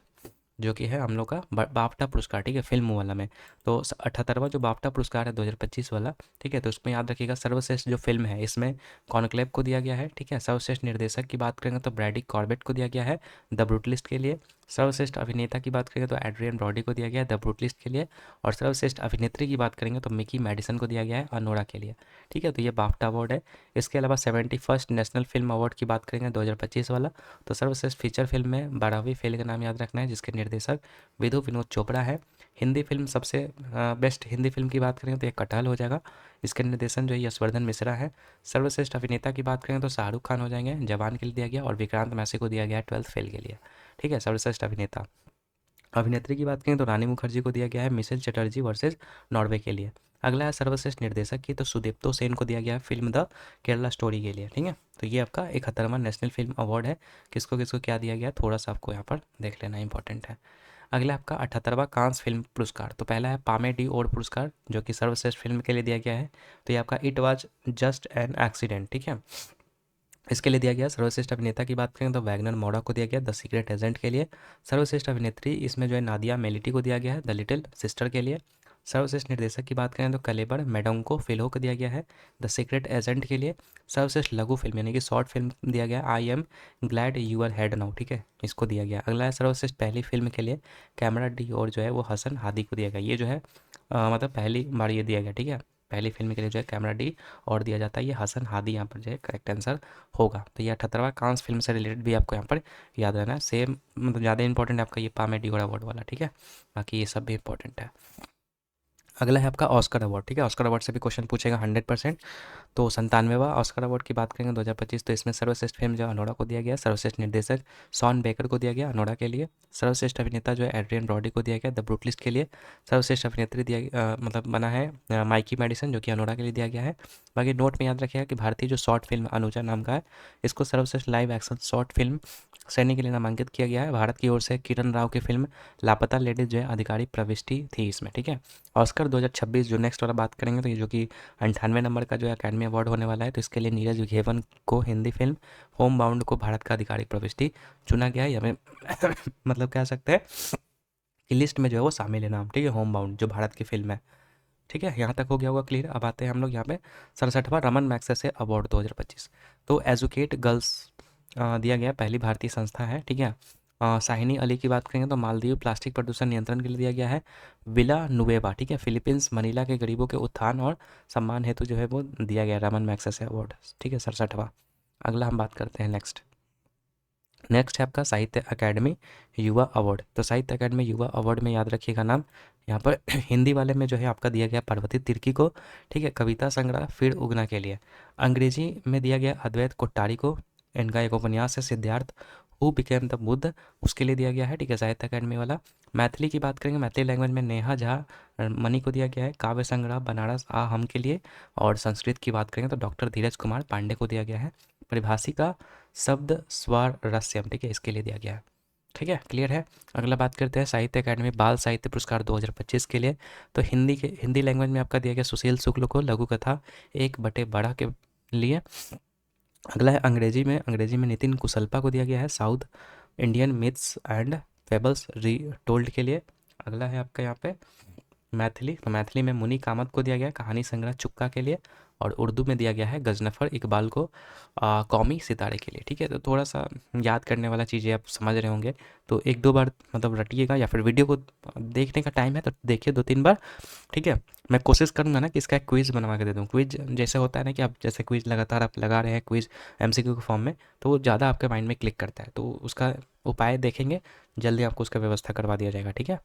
जो कि है हम लोग का बाफ्टा पुरस्कार, ठीक है, फिल्म वाला में। तो 78वां जो बाफ्टा पुरस्कार है 2025 वाला, ठीक है, तो उसमें याद रखिएगा सर्वश्रेष्ठ जो फिल्म है इसमें कॉनक्लेव को दिया गया है, ठीक है। सर्वश्रेष्ठ निर्देशक की बात करेंगे तो ब्रैडी कॉर्बेट को दिया गया है द ब्रूटलिस्ट के लिए। सर्वश्रेष्ठ अभिनेता की बात करेंगे तो एड्रियन ब्रॉडी को दिया गया है द ब्रूटलिस्ट के लिए। और सर्वश्रेष्ठ अभिनेत्री की बात करेंगे तो मिकी मैडिसन को दिया गया है अनोरा के लिए, ठीक है। तो ये बाफ्टा अवार्ड है। इसके अलावा 71st नेशनल फिल्म अवार्ड की बात करेंगे 2025 वाला, तो सर्वश्रेष्ठ फीचर फिल्म में 12वीं फेल का नाम याद रखना है, जिसके निर्देशक विधु विनोद चोपड़ा है। हिंदी फिल्म सबसे बेस्ट हिंदी फिल्म की बात करें तो ये कटहल हो जाएगा, इसके निर्देशन जो है यशवर्धन मिश्रा है। सर्वश्रेष्ठ अभिनेता की बात करें तो शाहरुख खान हो जाएंगे, जवान के लिए दिया गया, और विक्रांत मैसी को दिया गया है 12th फेल के लिए, ठीक है, सर्वश्रेष्ठ अभिनेता। अभिनेत्री की बात करें तो रानी मुखर्जी को दिया गया है मिशेल चटर्जी वर्सेस नॉर्वे के लिए। अगला है सर्वश्रेष्ठ निर्देशक की, तो सुदीप्तो सेन को दिया गया है फिल्म द केरला स्टोरी के लिए, ठीक है। तो ये आपका 71वां नेशनल फिल्म अवार्ड है। किसको किसको क्या दिया गया है थोड़ा सा आपको यहाँ पर देख लेना इंपॉर्टेंट है। अगला आपका 78वां कांस फिल्म पुरस्कार, तो पहला है पामे डी ओड पुरस्कार जो कि सर्वश्रेष्ठ फिल्म के लिए दिया गया है। तो ये आपका it was just an accident, ठीक है, इसके लिए दिया गया। सर्वश्रेष्ठ अभिनेता की बात करें तो वैगनर मौरा को दिया गया द सीक्रेट एजेंट के लिए। सर्वश्रेष्ठ अभिनेत्री इसमें जो है नादिया मेलिटी को दिया गया है द लिटिल सिस्टर के लिए। सर्वश्रेष्ठ निर्देशक की बात करें तो कलेबर मेडोंको फिल्हो को दिया गया है द सीक्रेट एजेंट के लिए। सर्वश्रेष्ठ लघु फिल्म यानी कि शॉर्ट फिल्म दिया गया I am glad you are dead now, ठीक है, इसको दिया गया। अगला है सर्वश्रेष्ठ पहली फिल्म के लिए कैमरा डी और जो है वो हसन हादी को दिया गया। ये जो है मतलब पहली बार ये दिया गया, ठीक है, पहली फिल्म के लिए जो है कैमरा डी और दिया जाता है। ये हसन हादी यहाँ पर जो है करेक्ट आंसर होगा। तो ये 78वां कांस फिल्म से रिलेटेड भी आपको यहाँ पर याद रहना है। सेम मतलब ज़्यादा इंपॉर्टेंट है आपका ये पामे डिगोड़ा अवार्ड वाला, ठीक है, बाकी ये सब भी इंपॉर्टेंट है। अगला है आपका ऑस्कर अवार्ड, ठीक है, ऑस्कर अवार्ड से भी क्वेश्चन पूछेगा 100%। तो 97वां ऑस्कर अवार्ड की बात करेंगे 2025, तो इसमें सर्वश्रेष्ठ फिल्म जो अनोरा को दिया गया, सर्वश्रेष्ठ निर्देशक शॉन बेकर को दिया गया अनोरा के लिए। सर्वश्रेष्ठ अभिनेता जो है एड्रियन ब्रॉडी को दिया गया द ब्रूटलिस्ट के लिए। सर्वश्रेष्ठ अभिनेत्री दिया मतलब बना है माइकी मेडिसन जो कि अनोरा के लिए दिया गया है। बाकी नोट में याद रखिएगा कि भारतीय जो शॉर्ट फिल्म अनुजा नाम का है, इसको सर्वश्रेष्ठ live action short film Saini के लिए नामांकित किया गया है। भारत की ओर से किरण राव की फिल्म लापता लेडीज जो है आधिकारिक प्रविष्टि थी इसमें, ठीक है। ऑस्कर 2026 जो नेक्स्ट वाला बात करेंगे तो ये जो कि 98 नंबर का जो है अकेडमी अवार्ड होने वाला है, तो इसके लिए नीरज विघेवन को हिंदी फिल्म होम बाउंड को भारत का आधिकारिक प्रविष्टि चुना गया है। हमें मतलब कह सकते हैं कि लिस्ट में जो है वो शामिल है नाम, ठीक है, होम बाउंड जो भारत की फिल्म है, ठीक है। यहाँ तक हो गया होगा क्लियर। अब आते हैं हम लोग यहाँ पे 67वां रमन मैग्सेसे अवार्ड 2025। तो एजुकेट गर्ल्स दिया गया, पहली भारतीय संस्था है, ठीक है। शाहिनी अली की बात करेंगे तो मालदीव प्लास्टिक प्रदूषण नियंत्रण के लिए दिया गया है। विला नुएवा, ठीक है, फिलीपींस मनीला के गरीबों के उत्थान और सम्मान हेतु जो है वो दिया गया रमन मैग्सेसे अवार्ड, ठीक है, 67वां। अगला हम बात करते हैं नेक्स्ट। नेक्स्ट है आपका साहित्य अकेडमी युवा अवार्ड। तो साहित्य अकेडमी युवा अवार्ड में याद रखिएगा नाम यहाँ पर हिंदी वाले में जो है आपका दिया गया पार्वती तिर्की को, ठीक है, कविता संग्रह फिर उगना के लिए। अंग्रेजी में दिया गया अद्वैत कोट्टारी को, इनका एक उपन्यास है Siddharth who became the Buddha, उसके लिए दिया गया है, ठीक है, साहित्य अकेडमी वाला। मैथिली की बात करेंगे, मैथिली लैंग्वेज में नेहा झा मनी को दिया गया है काव्य संग्रह बनारस आ हम के लिए। और संस्कृत की बात करेंगे तो डॉक्टर धीरज कुमार पांडे को दिया गया है परिभाषिका शब्द स्वर रस्यम, ठीक है, इसके लिए दिया गया है, ठीक है, क्लियर है। अगला बात करते हैं साहित्य अकादमी बाल साहित्य पुरस्कार 2025 के लिए। तो हिंदी लैंग्वेज में आपका दिया गया सुशील शुक्ल को लघु कथा 1/12 के लिए। अगला है अंग्रेजी में नितिन कुशलपा को दिया गया है south Indian myths and fables री टोल्ड के लिए। अगला है आपका यहाँ पे मैथिली, तो मैथिली में मुनि कामत को दिया गया है कहानी संग्रह चुक्का के लिए। और उर्दू में दिया गया है गजनफर इकबाल को कौमी सितारे के लिए, ठीक है। तो थोड़ा सा याद करने वाला चीज़ें आप समझ रहे होंगे, तो एक दो बार मतलब रटिएगा, या फिर वीडियो को देखने का टाइम है तो देखिए 2-3 बार, ठीक है। मैं कोशिश करूँगा ना कि इसका एक क्विज़ बनवा के दे दूँ। क्विज़ जैसे होता है ना कि आप जैसे क्विज़ लगातार आप लगा रहे हैं क्विज़ एमसीक्यू के फॉर्म में, तो वो ज़्यादा आपके माइंड में क्लिक करता है, तो उसका उपाय देखेंगे, जल्दी आपको उसका व्यवस्था करवा दिया जाएगा, ठीक है।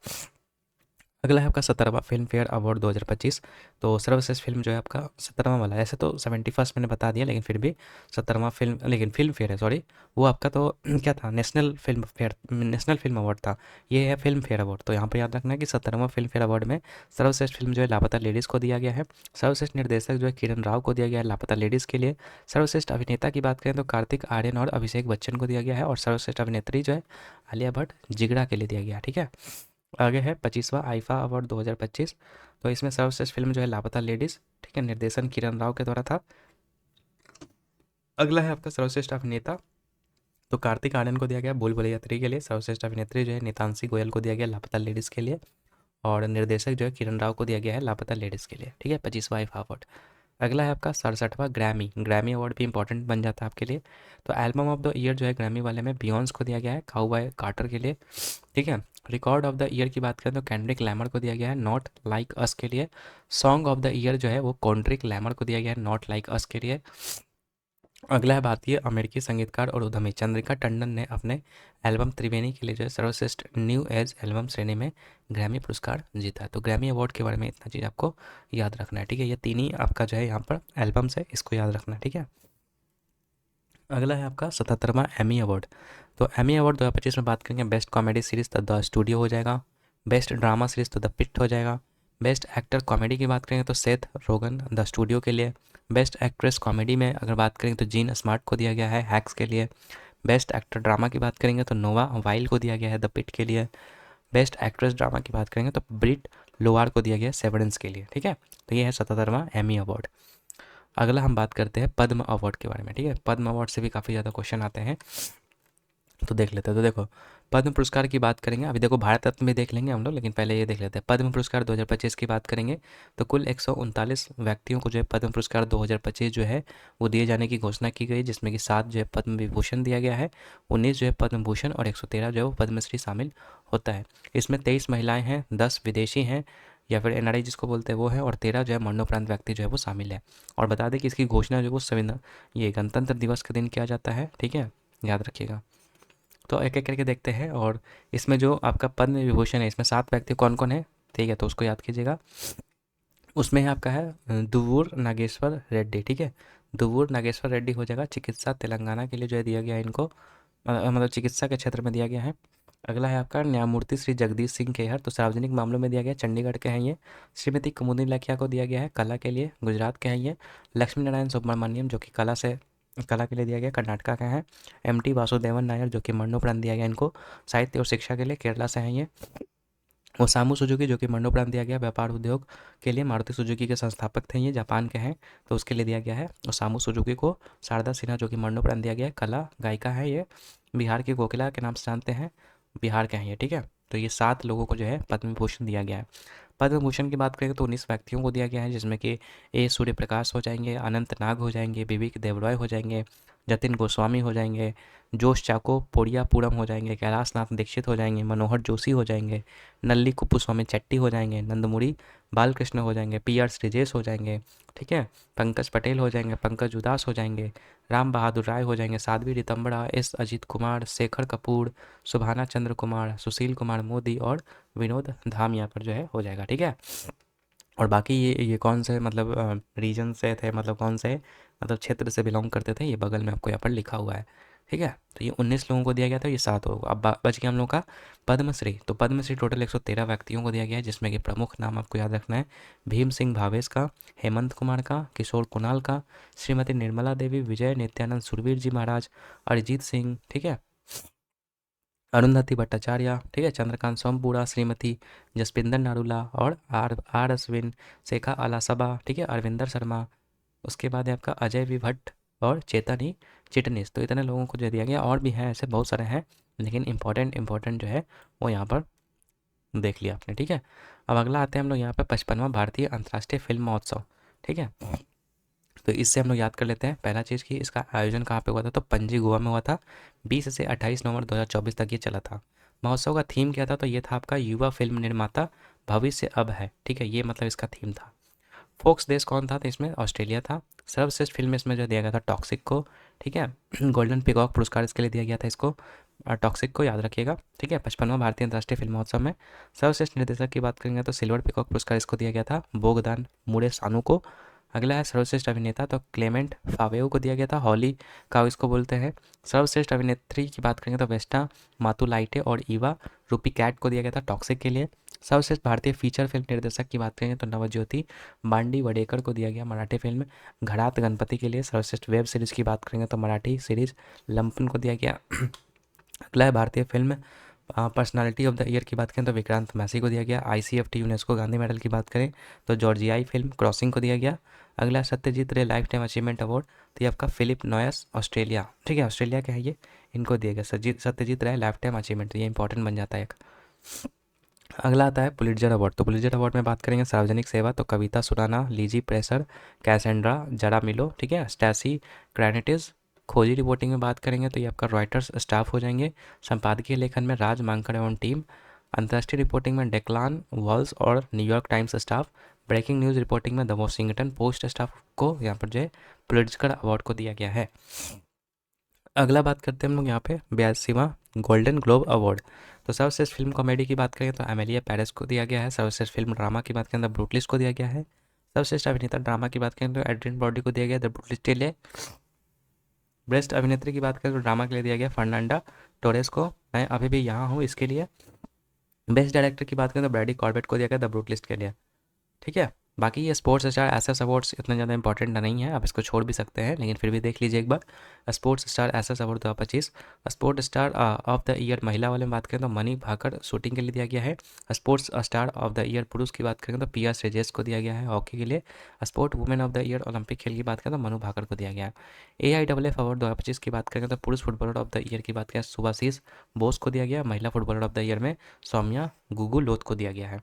अगला है आपका 17वां फिल्म फेयर अवार्ड 2025। तो सर्वश्रेष्ठ फिल्म जो है आपका 17वां वाला है, ऐसे तो 71st मैंने बता दिया, लेकिन फिर भी 17वां फिल्म, लेकिन फिल्म फेयर है, सॉरी, वो आपका तो क्या था, नेशनल फिल्म अवार्ड था, ये है फिल्म फेयर अवार्ड। तो यहाँ पर याद रखना है कि 17वां फिल्म फेयर अवार्ड में सर्वश्रेष्ठ फिल्म जो है लापता लेडीज़ को दिया गया है। सर्वश्रेष्ठ निर्देशक जो है किरण राव को दिया गया है लापता लेडीज़ के लिए। सर्वश्रेष्ठ अभिनेता की बात करें तो कार्तिक आर्यन और अभिषेक बच्चन को दिया गया है। और सर्वश्रेष्ठ अभिनेत्री जो है आलिया भट्ट जिगड़ा के लिए दिया गया है, ठीक है। आगे है 25वां आईफा अवार्ड 2025। तो इसमें सर्वश्रेष्ठ फिल्म जो है लापता लेडीज़, ठीक है, निर्देशन किरण राव के द्वारा था। अगला है आपका सर्वश्रेष्ठ अभिनेता तो कार्तिक आर्यन को दिया गया भूल भुलैया 3 के लिए, सर्वश्रेष्ठ अभिनेत्री जो है नितांशी गोयल को दिया गया लापता लेडीज़ के लिए, और निर्देशक जो है किरण राव को दिया गया है लापता लेडीज़ के लिए, ठीक है, 25वां आईफा अवार्ड। अगला है आपका 67वां ग्रैमी, ग्रैमी अवार्ड भी इंपॉर्टेंट बन जाता है आपके लिए। तो एल्बम ऑफ द ईयर जो है ग्रैमी वाले में बियॉन्स को दिया गया है काउबॉय कार्टर के लिए, ठीक है। रिकॉर्ड ऑफ द ईयर की बात करें तो केंड्रिक लैमर को दिया गया है नॉट लाइक अस के लिए। सॉन्ग ऑफ द ईयर जो है वो कॉन्ड्रिक लैमर को दिया गया है नॉट लाइक अस के लिए। अगला है भारतीय अमेरिकी संगीतकार और उद्यमी चंद्रिका टंडन ने अपने एल्बम त्रिवेणी के लिए जो है सर्वश्रेष्ठ न्यू एज एल्बम श्रेणी में ग्रैमी पुरस्कार जीता है। तो ग्रैमी अवार्ड के बारे में इतना चीज़ आपको याद रखना है, ठीक है। ये तीन ही आपका जो है यहाँ पर एल्बम्स है, इसको याद रखना है, ठीक है। अगला है आपका 77वां एमी अवार्ड। तो एमी अवार्ड 2025 में बात करेंगे बेस्ट कॉमेडी सीरीज़ तो द स्टूडियो हो जाएगा, बेस्ट ड्रामा सीरीज़ तो द पिट हो जाएगा, बेस्ट एक्टर कॉमेडी की बात करेंगे तो सेथ रोगन द स्टूडियो के लिए, बेस्ट एक्ट्रेस कॉमेडी में अगर बात करें तो जीन स्मार्ट को दिया गया है हैक्स के लिए, बेस्ट एक्टर ड्रामा की बात करेंगे तो नोवा वाइल को दिया गया है द पिट के लिए, बेस्ट एक्ट्रेस ड्रामा की बात करेंगे तो ब्रिट लोवार को दिया गया है सेवरेंस के लिए, ठीक है। तो ये है 77वां एमी अवार्ड। अगला हम बात करते हैं पद्म अवार्ड के बारे में, ठीक है। पद्म अवार्ड से भी काफ़ी ज़्यादा क्वेश्चन आते हैं, तो देख लेते हैं। तो देखो पद्म पुरस्कार की बात करेंगे, अभी देखो भारत रत्न भी देख लेंगे हम लोग, लेकिन पहले ये देख लेते हैं पद्म पुरस्कार 2025 की बात करेंगे। तो कुल 139 व्यक्तियों को जो है पद्म पुरस्कार 2025 जो है वो दिए जाने की घोषणा की गई, जिसमें कि 7 जो है पद्म विभूषण दिया गया है, 19 जो है पद्म भूषण और 113 जो है वो पद्मश्री शामिल होता है। इसमें 23 महिलाएँ हैं, 10 विदेशी हैं या फिर एनआरआई जिसको बोलते हैं वो है, और 13 जो है मरणोपरांत व्यक्ति जो है वो शामिल है। और बता दें कि इसकी घोषणा जो है वो संविधान ये गणतंत्र दिवस के दिन किया जाता है, ठीक है, याद रखिएगा। तो एक एक करके देखते हैं, और इसमें जो आपका पद्म विभूषण है इसमें 7 व्यक्ति कौन कौन है, ठीक है, तो उसको याद कीजिएगा। उसमें आपका है दुव्वूर नागेश्वर रेड्डी, ठीक है, दुव्वूर नागेश्वर रेड्डी हो जाएगा, चिकित्सा तेलंगाना के लिए जो है दिया गया है इनको, मतलब चिकित्सा के क्षेत्र में दिया गया है। अगला है आपका न्यायमूर्ति श्री जगदीश सिंह खेहर, तो सार्वजनिक मामलों में दिया गया है, चंडीगढ़ के हैं ये। श्रीमती कुमुदिनी लाखिया को दिया गया है कला के लिए, गुजरात के हैं ये। लक्ष्मी नारायण सुब्रमण्यम जो कि कला के लिए दिया गया, कर्नाटका के हैं। एमटी वासुदेवन नायर जो कि मरणोपरांत दिया गया इनको, साहित्य और शिक्षा के लिए, केरला से हैं ये। ओसामू सुजुकी जो कि मरणोपरांत दिया गया व्यापार उद्योग के लिए, मारुति सुजुकी के संस्थापक थे ये, जापान के हैं, तो उसके लिए दिया गया है ओसामू सुजुकी को। शारदा सिन्हा जो कि मरणोपरांत दिया गया है, कला गायिका है ये, बिहार की कोकिला के नाम से जानते हैं, बिहार के हैं ये, ठीक है। तो ये 7 लोगों को जो है पद्म विभूषण दिया गया है। पद्म भूषण की बात करें तो 19 व्यक्तियों को दिया गया है, जिसमें कि ए सूर्य प्रकाश हो जाएंगे, अनंत नाग हो जाएंगे, विवेक देवरॉय हो जाएंगे, जतिन गोस्वामी हो जाएंगे, जोश चाको पोड़ियापुरम हो जाएंगे, कैलाश नाथ दीक्षित हो जाएंगे, मनोहर जोशी हो जाएंगे, नल्ली कुप्पुस्वामी चट्टी हो जाएंगे, नंदमुरी बालकृष्ण हो जाएंगे, पी आर श्रीजेश हो जाएंगे, ठीक है, पंकज पटेल हो जाएंगे, पंकज उदास हो जाएंगे, राम बहादुर राय हो जाएंगे, साध्वी रितंबड़ा, एस अजीत कुमार, शेखर कपूर, सुभाना चंद्र कुमार, सुशील कुमार मोदी और विनोद धाम यहाँ पर जो है हो जाएगा, ठीक है। और बाकी ये कौन से मतलब रीजन से थे, मतलब कौन से मतलब क्षेत्र से बिलोंग करते थे, ये बगल में आपको यहाँ पर लिखा हुआ है, ठीक है। तो ये 19 लोगों को दिया गया था, ये 7 होगा। अब बच गया हम लोग का पद्मश्री। तो पद्मश्री टोटल 113 व्यक्तियों को दिया गया है, जिसमें कि प्रमुख नाम आपको याद रखना है भीम सिंह भावेश का, हेमंत कुमार का, किशोर कुणाल का, श्रीमती निर्मला देवी, विजय नित्यानंद सुरवीर जी महाराज, अरिजीत सिंह, ठीक है, अरुंधति भट्टाचार्य, ठीक है, चंद्रकांत सोमपुरा, श्रीमती जसपिंदर नारूला और आर अश्विन, शेखा आलासबा, ठीक है, अरविंदर शर्मा। उसके बाद है आपका अजय वि भट्ट और चेतन चिटनिस। तो इतने लोगों को जो दिया गया, और भी हैं ऐसे बहुत सारे हैं, लेकिन इंपॉर्टेंट जो है वो यहाँ पर देख लिया आपने, ठीक है। अब अगला आते हैं हम लोग यहाँ पर 55वां भारतीय अंतर्राष्ट्रीय फिल्म महोत्सव, ठीक है। तो इससे हम लोग याद कर लेते हैं पहला चीज़ कि इसका आयोजन कहाँ पे हुआ था, तो पणजी गोवा में हुआ था, 20 से 28 नवंबर 2024 तक ये चला था। महोत्सव का थीम क्या था, तो ये था आपका युवा फिल्म निर्माता भविष्य अब है, ठीक है, ये मतलब इसका थीम था। फोक्स देश कौन था, तो इसमें ऑस्ट्रेलिया था। सर्वश्रेष्ठ फिल्म इसमें जो दिया गया था टॉक्सिक को, ठीक है, गोल्डन पिकॉक पुरस्कार इसके लिए दिया गया था इसको, टॉक्सिक को याद रखिएगा, ठीक है। 55वां भारतीय अंतर्राष्ट्रीय फिल्म महोत्सव में सर्वश्रेष्ठ निर्देशक की बात करेंगे तो सिल्वर पिकॉक पुरस्कार इसको दिया गया था बोगदान मुरे सानू को। अगला है सर्वश्रेष्ठ अभिनेता, तो क्लेमेंट फावेओ को दिया गया था, हॉली काउ इसको बोलते हैं। सर्वश्रेष्ठ अभिनेत्री की बात करेंगे तो वेस्टा मातुलाइटे और ईवा रूपी कैट को दिया गया था टॉक्सिक के लिए। सर्वश्रेष्ठ भारतीय फीचर फिल्म निर्देशक की बात करेंगे तो नवज्योति बांडी वडेकर को दिया गया मराठी फिल्म घड़ात गणपति के लिए। सर्वश्रेष्ठ वेब सीरीज़ की बात करेंगे तो मराठी सीरीज लंपन को दिया गया। अगला है भारतीय film personality of the year की बात करें तो विक्रांत मैसी को दिया गया। आईसीएफटी यूनेस्को गांधी मेडल की बात करें तो जॉर्जियाई फिल्म क्रॉसिंग को दिया गया। अगला सत्यजीत रे लाइफ टाइम अचीवमेंट अवार्ड, तो ये आपका फिलिप नॉयस ऑस्ट्रेलिया, ठीक है, ऑस्ट्रेलिया का है ये, इनको दिया गया सत्यजीत रे लाइफ टाइम अचीवमेंट, तो ये इंपॉर्टेंट बन जाता है एक। अगला आता है पुलिट्जर अवार्ड, तो पुलिट्जर अवार्ड में बात करेंगे सार्वजनिक सेवा, तो कविता सुराना, लीजी प्रेसर, कैसेंड्रा जरा मिलो, ठीक है, स्टैसी ग्रैनिटिस। खोजी रिपोर्टिंग में बात करेंगे तो ये आपका रॉयटर्स स्टाफ हो जाएंगे। संपादकीय लेखन में राज मांकड़ एवं टीम। अंतर्राष्ट्रीय रिपोर्टिंग में डेक्लान वॉल्स और New York Times staff. Breaking news reporting में द वॉशिंगटन पोस्ट स्टाफ को यहाँ पर जो है पुलिट्जर अवार्ड को दिया गया है। अगला बात करते हैं हम लोग यहाँ पे 82वां गोल्डन ग्लोब अवार्ड, तो सर्वश्रेष्ठ फिल्म कॉमेडी की बात करें तो एमेलिया पेरेस को दिया गया है। सर्वश्रेष्ठ फिल्म ड्रामा की बात करें तो ब्रूटलिस्ट को दिया गया है। सर्वश्रेष्ठ अभिनेता ड्रामा की बात करें तो एड्रियन ब्रॉडी को दिया गया द ब्रूटलिस्ट के लिए। बेस्ट अभिनेत्री की बात करें तो ड्रामा के लिए दिया गया फर्नांडा टोरेस को, मैं अभी भी यहाँ हूँ इसके लिए। बेस्ट डायरेक्टर की बात करें तो ब्रैडी कॉर्बेट को दिया गया द ब्रूटलिस्ट के लिए, ठीक है। बाकी ये स्पोर्ट्स स्टार एसएस अवार्ड्स इतना ज़्यादा इंपॉर्टेंट नहीं है, आप इसको छोड़ भी सकते हैं, लेकिन फिर भी देख लीजिए एक बार। Sports star SS award 2025। Sports star of the year महिला वाले में बात करें तो मनी भाकर शूटिंग के लिए दिया गया है। Sports star of the year पुरुष की बात करें तो पी आर श्रेजेस को दिया गया है हॉकी के लिए। Sport women of the year Olympic खेल की बात करें तो मनु भाकर को दिया गया है। AIFF अवार्ड 2025 की बात करें तो पुरुष फुटबॉलर ऑफ द ईयर की बात करें सुभाशीष बोस को दिया गया। महिला फुटबॉलर ऑफ द ईयर में सौम्या गुगु लोथ को दिया गया है।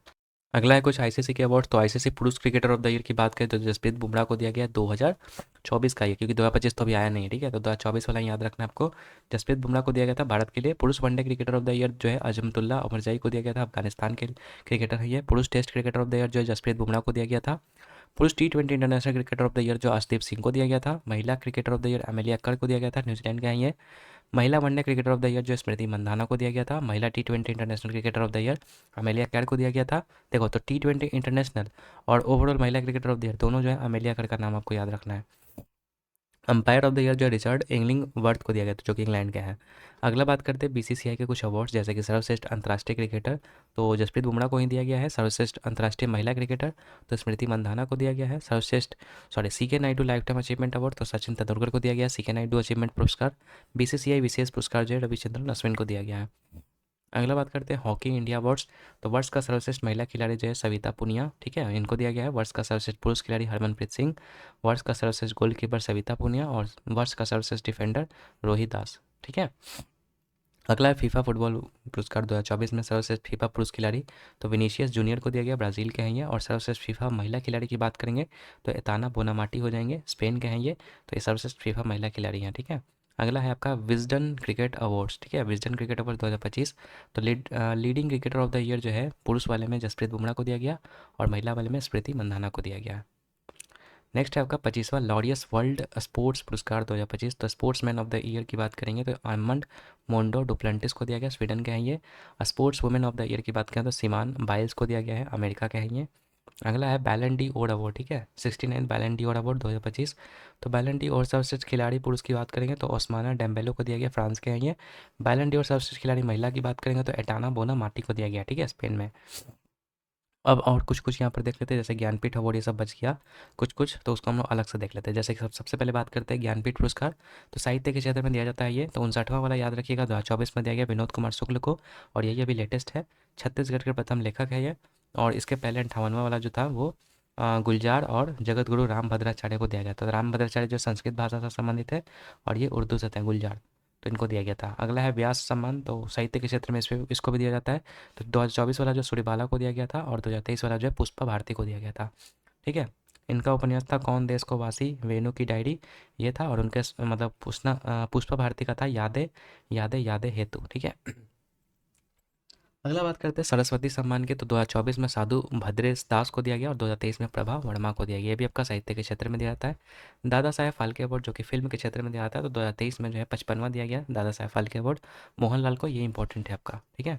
अगला है कुछ आईसीसी के अवार्ड, तो आईसीसी पुरुष क्रिकेटर ऑफ द ईयर की बात करें तो जसप्रीत बुमराह को दिया गया 2024 का ये, क्योंकि 2025 तो अभी आया नहीं है, ठीक है, तो 2024 वाला याद रखना आपको। जसप्रीत बुमराह को दिया गया था भारत के लिए। पुरुष one day cricketer of the year जो है अजमतुल्ला उमरजाई को दिया गया था, अफगानिस्तान के क्रिकेटर है ये। पुरुष test cricketer of the year जो है जसप्रीत बुमराह को दिया गया था। पुरुष T20 international cricketer of the year जो अर्शदीप सिंह को दिया गया था। महिला cricketer of the year Amelia Kerr को दिया गया था, न्यूजीलैंड का है ये। महिला one day cricketer of the year जो स्मृति मंधाना को दिया गया था। महिला T20 international cricketer of the year Amelia Kerr को दिया गया था। देखो तो T20 इंटरनेशनल और ओवरऑल महिला क्रिकेटर ऑफ द ईयर दोनों जो है अमेलिया कैर का नाम आपको याद रखना है। अंपायर ऑफ द ईयर जो है रिचर्ड एंगलिंग वर्थ को दिया गया था, जो कि इंग्लैंड का है। अगला बात करते हैं बीसीसीआई के कुछ अवार्ड्स, जैसे कि सर्वश्रेष्ठ अंतर्राष्ट्रीय क्रिकेटर तो जसप्रीत बुमराह को ही दिया गया है। सर्वश्रेष्ठ अंतर्राष्ट्रीय महिला क्रिकेटर तो स्मृति मंधाना को दिया गया है। CK Naidu lifetime achievement award तो सचिन तेंदुलकर को दिया गया। सीके नायडू अचीवमेंट पुरस्कार बीसीसीआई विशेष पुरस्कार जो है रविचंद्रन अश्विन को दिया गया है। अगला बात करते हैं हॉकी इंडिया अवार्ड्स, तो वर्ष का सर्वश्रेष्ठ महिला खिलाड़ी जो है सविता पुनिया, ठीक है, इनको दिया गया है। वर्ष का सर्वश्रेष्ठ पुरुष खिलाड़ी हरमनप्रीत सिंह। वर्ष का सर्वश्रेष्ठ गोलकीपर सविता पुनिया और वर्ष का सर्वश्रेष्ठ डिफेंडर रोहित दास, ठीक है। अगला है फीफा फुटबॉल पुरस्कार 2024 में सर्वश्रेष्ठ फीफा पुरुष खिलाड़ी तो विनीशियस जूनियर को दिया गया, ब्राज़ील के हैं ये। और सर्वश्रेष्ठ फीफा महिला खिलाड़ी की बात करेंगे तो एताना बोनामाटी हो जाएंगे, स्पेन के हैं ये, तो ये सर्वश्रेष्ठ फीफा महिला खिलाड़ी हैं, ठीक है। अगला है आपका विजडन क्रिकेट अवार्ड्स, ठीक है, विजडन क्रिकेट अवार्ड 2025, तो leading cricketer of the year जो है पुरुष वाले में जसप्रीत बुमराह को दिया गया और महिला वाले में स्मृति मंधाना को दिया गया। नेक्स्ट है आपका 25वां लॉरियस वर्ल्ड स्पोर्ट्स पुरस्कार 2025, तो स्पोर्ट्समैन ऑफ द ईयर की बात करेंगे तो आर्मंड मोंडो डुप्लेंटिस को दिया गया, स्वीडन के हैं ये। Sports women of the year की बात करें तो सिमान बाइल्स को दिया गया है, अमेरिका के हैं ये। अगला है बैलन डी ओर अवार्ड, ठीक है, 69 बैलन डी ओर अवार्ड 2025, तो बैलन डी और सर्वश्रेष्ठ खिलाड़ी पुरुष की बात करेंगे तो ओस्माना डेम्बेलो को दिया गया, फ्रांस के हैं ये। बैलन डी और सर्वश्रेष्ठ खिलाड़ी महिला की बात करेंगे तो एटाना बोना माटी को दिया गया, ठीक है, स्पेन में। अब और कुछ कुछ यहाँ पर देख लेते हैं, जैसे ज्ञानपीठ अवार्ड ये सब बच गया कुछ कुछ, तो उसको हम लोग अलग से देख लेते हैं। जैसे कि सबसे पहले बात करते हैं ज्ञानपीठ पुरस्कार, तो साहित्य के क्षेत्र में दिया जाता है ये, तो 59वां वाला याद रखिएगा 2024 में दिया गया विनोद कुमार शुक्ल को, और यही अभी लेटेस्ट है, छत्तीसगढ़ के प्रथम लेखक है ये। और इसके पहले 58वां वाला जो था वो गुलजार और जगत गुरु राम भद्राचार्य को दिया गया था। राम भद्राचार्य जो संस्कृत भाषा से संबंधित है और ये उर्दू से थे गुलजार, तो इनको दिया गया था। अगला है व्यास सम्मान, तो साहित्य के क्षेत्र में इसको भी दिया जाता है, तो 2024 वाला जो सूर्यबाला को दिया गया था और 2023 वाला जो है पुष्पा भारती को दिया गया था, ठीक है। इनका उपन्यास था कौन देश को वासी, वेणु की डायरी ये था, और उनके मतलब पुष्पा भारती का था यादें यादें यादें हेतु, ठीक है। अगला बात करते हैं सरस्वती सम्मान के, तो 2024 में साधु भद्रेश दास को दिया गया और 2023 में प्रभा वर्मा को दिया गया, ये भी आपका साहित्य के क्षेत्र में दिया जाता है। दादा साहेब फाल्के अवार्ड जो कि फिल्म के क्षेत्र में दिया जाता है, तो 2023 में जो है 55वां दिया गया दादा साहेब फाल्के अवार्ड मोहनलाल को, ये इंपॉर्टेंट है आपका, ठीक है।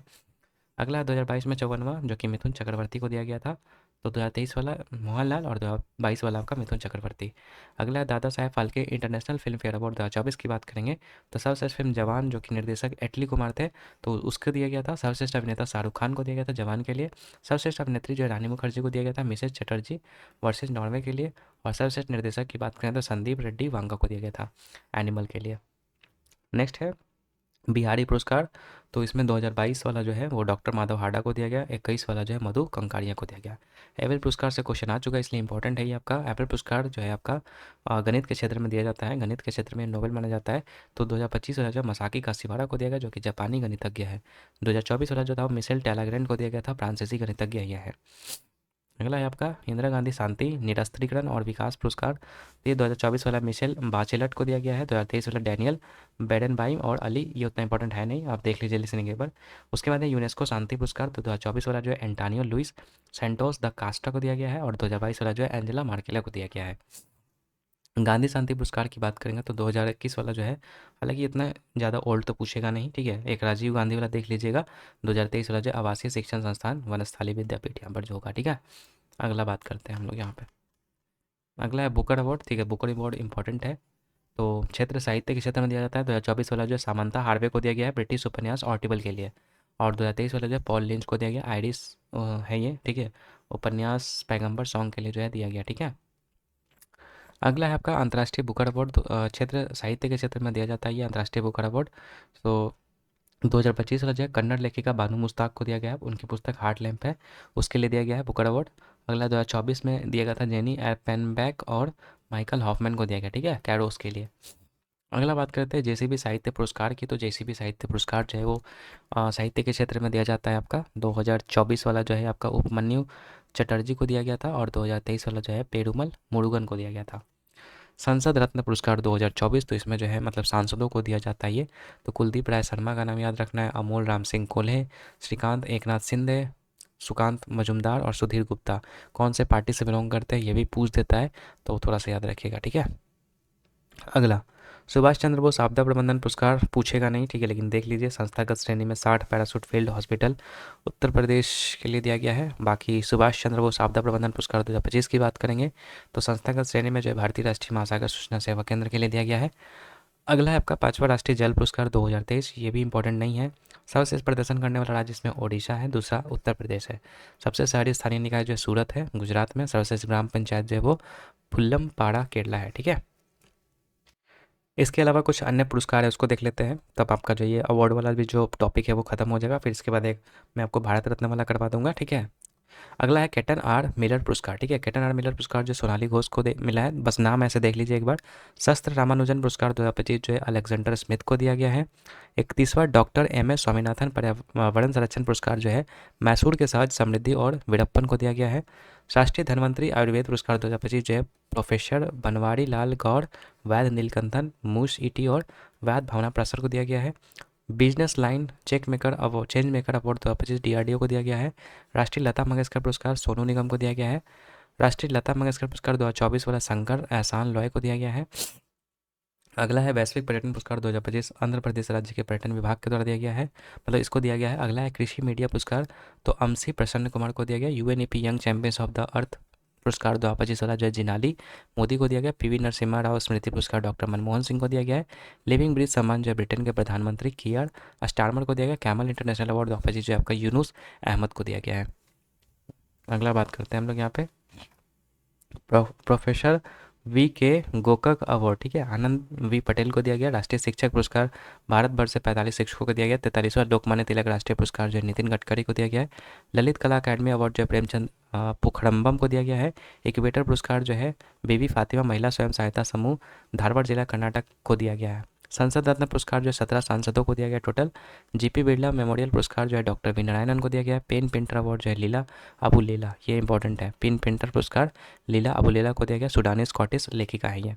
अगला 2022 में 54वां जो कि मिथुन चक्रवर्ती को दिया गया था, तो 2023 वाला मोहनलाल और 2022 वाला आपका मिथुन चक्रवर्ती। अगला है Dada Saheb Phalke international film fair award 2024 की बात करेंगे, तो सर्वश्रेष्ठ फिल्म जवान जो कि निर्देशक एटली कुमार थे, तो उसको दिया गया था। सर्वश्रेष्ठ अभिनेता शाहरुख खान को दिया गया था जवान के लिए। सर्वश्रेष्ठ अभिनेत्री जो है रानी मुखर्जी को दिया गया था मिसेज चटर्जी वर्सेज नॉर्वे के लिए। और सर्वश्रेष्ठ निर्देशक की बात करें तो संदीप रेड्डी वांगा को दिया गया था एनिमल के लिए। नेक्स्ट है बिहारी पुरस्कार, तो इसमें 2022 वाला जो है वो डॉक्टर माधव हाडा को दिया गया, 21 वाला जो है मधु कंकारिया को दिया गया। एबेल पुरस्कार से क्वेश्चन आ चुका है, इसलिए इंपॉर्टेंट है ये आपका। एबेल पुरस्कार जो है आपका गणित के क्षेत्र में दिया जाता है, गणित के क्षेत्र में नोबेल माना जाता है। तो 2025 वाला जो है मसाकी काशीवाड़ा को दिया गया, जो कि जापानी गणितज्ञ है। 2024 वाला जो था वो मिशेल टैलाग्रेंट को दिया गया था, फ्रांसीसी गणितज्ञ यह है। अगला है आपका इंदिरा गांधी शांति निरस्त्रीकरण और विकास पुरस्कार, तो ये 2024 वाला मिशेल बाचेलट को दिया गया है। 2023 वाला डैनियल बेडनबाइम और अली, ये उतना इंपॉर्टेंट है नहीं, आप देख लीजिए लिसनिंग एक बार। उसके बाद है यूनेस्को शांति पुरस्कार, तो 2024 वाला जो है एंटानियो लुइस सेंटोस द कास्टा को दिया गया है, और 2022 वाला जो है एंजेला मार्केला को दिया गया है। गांधी शांति पुरस्कार की बात करेंगे तो 2021 वाला जो है, हालांकि इतना ज़्यादा ओल्ड तो पूछेगा नहीं, ठीक है, एक राजीव गांधी वाला देख लीजिएगा। 2023 वाला जो है आवासीय शिक्षण संस्थान वनस्थली विद्यापीठ यहाँ पर जो होगा, ठीक है। अगला बात करते हैं हम लोग यहाँ पे। अगला है बुकर अवार्ड, ठीक है, बुकर अवार्ड इंपॉर्टेंट है। तो क्षेत्र साहित्य के क्षेत्र में दिया जाता है। 2024 वाला जो है सामंता हार्वे को दिया गया है ब्रिटिश उपन्यास ऑर्टिबल के लिए, और 2023 वाला जो है पॉल लिंच को दिया गया आइरिस है ये, ठीक है, उपन्यास पैगंबर सॉन्ग के लिए जो है दिया गया, ठीक है। अगला है आपका अंतर्राष्ट्रीय बुकर अवार्ड, तो क्षेत्र साहित्य के क्षेत्र में दिया जाता है ये अंतर्राष्ट्रीय बुकर अवार्ड। तो 2025 वाला जो है कन्नड़ लेखिका बानू मुश्ताक को दिया गया है, उनकी पुस्तक हार्ट लैम्प है, उसके लिए दिया गया है बुकर अवार्ड। अगला 2024 में दिया गया था जेनी पेनबैक और माइकल हॉफमैन को दिया गया, ठीक है, कैरोस के लिए। अगला बात करते हैं जेसीबी साहित्य पुरस्कार की, तो जेसीबी साहित्य पुरस्कार जो है वो साहित्य के क्षेत्र में दिया जाता है आपका। 2024 वाला जो है आपका उपमन्यु चटर्जी को दिया गया था, और 2023 वाला जो है पेरुमल मुरुगन को दिया गया था। संसद रत्न पुरस्कार 2024, तो इसमें जो है मतलब सांसदों को दिया जाता है ये। तो कुलदीप राय शर्मा का नाम याद रखना है, अमोल राम सिंह कोल्हे, श्रीकांत एकनाथ शिंदे, सुकांत मजुमदार और सुधीर गुप्ता कौन से पार्टी से बिलोंग करते हैं, ये भी पूछ देता है, तो थोड़ा सा याद रखिएगा, ठीक है। अगला सुभाष चंद्र बोस आपदा प्रबंधन पुरस्कार पूछेगा नहीं, ठीक है, लेकिन देख लीजिए संस्थागत श्रेणी में 60 parachute field hospital Uttar Pradesh के लिए दिया गया है। बाकी सुभाष चंद्र बोस आपदा प्रबंधन पुरस्कार 2025 की बात करेंगे तो संस्थागत श्रेणी में जो है भारतीय राष्ट्रीय महासागर सूचना सेवा केंद्र के लिए दिया गया है। अगला है आपका 5वां राष्ट्रीय जल पुरस्कार 2023, ये भी इंपॉर्टेंट नहीं है। सर्वश्रेष्ठ प्रदर्शन करने वाला राज्य इसमें ओडिशा है, दूसरा उत्तर प्रदेश है। सबसे शहरी स्थानीय निकाय जो है सूरत है गुजरात में, सर्वश्रेष्ठ ग्राम पंचायत जो है वो फुल्लमपाड़ा केरला है, ठीक है। इसके अलावा कुछ अन्य पुरस्कार है उसको देख लेते हैं, तब आपका जो ये अवार्ड वाला भी जो टॉपिक है वो खत्म हो जाएगा। फिर इसके बाद एक मैं आपको भारत रत्न वाला करवा दूंगा, ठीक है। अगला है केटन आर मिलर पुरस्कार, ठीक है, केटन आर मिलर पुरस्कार जो सोनाली घोष को मिला है, बस नाम ऐसे देख लीजिए एक बार। शस्त्र रामानुजन पुरस्कार 2025 जो है अलेक्जेंडर स्मिथ को दिया गया है। 31वां डॉक्टर एम एस स्वामीनाथन पर्यावरण संरक्षण पुरस्कार जो है मैसूर के सहज समृद्धि और वीरप्पन को दिया गया है। राष्ट्रीय धन्वंतरी आयुर्वेद पुरस्कार 2025 जो है प्रोफेसर बनवारी लाल गौर, वैद नीलकंठन मूस ईटी और वैद भावना प्रसर को दिया गया है। Business line check maker award change maker award 2025 DRDO को दिया गया है। राष्ट्रीय लता मंगेशकर पुरस्कार सोनू निगम को दिया गया है। राष्ट्रीय लता मंगेशकर पुरस्कार 2024 वाला शंकर एहसान लॉय को दिया गया है। अगला है वैश्विक पर्यटन पुरस्कार 2025 आंध्र प्रदेश राज्य के पर्यटन विभाग के द्वारा दिया गया है, मतलब इसको दिया गया है। अगला है कृषि मीडिया पुरस्कार, तो अमसी प्रसन्न कुमार को दिया गया। UNEP young champions of the earth पुरस्कार 2025 वाला जो है जिनाली मोदी को दिया गया। पीवी नरसिम्हा राव स्मृति पुरस्कार डॉक्टर मनमोहन सिंह को दिया गया है। लिविंग ब्रिज सम्मान जो है ब्रिटेन के प्रधानमंत्री कियर स्टारमर को दिया गया। कैमल इंटरनेशनल अवार्ड 2025 जो है आपका यूनुस अहमद को दिया गया है। अगला बात करते हैं हम लोग यहाँ पे प्रोफेसर वी के गोकक अवार्ड, ठीक है, आनंद वी पटेल को दिया गया। राष्ट्रीय शिक्षक पुरस्कार भारत भर से 45 शिक्षकों को दिया गया। 43वां लोकमान्य तिलक राष्ट्रीय पुरस्कार जो है नितिन गडकरी को दिया गया है। ललित कला अकादमी अवार्ड जो है प्रेमचंद पुखरम्बम को दिया गया है। इक्वेटर पुरस्कार जो है बीबी फातिमा महिला स्वयं सहायता समूह धारवाड़ जिला कर्नाटक को दिया गया है। संसद रत्न पुरस्कार जो है 17 सांसदों को दिया गया टोटल। जीपी बिरला मेमोरियल पुरस्कार जो है डॉक्टर वी नारायणन को दिया गया है। पेन पेंटर अवार्ड जो है लीला अबू लेला, ये इंपॉर्टेंट है, पेन पेंटर पुरस्कार लीला अबू लेला को दिया गया, सूडानी स्कॉटिश लेखिका है ये।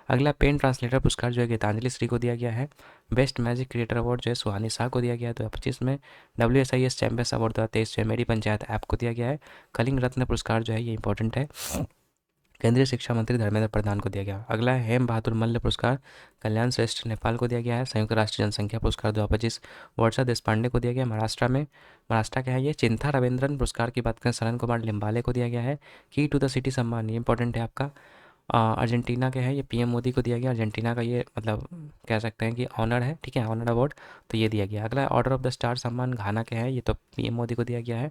अगला पेन ट्रांसलेटर पुरस्कार जो है गीतांजलि श्री को दिया गया है। बेस्ट मैजिक क्रिएटर अवार्ड जो है सुहानी शाह को दिया गया है 2025 में। WSIS चैंपियंस अवार्ड 2023 जो है मेरी पंचायत ऐप को दिया गया है। कलिंग रत्न पुरस्कार जो है ये इंपॉर्टेंट है, केंद्रीय शिक्षा मंत्री धर्मेंद्र प्रधान को दिया गया। अगला है हेम बहादुर मल्ल पुरस्कार कल्याण श्रेष्ठ नेपाल को दिया गया है। संयुक्त राष्ट्र जनसंख्या पुरस्कार 2025 वर्षा देशपांडे को दिया गया महाराष्ट्र में। महाराष्ट्र का है ये। चिंथा रविंद्रन पुरस्कार की बात करें सरन कुमार लिम्बाले को दिया गया है। की टू द सिटी सम्मान ये इंपॉर्टेंट है आपका, अर्जेंटीना के है ये, पीएम मोदी को दिया गया। अर्जेंटीना का ये मतलब कह सकते हैं कि ऑनर है, ठीक है, ऑनर अवार्ड, तो ये दिया गया। अगला ऑर्डर ऑफ द स्टार सम्मान घाना के है, ये तो पीएम मोदी को दिया गया है।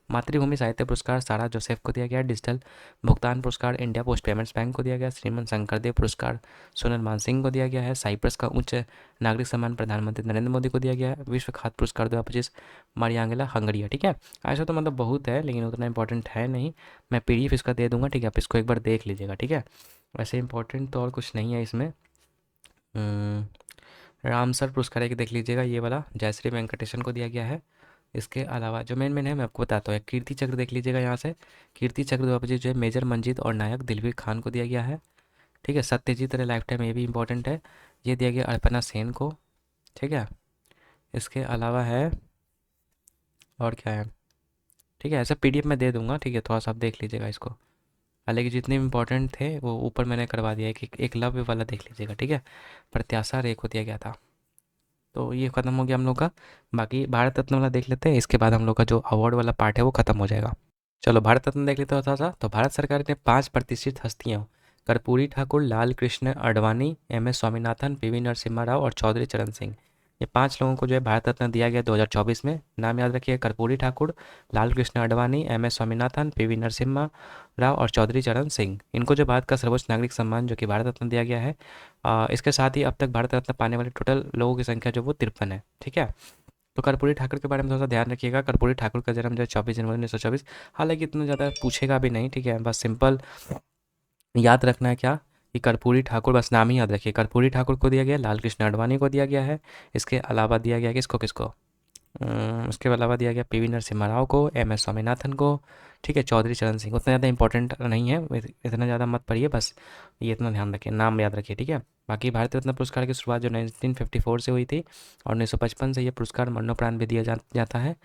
मातृभूमि साहित्य पुरस्कार सारा जोसेफ को दिया गया। डिजिटल भुगतान पुरस्कार इंडिया पोस्ट पेमेंट्स बैंक को दिया गया। श्रीमंत शंकरदेव पुरस्कार सोनल मानसिंह को दिया गया है। साइप्रस का उच्च नागरिक सम्मान प्रधानमंत्री नरेंद्र मोदी को दिया गया है। विश्व खाद्य पुरस्कार 2025 मारियांगेला हंगरिया। ठीक है, ऐसा तो मतलब बहुत है लेकिन उतना इंपॉर्टेंट है नहीं। मैं पीडीएफ इसका दे दूंगा, ठीक है, आप इसको एक बार देख लीजिएगा। ठीक है, वैसे इंपॉर्टेंट तो और कुछ नहीं है इसमें। रामसर पुरस्कार एक देख लीजिएगा, ये वाला जयश्री वेंकटेशन को दिया गया है। इसके अलावा जो मेन मेन है मैं आपको बताता हूँ। कीर्ति चक्र देख लीजिएगा यहाँ से, कीर्ति चक्र 2025 जो है मेजर मंजीत और नायक दिलवीर खान को दिया गया है। ठीक है, सत्यजीत रे लाइफ टाइम, ये भी इंपॉर्टेंट है, ये दिया गया अर्पणा सेन को। ठीक है, इसके अलावा है और क्या है, ठीक है, ऐसा पीडीएफ में दे दूंगा। ठीक है, थोड़ा सा आप देख लीजिएगा इसको। हालांकि जितने भी इंपॉर्टेंट थे वो ऊपर मैंने करवा दिया है कि एक लव्य वाला देख लीजिएगा। ठीक है, प्रत्याशा रे को दिया गया था। तो ये ख़त्म हो गया हम लोग का। बाकी भारत रत्न वाला देख लेते हैं, इसके बाद हम लोग का जो अवार्ड वाला पार्ट है वो ख़त्म हो जाएगा। चलो भारत रत्न देख लेते हो थोड़ा सा। तो भारत सरकार ने 5 प्रतिष्ठित हस्तियों Karpoori Thakur, Lal Krishna Advani, M S Swaminathan, PV Narasimha Rao और चौधरी चरण सिंह, ये 5 लोगों को जो है भारत रत्न दिया गया 2024 में। नाम याद रखिए, Karpoori Thakur, Lal Krishna Advani, M S Swaminathan, PV Narasimha Rao और चौधरी चरण सिंह, इनको जो भारत का सर्वोच्च नागरिक सम्मान जो कि भारत रत्न दिया गया है। इसके साथ ही अब तक भारत रत्न पाने वाले टोटल लोगों की संख्या जो वो 53 है। ठीक है, तो कर्पूरी ठाकुर के बारे में थोड़ा सा ध्यान रखिएगा। कर्पूरी ठाकुर का जन्म जो है 24 जनवरी 1924। हालांकि इतना ज़्यादा पूछेगा भी नहीं, ठीक है, बस सिंपल याद रखना है क्या, कि कर्पूरी ठाकुर, बस नाम ही याद रखिए। कर्पूरी ठाकुर को दिया गया, लाल कृष्ण आडवाणी को दिया गया है। इसके अलावा दिया गया किसको किसको, उसके अलावा दिया गया पीवी नरसिम्हा राव को, एम एस स्वामीनाथन को। ठीक है, चौधरी चरण सिंह उतना ज़्यादा इंपॉर्टेंट नहीं है, इतना ज़्यादा मत पढ़िए, बस ये इतना ध्यान रखिए, नाम याद रखिए। ठीक है, बाकी भारत रत्न पुरस्कार की शुरुआत जो 1954 से हुई थी और 1955 से ये पुरस्कार मरणोपरांत भी दिया जाता है।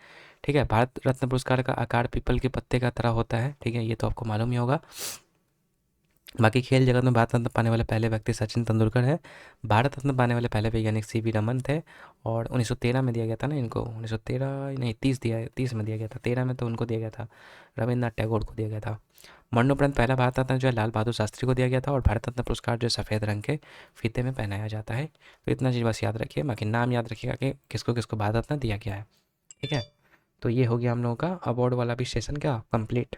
ठीक है, भारत रत्न पुरस्कार का आकार पीपल के पत्ते का तरह होता है। ठीक है, ये तो आपको मालूम ही होगा। बाकी खेल जगत में भारत रत्न पाने वाले पहले व्यक्ति सचिन तेंदुलकर है। भारत रत्न पाने वाले पहले वैज्ञानिक सीवी रमन थे और 1913 में दिया गया था ना इनको, 1913 नहीं 30 में दिया गया था, 13 में तो उनको दिया गया था, रविन्द्रनाथ टैगोर को दिया गया था। मरणोपरांत पहला भारत रत्न जो है लाल बहादुर शास्त्री को दिया गया था और भारत रत्न पुरस्कार जो है सफ़ेद रंग के फीते में पहनाया जाता है। तो इतना चीज़ बस याद रखिए, बाकी नाम याद रखिएगा कि किसको किसको भारत रत्न दिया गया है। ठीक है, तो ये हो गया हम लोगों का अवार्ड वाला भी सेशन क्या कंप्लीट।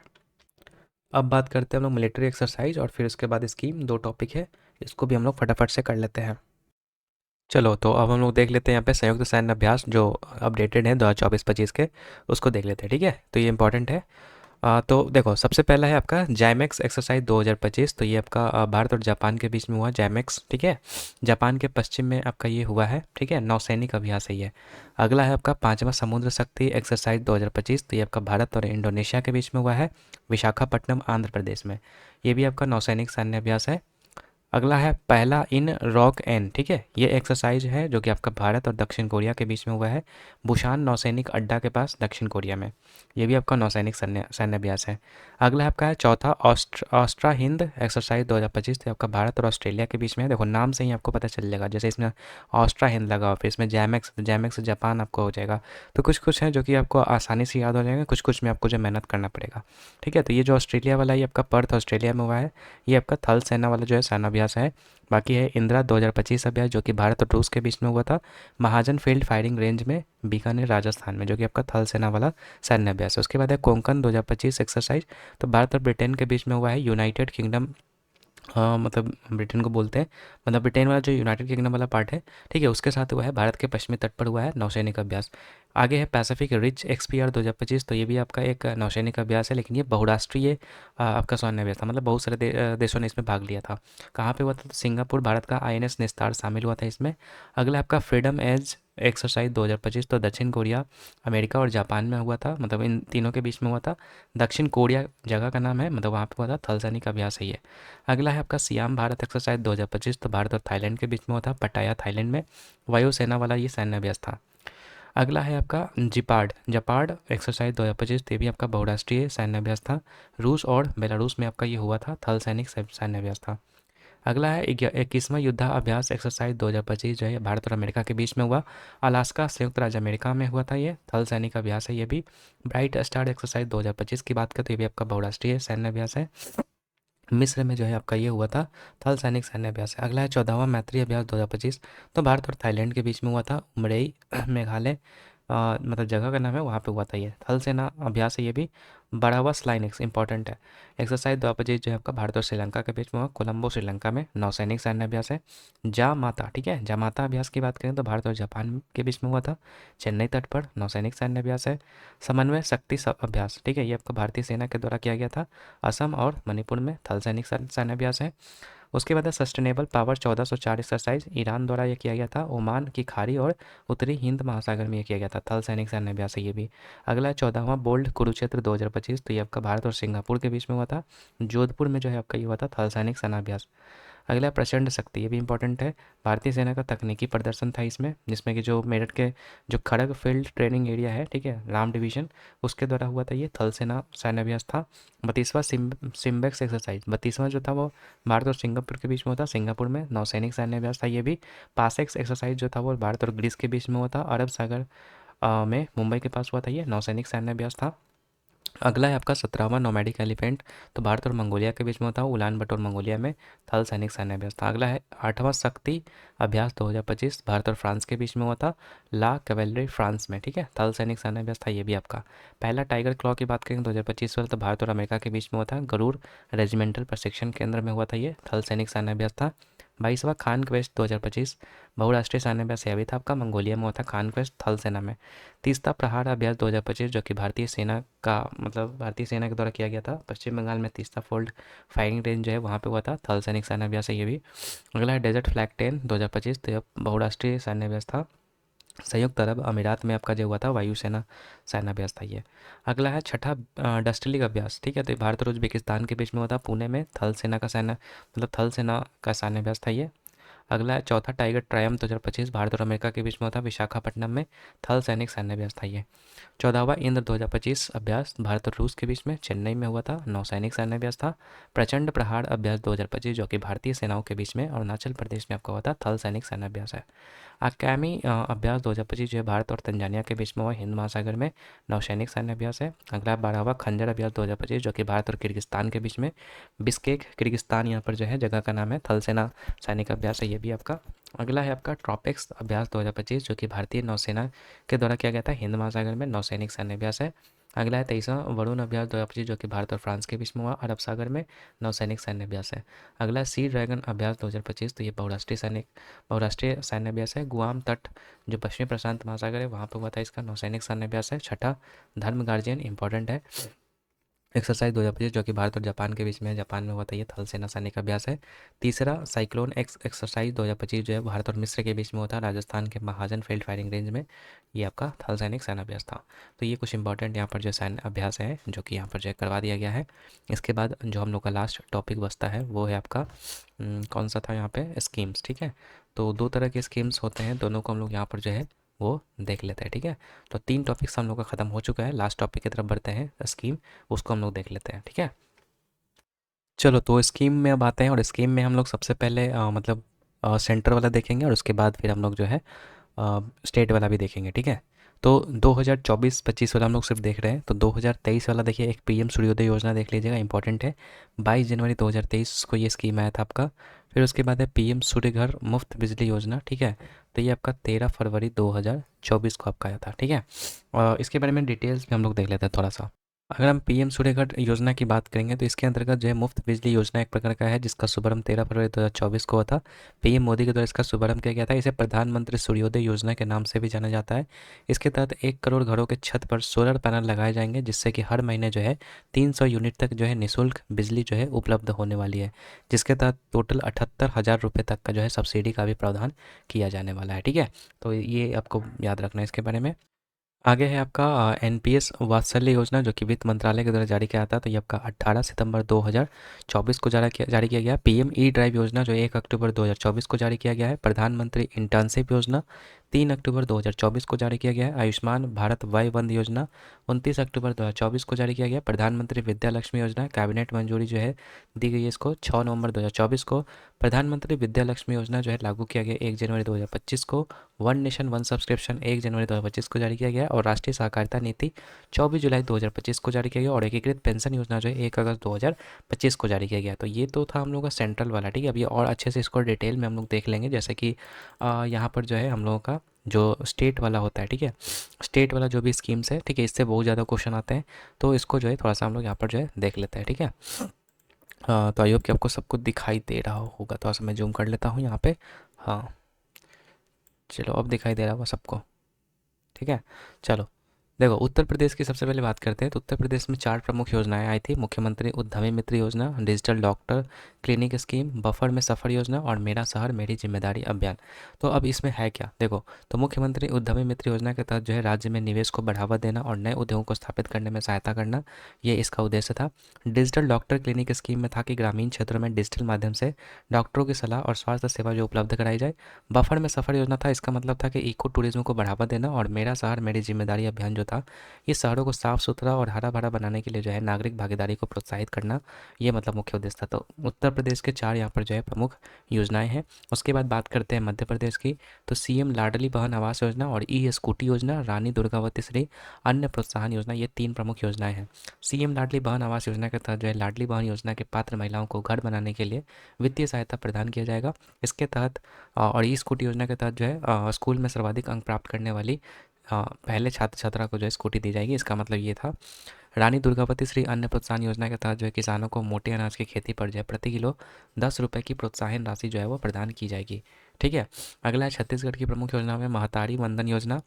अब बात करते हैं हम लोग मिलिट्री एक्सरसाइज और फिर उसके बाद स्कीम, 2 टॉपिक है, इसको भी हम लोग फटाफट से कर लेते हैं। चलो तो अब हम लोग देख लेते हैं यहाँ पे संयुक्त सैन्य अभ्यास जो अपडेटेड है 2024-25 के, उसको देख लेते हैं। ठीक है, तो ये इंपॉर्टेंट है। तो देखो सबसे पहला है आपका जैमेक्स एक्सरसाइज 2025। तो ये आपका भारत और जापान के बीच में हुआ जैमेक्स। ठीक है, जापान के पश्चिम में आपका ये हुआ है। ठीक है, नौसैनिक अभ्यास है ये। अगला है आपका 5वां समुद्र शक्ति एक्सरसाइज 2025। तो ये आपका भारत और इंडोनेशिया के बीच में हुआ है, विशाखापट्टनम आंध्र प्रदेश में। ये भी आपका नौसैनिक सैन्य अभ्यास है। अगला है पहला इन रॉक एन। ठीक है, ये एक्सरसाइज है जो कि आपका भारत और दक्षिण कोरिया के बीच में हुआ है, बुशान नौसैनिक अड्डा के पास दक्षिण कोरिया में। ये भी आपका नौसैनिक सैन्य अभ्यास है। अगला आपका है चौथा ऑस्ट्रा हिंद एक्सरसाइज 2025। तो आपका भारत और ऑस्ट्रेलिया के बीच में है। देखो नाम से ही आपको पता चल जाएगा, जैसे इसमें ऑस्ट्रा हिंद लगा और फिर इसमें जैमेक्स, जैमेक्स जापान आपको हो जाएगा। तो कुछ कुछ है जो कि आपको आसानी से याद हो जाएगा, कुछ कुछ में आपको जो मेहनत करना पड़ेगा। ठीक है, तो ये जो ऑस्ट्रेलिया वाला, ये आपका पर्थ ऑस्ट्रेलिया में हुआ है। ये आपका थल सेना वाला जो है सैन्य अभ्यास है। बाकी है इंदिरा 2025 अभ्यास जो कि भारत और रूस के बीच में हुआ था, महाजन फील्ड फायरिंग रेंज में बीकानेर राजस्थान में, जो कि आपका थल सेना वाला सैन्य अभ्यास है। उसके बाद है कोंकण 2025 एक्सरसाइज। तो भारत और ब्रिटेन के बीच में हुआ है, यूनाइटेड किंगडम, हाँ मतलब ब्रिटेन को बोलते हैं, मतलब ब्रिटेन वाला जो यूनाइटेड किंगडम वाला पार्ट है। ठीक है, उसके साथ हुआ है, भारत के पश्चिमी तट पर हुआ है नौसैनिक अभ्यास। आगे है पैसिफिक रिच एक्सपीआर 2025। तो ये भी आपका एक नौसैनिक अभ्यास है, लेकिन ये बहुराष्ट्रीय आपका सैन्य अभ्यास था, मतलब बहुत सारे देशों ने इसमें भाग लिया था। कहाँ पे हुआ था, तो सिंगापुर, भारत का आईएनएस निस्तार शामिल हुआ था इसमें। अगला आपका फ्रीडम एज एक्सरसाइज 2025। तो दक्षिण कोरिया, अमेरिका और जापान में हुआ था, मतलब इन तीनों के बीच में हुआ था। दक्षिण कोरिया जगह का नाम है, मतलब वहाँ पे हुआ था, थल सैनिक अभ्यास है ये। अगला है आपका सियाम भारत एक्सरसाइज 2025। तो भारत और थाईलैंड के बीच में हुआ था, पटाया थाईलैंड में, वायुसेना वाला ये सैन्य अभ्यास था। अगला है आपका जिपार्ड जपार्ड एक्सरसाइज 2025। तो ये भी आपका बहुराष्ट्रीय सैन्य अभ्यास था, रूस और बेलारूस में आपका ये हुआ था, थल सैनिक सैन्य अभ्यास था। अगला है 21वां युद्धाभ्यास एक्सरसाइज 2025, जो है भारत और अमेरिका के बीच में हुआ, अलास्का संयुक्त राज्य अमेरिका में हुआ था, ये थल सैनिक अभ्यास है ये भी। ब्राइट स्टार एक्सरसाइज 2025 की बात करें तो ये भी आपका बहुराष्ट्रीय सैन्य अभ्यास है, मिस्र में जो है आपका ये हुआ था, थल सैनिक सैन्य अभ्यास है। अगला है 14वां मैत्री अभ्यास 2025। तो भारत और थाईलैंड के बीच में हुआ था, उमरई मेघालय मतलब जगह का नाम है, वहाँ पे हुआ था ये थल सेना अभ्यास है ये भी। बरावस लाइन इंपॉर्टेंट है। एक्सरसाइज द्वापजी जो है आपका भारत और श्रीलंका के बीच में हुआ, कोलंबो श्रीलंका में नौसैनिक सैन्य अभ्यास है। जामाता, ठीक है, जामाता अभ्यास की बात करें तो भारत और जापान के बीच में हुआ था, चेन्नई तट पर नौसैनिक सैन्य अभ्यास है। समन्वय शक्ति अभ्यास, ठीक है, ये आपका भारतीय सेना के द्वारा किया गया था, असम और मणिपुर में थल सैनिक सैन्य अभ्यास है। उसके बाद है सस्टेनेबल पावर 1404 एक्सरसाइज, ईरान द्वारा ये किया गया था, ओमान की खाड़ी और उत्तरी हिंद महासागर में ये किया गया था, थल सैनिक सैन्य अभ्यास है ये भी। अगला है 14वां बोल्ड कुरुक्षेत्र 2025, तो ये आपका भारत और सिंगापुर के बीच में हुआ था, जोधपुर में जो है आपका ये हुआ था थल सैनिक सेना अभ्यास। अगला प्रचंड शक्ति, ये भी इंपॉर्टेंट है, भारतीय सेना का तकनीकी प्रदर्शन था इसमें, जिसमें कि जो मेरठ के जो खड़ग फील्ड ट्रेनिंग एरिया है, ठीक है, राम डिवीजन, उसके द्वारा हुआ था ये थल सेना सैन्य अभ्यास था। 32वां सिम्बेक्स एक्सरसाइज, 32वां जो था वो भारत और सिंगापुर के बीच में हुआ था, सिंगापुर में नौसैनिक सैन्य अभ्यास था ये भी। पासेक्स एक्सरसाइज जो था वो भारत और ग्रीस के बीच में हुआ था, अरब सागर में मुंबई के पास हुआ था, ये नौसैनिक सैन्य अभ्यास था। अगला है आपका 17वां नोमैडिक एलिफेंट, तो भारत और मंगोलिया के बीच में होता है, उलान बटोर मंगोलिया में थल सैनिक सैन्य अभ्यास था। अगला है 8वां शक्ति अभ्यास 2025, भारत और फ्रांस के बीच में हुआ था, ला कैवेलरी फ्रांस में, ठीक है, थल सैनिक सैन्य अभ्यास था ये भी आपका। पहला टाइगर क्लॉ की बात करें 2025 वाला, तो भारत और अमेरिका के बीच में हुआ था, गरुड़ रेजिमेंटल प्रशिक्षण केंद्र में हुआ था, ये थल सैनिक सैन्य अभ्यास था। 22वां खान क्वेस्ट 2025, बहुराष्ट्रीय सैन्य अभ्यास यह भी था आपका, मंगोलिया में हुआ था खान क्वेस्ट थल सेना में। तीसरा प्रहार अभ्यास 2025, जो कि भारतीय सेना का मतलब भारतीय सेना के द्वारा किया गया था, पश्चिम बंगाल में तीसरा फोल्ड फायरिंग रेंज जो है वहाँ पे हुआ था, थल सैनिक सैन्य अभ्यास है ये भी। अगला है डेजर्ट फ्लैग 10 2025, तो यह बहुराष्ट्रीय सैन्य अभ्यास था, संयुक्त अरब अमीरात में आपका जो हुआ था वायुसेना सैन्य अभ्यास था ये। अगला है छठा डस्टिलिक अभ्यास, ठीक है, तो ये भारत और उज्बेकिस्तान के बीच में हुआ था, पुणे में थल सेना का सैन्य मतलब थल सेना का सैन्य अभ्यास था ये। अगला है चौथा टाइगर ट्रायम्फ 2025, भारत और अमेरिका के बीच में हुआ था, विशाखापट्टनम में थल सैनिक सैन्य अभ्यास था ये। 14वां इंद्र 2025 अभ्यास भारत और रूस के बीच में चेन्नई में हुआ था, नौसैनिक सैन्य अभ्यास था। प्रचंड प्रहार अभ्यास 2025, जो कि भारतीय सेनाओं के बीच में अरुणाचल प्रदेश में आपका हुआ था, थल सैनिक सैन्य अभ्यास है। आकामी अभ्यास 2025 जो है भारत और तंजानिया के बीच में हुआ, हिंद महासागर में नौसैनिक सैन्य अभ्यास है। अगला 12वां खंजर अभ्यास 2025, जो कि भारत और किर्गिस्तान के बीच में, बिस्केक किर्गिस्तान यहाँ पर जो है जगह का नाम है, थल सेना सैनिक अभ्यास है ये भी आपका। अगला है आपका ट्रॉपिक्स अभ्यास 2025, जो कि भारतीय नौसेना के द्वारा किया गया था, हिंद महासागर में नौसैनिक सैन्य अभ्यास है। अगला है 23वां वरुण अभ्यास 2025, जो कि भारत और फ्रांस के बीच में हुआ, अरब सागर में नौसैनिक सैन्य अभ्यास है। अगला है सी ड्रैगन अभ्यास 2025, तो ये बहुराष्ट्रीय सैन्य अभ्यास है, गुआम तट जो पश्चिमी प्रशांत महासागर है वहाँ पर हुआ था, इसका नौसैनिक सैन्य अभ्यास है। छठा धर्म गार्जियन इंपॉर्टेंट है, एक्सरसाइज 2025, जो कि भारत और जापान के बीच में है, जापान में हुआ था, ये थल सेना सैनिक अभ्यास है। तीसरा साइक्लोन एक्सरसाइज 2025 जो है भारत और मिस्र के बीच में होता है, राजस्थान के महाजन फील्ड फायरिंग रेंज में, ये आपका थल सैनिक सैन्य अभ्यास था। तो ये कुछ इंपॉर्टेंट यहाँ पर जो सैन्य अभ्यास है जो कि यहाँ पर जो करवा दिया गया है। इसके बाद जो हम लोग का लास्ट टॉपिक बचता है वो है आपका कौन सा था यहाँ पे, स्कीम्स, ठीक है। तो दो तरह के स्कीम्स होते हैं, दोनों को हम लोग यहाँ पर जो है वो देख लेते हैं, ठीक है। तो 3 टॉपिक्स हम लोग का ख़त्म हो चुका है, लास्ट टॉपिक की तरफ बढ़ते हैं, स्कीम, उसको हम लोग देख लेते हैं, ठीक है। चलो तो स्कीम में अब आते हैं, और स्कीम में हम लोग सबसे पहले मतलब सेंटर वाला देखेंगे, और उसके बाद फिर हम लोग जो है स्टेट वाला भी देखेंगे, ठीक है। तो 2024-25 वाला हम लोग सिर्फ देख रहे हैं, तो 2023 वाला देखिए, एक पीएम सूर्योदय योजना देख लीजिएगा, इंपॉर्टेंट है, 22 जनवरी 2023 को ये स्कीम आया था आपका। फिर उसके बाद है पीएम सूर्य घर मुफ्त बिजली योजना, ठीक है, तो ये आपका 13 फरवरी 2024 को आपका आया था, ठीक है। और इसके बारे में डिटेल्स में हम लोग देख लेते हैं थोड़ा सा। अगर हम पीएम सूर्यघर योजना की बात करेंगे तो इसके अंतर्गत जो है मुफ्त बिजली योजना एक प्रकार का है, जिसका शुभारंभ 13 फरवरी 2024 को हुआ था, पीएम मोदी के द्वारा इसका शुभारंभ किया गया था। इसे प्रधानमंत्री सूर्योदय योजना के नाम से भी जाना जाता है। इसके तहत 1 करोड़ घरों के छत पर सोलर पैनल लगाए जाएंगे, जिससे कि हर महीने जो है 300 यूनिट तक जो है निःशुल्क बिजली जो है उपलब्ध होने वाली है, जिसके तहत टोटल 78,000 रुपये तक का जो है सब्सिडी का भी प्रावधान किया जाने वाला है, ठीक है। तो ये आपको याद रखना है इसके बारे में। आगे है आपका एनपीएस वात्सल्य योजना, जो कि वित्त मंत्रालय के द्वारा जारी किया था, तो ये आपका 18 सितंबर 2024 को जारी किया गया। पीएम ई ड्राइव योजना जो 1 अक्टूबर 2024 को जारी किया गया है। प्रधानमंत्री इंटर्नशिप योजना 3 अक्टूबर 2024 को जारी किया गया है। आयुष्मान भारत वय वंदन योजना 29 अक्टूबर 2024 को जारी किया गया। प्रधानमंत्री विद्या लक्ष्मी योजना कैबिनेट मंजूरी जो है दी गई है इसको 6 नवंबर 2024 को। प्रधानमंत्री विद्या लक्ष्मी योजना जो है लागू किया गया 1 जनवरी 2025 को। वन नेशन वन सब्सक्रिप्शन 1 जनवरी 2025 को जारी किया गया, और राष्ट्रीय सहकारिता नीति 24 जुलाई 2025 को जारी किया गया, और एकीकृत पेंशन योजना जो है 1 अगस्त 2025 को जारी किया गया। तो ये तो था हम लोग का सेंट्रल वाला, ठीक है। अब ये और अच्छे से इसको डिटेल में हम लोग देख लेंगे, जैसे कि यहाँ पर जो है हम लोगों का जो स्टेट वाला होता है, ठीक है, स्टेट वाला जो भी स्कीम्स है, ठीक है, इससे बहुत ज़्यादा क्वेश्चन आते हैं। तो इसको जो है थोड़ा सा हम लोग यहाँ पर जो है देख लेते हैं, ठीक है। तो आई होप कि आपको सब कुछ दिखाई दे रहा होगा। थोड़ा सा मैं जूम कर लेता हूँ यहाँ पे। हाँ, चलो अब दिखाई दे रहा होगा सबको, ठीक है। चलो देखो, उत्तर प्रदेश की सबसे पहले बात करते हैं। तो उत्तर प्रदेश में 4 प्रमुख योजनाएं आई थी। मुख्यमंत्री उद्यमी मित्र योजना, digital doctor clinic scheme, buffer में सफ़र योजना और मेरा शहर मेरी जिम्मेदारी अभियान। तो अब इसमें है क्या, देखो, तो मुख्यमंत्री उद्यमी मित्र योजना के तहत जो है राज्य में निवेश को बढ़ावा देना और नए उद्योगों को स्थापित करने में सहायता करना, ये इसका उद्देश्य था। डिजिटल डॉक्टर क्लिनिक स्कीम में था कि ग्रामीण क्षेत्रों में डिजिटल माध्यम से डॉक्टरों की सलाह और स्वास्थ्य सेवा जो उपलब्ध कराई जाए। बफर में सफ़र योजना था, इसका मतलब था कि इको टूरिज्म को बढ़ावा देना। और मेरा शहर मेरी जिम्मेदारी अभियान जो था, ये शहरों को साफ सुथरा और हरा भरा बनाने के लिए जो है नागरिक भागीदारी को प्रोत्साहित करना, ये मतलब मुख्य उद्देश्य था। तो उत्तर प्रदेश के 4 यहाँ पर जो है प्रमुख योजनाएं हैं। उसके बाद बात करते हैं मध्य प्रदेश की। तो सीएम लाडली बहन आवास योजना और ई स्कूटी योजना, रानी दुर्गावती श्री अन्य प्रोत्साहन योजना, ये 3 प्रमुख योजनाएं हैं। सीएम लाडली बहन आवास योजना के तहत जो है लाडली बहन योजना के पात्र महिलाओं को घर बनाने के लिए वित्तीय सहायता प्रदान किया जाएगा। इसके तहत और ई स्कूटी योजना के तहत जो है स्कूल में सर्वाधिक अंक प्राप्त करने वाली पहले छात्र छात्रा को जो है स्कूटी दी जाएगी। इसका मतलब ये था। रानी दुर्गावती श्री अन्न प्रोत्साहन योजना के तहत जो है किसानों को मोटे अनाज की खेती पर जो है प्रति किलो 10 रुपये की प्रोत्साहन राशि जो है वो प्रदान की जाएगी, ठीक है। अगला है छत्तीसगढ़ की प्रमुख योजना में महतारी वंदन योजना।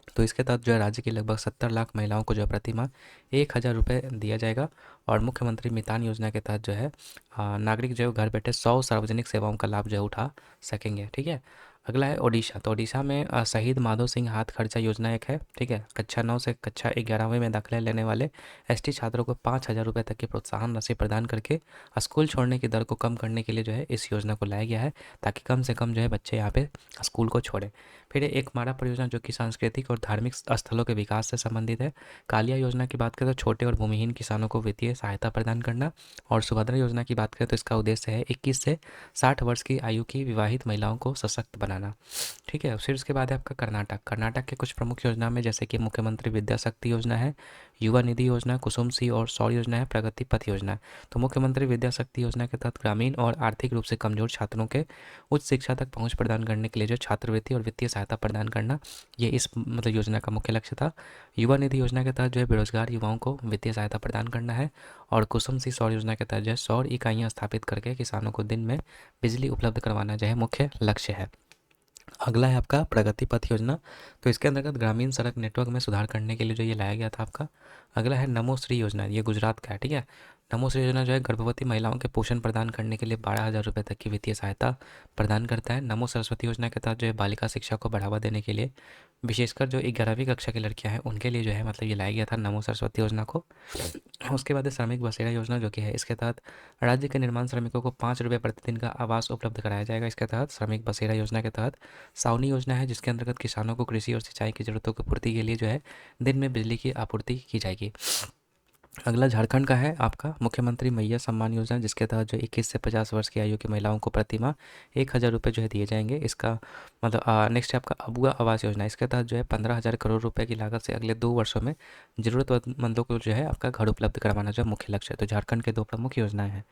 तो इसके तहत जो है राज्य की लगभग 70 लाख महिलाओं को जो है प्रति माह 1,000 रुपये दिया जाएगा। और मुख्यमंत्री मितान योजना के तहत जो है नागरिक जो है घर बैठे 100 सार्वजनिक सेवाओं का लाभ जो है उठा सकेंगे, ठीक है। अगला है ओडिशा। तो ओडिशा में शहीद माधो सिंह हाथ खर्चा योजना एक है, ठीक है। कक्षा 9 से कक्षा 11वीं में दाखिला लेने वाले एसटी छात्रों को 5,000 रुपये तक की प्रोत्साहन राशि प्रदान करके स्कूल छोड़ने की दर को कम करने के लिए जो है इस योजना को लाया गया है, ताकि कम से कम जो है बच्चे यहाँ पे स्कूल को छोड़ें। फिर एक मारा परियोजना जो कि सांस्कृतिक और धार्मिक स्थलों के विकास से संबंधित है। कालिया योजना की बात करें तो छोटे और भूमिहीन किसानों को वित्तीय सहायता प्रदान करना। और सुभद्रा योजना की बात करें तो इसका उद्देश्य है 21 से 60 वर्ष की आयु की विवाहित महिलाओं को सशक्त बनाना, ठीक है। फिर उसके बाद है आपका कर्नाटक। कर्नाटक के कुछ प्रमुख योजना में जैसे कि मुख्यमंत्री विद्या शक्ति योजना है, युवा निधि योजना, कुसुम सी और सौर योजना है, प्रगति पथ योजना है। तो मुख्यमंत्री विद्या शक्ति योजना के तहत ग्रामीण और आर्थिक रूप से कमजोर छात्रों के उच्च शिक्षा तक पहुंच प्रदान करने के लिए जो छात्रवृत्ति और वित्तीय सहायता प्रदान करना, ये इस मतलब योजना का मुख्य लक्ष्य था। युवा निधि योजना के तहत जो है बेरोजगार युवाओं को वित्तीय सहायता प्रदान करना है। और कुसुम सी सौर योजना के तहत जो है सौर इकाइयाँ स्थापित करके किसानों को दिन में बिजली उपलब्ध करवाना जो है मुख्य लक्ष्य है। अगला है आपका प्रगति पथ योजना। तो इसके अंतर्गत ग्रामीण सड़क नेटवर्क में सुधार करने के लिए जो ये लाया गया था आपका। अगला है नमो श्री योजना, ये गुजरात का है, ठीक है। नमो श्री योजना जो है गर्भवती महिलाओं के पोषण प्रदान करने के लिए 12,000 रुपये तक की वित्तीय सहायता प्रदान करता है। नमो सरस्वती योजना के तहत जो है बालिका शिक्षा को बढ़ावा देने के लिए विशेषकर जो 11वीं कक्षा की लड़कियां हैं उनके लिए जो है मतलब ये लाया गया था नमो सरस्वती योजना को। उसके बाद है श्रमिक बसेरा योजना जो कि है, इसके तहत राज्य के निर्माण श्रमिकों को 5 रुपये प्रतिदिन का आवास उपलब्ध कराया जाएगा। इसके तहत श्रमिक बसेरा योजना के तहत सावनी योजना है, जिसके अंतर्गत किसानों को कृषि और सिंचाई की जरूरतों की पूर्ति के लिए जो है दिन में बिजली की आपूर्ति की जाएगी। अगला झारखंड का है आपका मुख्यमंत्री मैया सम्मान योजना, जिसके तहत जो 21 से 50 वर्ष की आयु की महिलाओं को प्रति माह 1,000 रुपये जो है दिए जाएंगे। इसका मतलब नेक्स्ट है आपका अबुआ आवास योजना। इसके तहत जो है 15,000 करोड़ रुपए की लागत से अगले 2 वर्षों में जरूरतमंदों को जो है आपका घर उपलब्ध करवाना जो है मुख्य लक्ष्य है। तो झारखंड के 2 प्रमुख योजनाएं हैं।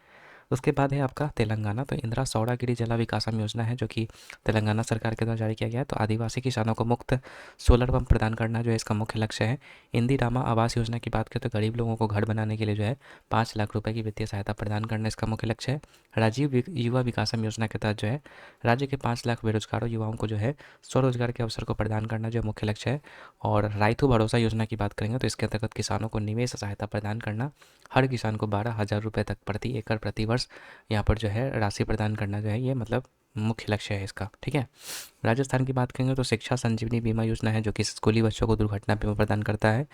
उसके बाद है आपका तेलंगाना। तो इंदिरा सौरागिरी जला विकासम योजना है जो कि तेलंगाना सरकार के द्वारा जारी किया गया है। तो आदिवासी किसानों को मुफ्त सोलर पंप प्रदान करना जो है इसका मुख्य लक्ष्य है। इंदिरामा आवास योजना की बात करें तो गरीब लोगों को घर बनाने के लिए जो है 5 लाख रुपए की वित्तीय सहायता प्रदान करना इसका मुख्य लक्ष्य है। युवा विकासम योजना के तहत जो है राज्य के 5 लाख बेरोजगारों युवाओं को जो है स्वरोजगार के अवसर को प्रदान करना जो मुख्य लक्ष्य है। और रायतू भरोसा योजना की बात करेंगे तो इसके अंतर्गत किसानों को निवेश सहायता प्रदान करना, हर किसान को 12,000 रुपये तक प्रति एकड़ प्रति वर्ष यहाँ पर जो है राशि प्रदान करना जो है ये मतलब मुख्य लक्ष्य है इसका, ठीक है। राजस्थान की बात करेंगे तो शिक्षा संजीवनी बीमा योजना है जो कि स्कूली बच्चों को दुर्घटना बीमा प्रदान करता है।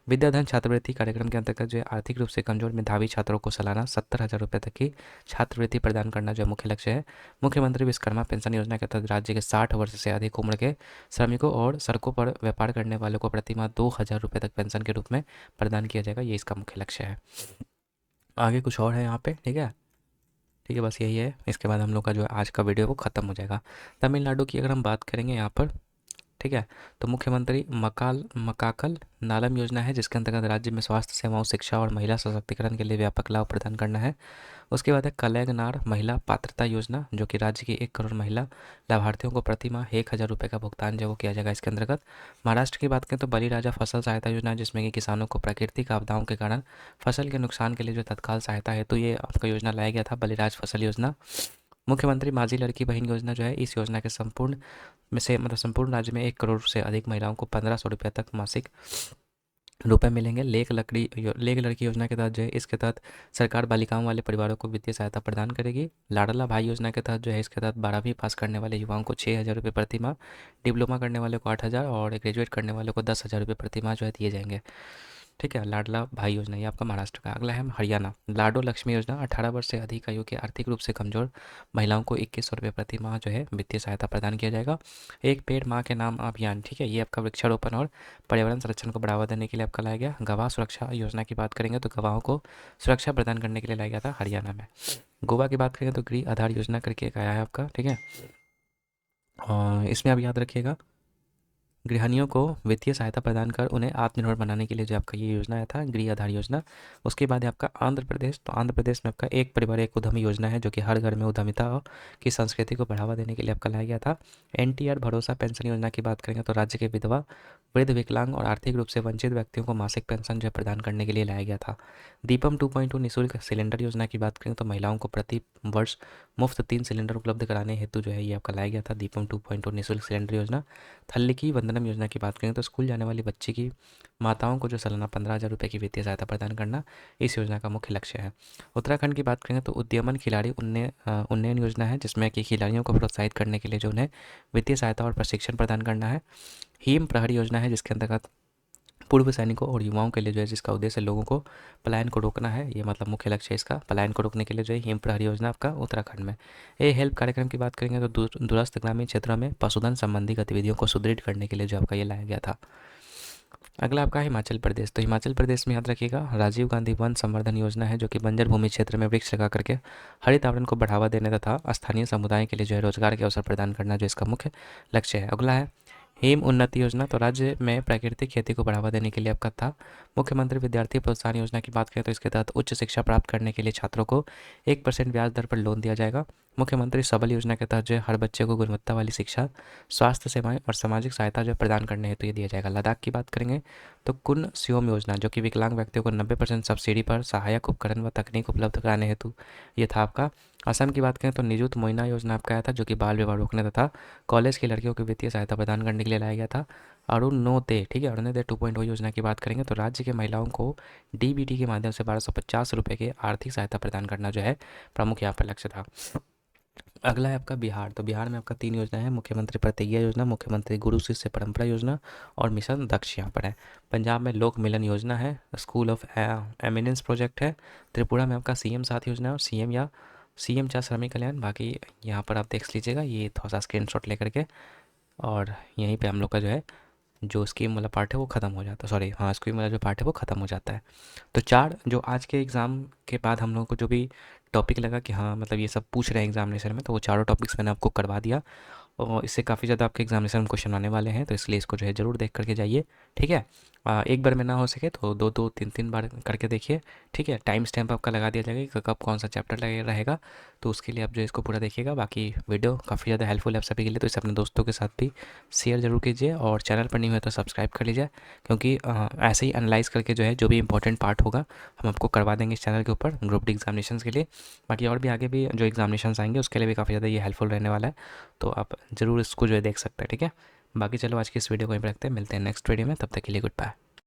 विद्याधन छात्रवृत्ति कार्यक्रम के अंतर्गत जो है आर्थिक रूप से कमजोर मेधावी छात्रों को सालाना 70,000 रुपये तक की छात्रवृत्ति प्रदान करना जो मुख्य लक्ष्य है। मुख्यमंत्री विश्वकर्मा पेंशन योजना के तहत राज्य के 60 वर्ष से अधिक उम्र के श्रमिकों और सड़कों पर व्यापार करने वालों को प्रतिमाह 2,000 रुपये तक पेंशन के रूप में प्रदान किया जाएगा, ये इसका मुख्य लक्ष्य है। आगे कुछ और है यहाँ पे, ठीक है। ठीक है, बस यही है। इसके बाद हम लोग का जो आज का वीडियो वो ख़त्म हो जाएगा। तमिलनाडु की अगर हम बात करेंगे यहाँ पर, ठीक है। तो मुख्यमंत्री मकाकल नालम योजना है, जिसके अंतर्गत राज्य में स्वास्थ्य सेवाओं, शिक्षा और महिला सशक्तिकरण के लिए व्यापक लाभ प्रदान करना है। उसके बाद है कलैगनार महिला पात्रता योजना, जो कि राज्य की 1 करोड़ महिला लाभार्थियों को प्रति माह 1,000 रुपये का भुगतान जो वो किया जाएगा इसके अंतर्गत। महाराष्ट्र की बात करें तो बलिराजा फसल सहायता योजना, जिसमें कि किसानों को प्राकृतिक आपदाओं के कारण फसल के नुकसान के लिए जो तत्काल सहायता है, तो ये आपका योजना लाया गया था, बलिराज फसल योजना। मुख्यमंत्री माझी लड़की बहन योजना जो है, इस योजना के संपूर्ण में से मतलब संपूर्ण राज्य में 1 करोड़ से अधिक महिलाओं को 1,500 रुपये तक मासिक रुपए मिलेंगे। लेक लड़की योजना के तहत जो है, इसके तहत सरकार बालिकाओं वाले परिवारों को वित्तीय सहायता प्रदान करेगी। लाडला भाई योजना के तहत जो है, इसके तहत 12वीं पास करने वाले युवाओं को 6,000 रुपये प्रति माह, डिप्लोमा करने वाले को 8,000 और ग्रेजुएट करने वाले को 10,000 रुपये प्रति माह जो है दिए जाएंगे। ठीक है, लाडला भाई योजना ये आपका महाराष्ट्र का। अगला है हरियाणा, लाडो लक्ष्मी योजना, 18 वर्ष से अधिक आयु के आर्थिक रूप से कमजोर महिलाओं को 2100 रुपये प्रति माह जो है वित्तीय सहायता प्रदान किया जाएगा। एक पेड़ माँ के नाम अभियान, ठीक है, ये आपका वृक्षारोपण और पर्यावरण संरक्षण को बढ़ावा देने के लिए आपका लाया गया। गवाह सुरक्षा योजना की बात करेंगे तो गवाहों को सुरक्षा प्रदान करने के लिए लाया गया था हरियाणा में। गोवा की बात करेंगे तो गृह आधार योजना करके एक आया है आपका, ठीक है। और इसमें आप याद रखिएगा, गृहिणियों को वित्तीय सहायता प्रदान कर उन्हें आत्मनिर्भर बनाने के लिए जो आपका ये योजना आया था, गृह आधार योजना। उसके बाद है आपका आंध्र प्रदेश, तो आंध्र प्रदेश में आपका एक परिवार एक उद्यमी योजना है, जो कि हर घर में उद्यमिता की संस्कृति को बढ़ावा देने के लिए आपका लाया गया था। एनटीआर भरोसा पेंशन योजना की बात करेंगे तो राज्य के विधवा, वृद्ध, विकलांग और आर्थिक रूप से वंचित व्यक्तियों को मासिक पेंशन जो है प्रदान करने के लिए लाया गया था। दीपम 2.2 निःशुल्क सिलेंडर योजना की बात करें तो महिलाओं को प्रति वर्ष मुफ्त 3 सिलेंडर उपलब्ध कराने हेतु जो है ये आपका लाया गया था, दीपम 2.2 निःशुल्क सिलेंडर योजना। थल्लिकी वंदनम योजना की बात करें तो स्कूल जाने वाली बच्ची की माताओं को जो सालाना 15,000 रुपये की वित्तीय सहायता प्रदान करना इस योजना का मुख्य लक्ष्य है। उत्तराखंड की बात करें तो उद्यमन खिलाड़ी उन्नयन योजना है, जिसमें कि खिलाड़ियों को प्रोत्साहित करने के लिए जो उन्हें वित्तीय सहायता और प्रशिक्षण प्रदान करना है। हिम प्रहरी योजना है, जिसके अंतर्गत पूर्व सैनिकों और युवाओं के लिए जो है, जिसका उद्देश्य लोगों को पलायन को रोकना है, ये मतलब मुख्य लक्ष्य है इसका, पलायन को रोकने के लिए जो है हिम प्रहरी योजना आपका उत्तराखंड में। ए हेल्प कार्यक्रम की बात करेंगे तो दूरस्थ ग्रामीण क्षेत्रों में पशुधन संबंधी गतिविधियों को सुदृढ़ करने के लिए जो आपका ये लाया गया था। अगला आपका हिमाचल प्रदेश, तो हिमाचल प्रदेश में याद रखिएगा, राजीव गांधी वन संवर्धन योजना है, जो कि बंजर भूमि क्षेत्र में वृक्ष लगा करके हरित आवरण को बढ़ावा देने तथा स्थानीय समुदाय के लिए जो है रोजगार के अवसर प्रदान करना जो इसका मुख्य लक्ष्य है। अगला है हेम उन्नति योजना, तो राज्य में प्राकृतिक खेती को बढ़ावा देने के लिए आपका था। मुख्यमंत्री विद्यार्थी प्रोत्साहन योजना की बात करें तो इसके तहत उच्च शिक्षा प्राप्त करने के लिए छात्रों को 1% ब्याज दर पर लोन दिया जाएगा। मुख्यमंत्री सबल योजना के तहत जो है हर बच्चे को गुणवत्ता वाली शिक्षा, स्वास्थ्य सेवाएं और सामाजिक सहायता जो प्रदान करने हेतु ये दिया जाएगा। लद्दाख की बात करेंगे तो कुन स्योम योजना, जो कि विकलांग व्यक्तियों को 90% सब्सिडी पर सहायक उपकरण व तकनीक उपलब्ध कराने हेतु ये था आपका। असम की बात करें तो निजुत मोइना योजना आपका आया था, जो कि बाल विवाह रोकने तथा कॉलेज की लड़कियों को वित्तीय सहायता प्रदान करने के लिए लाया गया था। अरुणोदय, ठीक है, अरुणोदय 2.0 योजना की बात करेंगे तो राज्य के महिलाओं को डीबीटी के माध्यम से 1,250 रुपये के आर्थिक सहायता प्रदान करना जो है प्रमुख यहाँ पर लक्ष्य था। अगला है आपका बिहार, तो बिहार में आपका 3 योजना है, मुख्यमंत्री प्रतिज्ञा योजना, मुख्यमंत्री गुरु शिष्य परंपरा योजना और मिशन दक्ष यहाँ पर है। पंजाब में लोक मिलन योजना है, स्कूल ऑफ एमिनेंस प्रोजेक्ट है। त्रिपुरा में आपका सीएम साथ योजना है और सीएम चार श्रमिक कल्याण। बाकी यहाँ पर आप देख लीजिएगा, ये थोड़ा सा स्क्रीनशॉट लेकर के, और यहीं पे हम लोग का जो है जो स्कीम वाला पार्ट है वो ख़त्म हो जाता है, सॉरी हाँ, स्कीम वाला जो पार्ट है वो ख़त्म हो जाता है। तो 4 जो आज के एग्ज़ाम के बाद हम लोगों को जो भी टॉपिक लगा कि हाँ मतलब ये सब पूछ रहे हैं एग्जामिनेशन में, तो वो चारों टॉपिक्स मैंने आपको करवा दिया, और इससे काफ़ी ज़्यादा आपके एग्जामिनेशन में क्वेश्चन आने वाले हैं, तो इसलिए इसको जो है ज़रूर देख करके जाइए, ठीक है। एक बार में ना हो सके तो 2-2 3-3 बार करके देखिए, ठीक है। टाइम स्टैम्प आपका लगा दिया जाएगा कि कब कौन सा चैप्टर लगे रहेगा, तो उसके लिए आप जो इसको पूरा देखिएगा। बाकी वीडियो काफ़ी ज़्यादा हेल्पफुल है आप सभी के लिए, तो इसे अपने दोस्तों के साथ भी शेयर जरूर कीजिए, और चैनल पर नहीं हुआ तो सब्सक्राइब कर लीजिए, क्योंकि ऐसे ही एनालाइज करके जो है जो भी इंपॉर्टेंट पार्ट होगा हम आपको करवा देंगे इस चैनल के ऊपर ग्रुप डी एग्जामिनेशन के लिए। बाकी और भी आगे भी जो एग्जामिनेशन आएंगे उसके लिए भी काफ़ी ज़्यादा ये हेल्पफुल रहने वाला है, तो आप ज़रूर इसको जो है देख सकते हैं, ठीक है। बाकी चलो आज की इस वीडियो को यहीं पर रखते हैं, मिलते हैं नेक्स्ट वीडियो में, तब तक के लिए गुड बाय।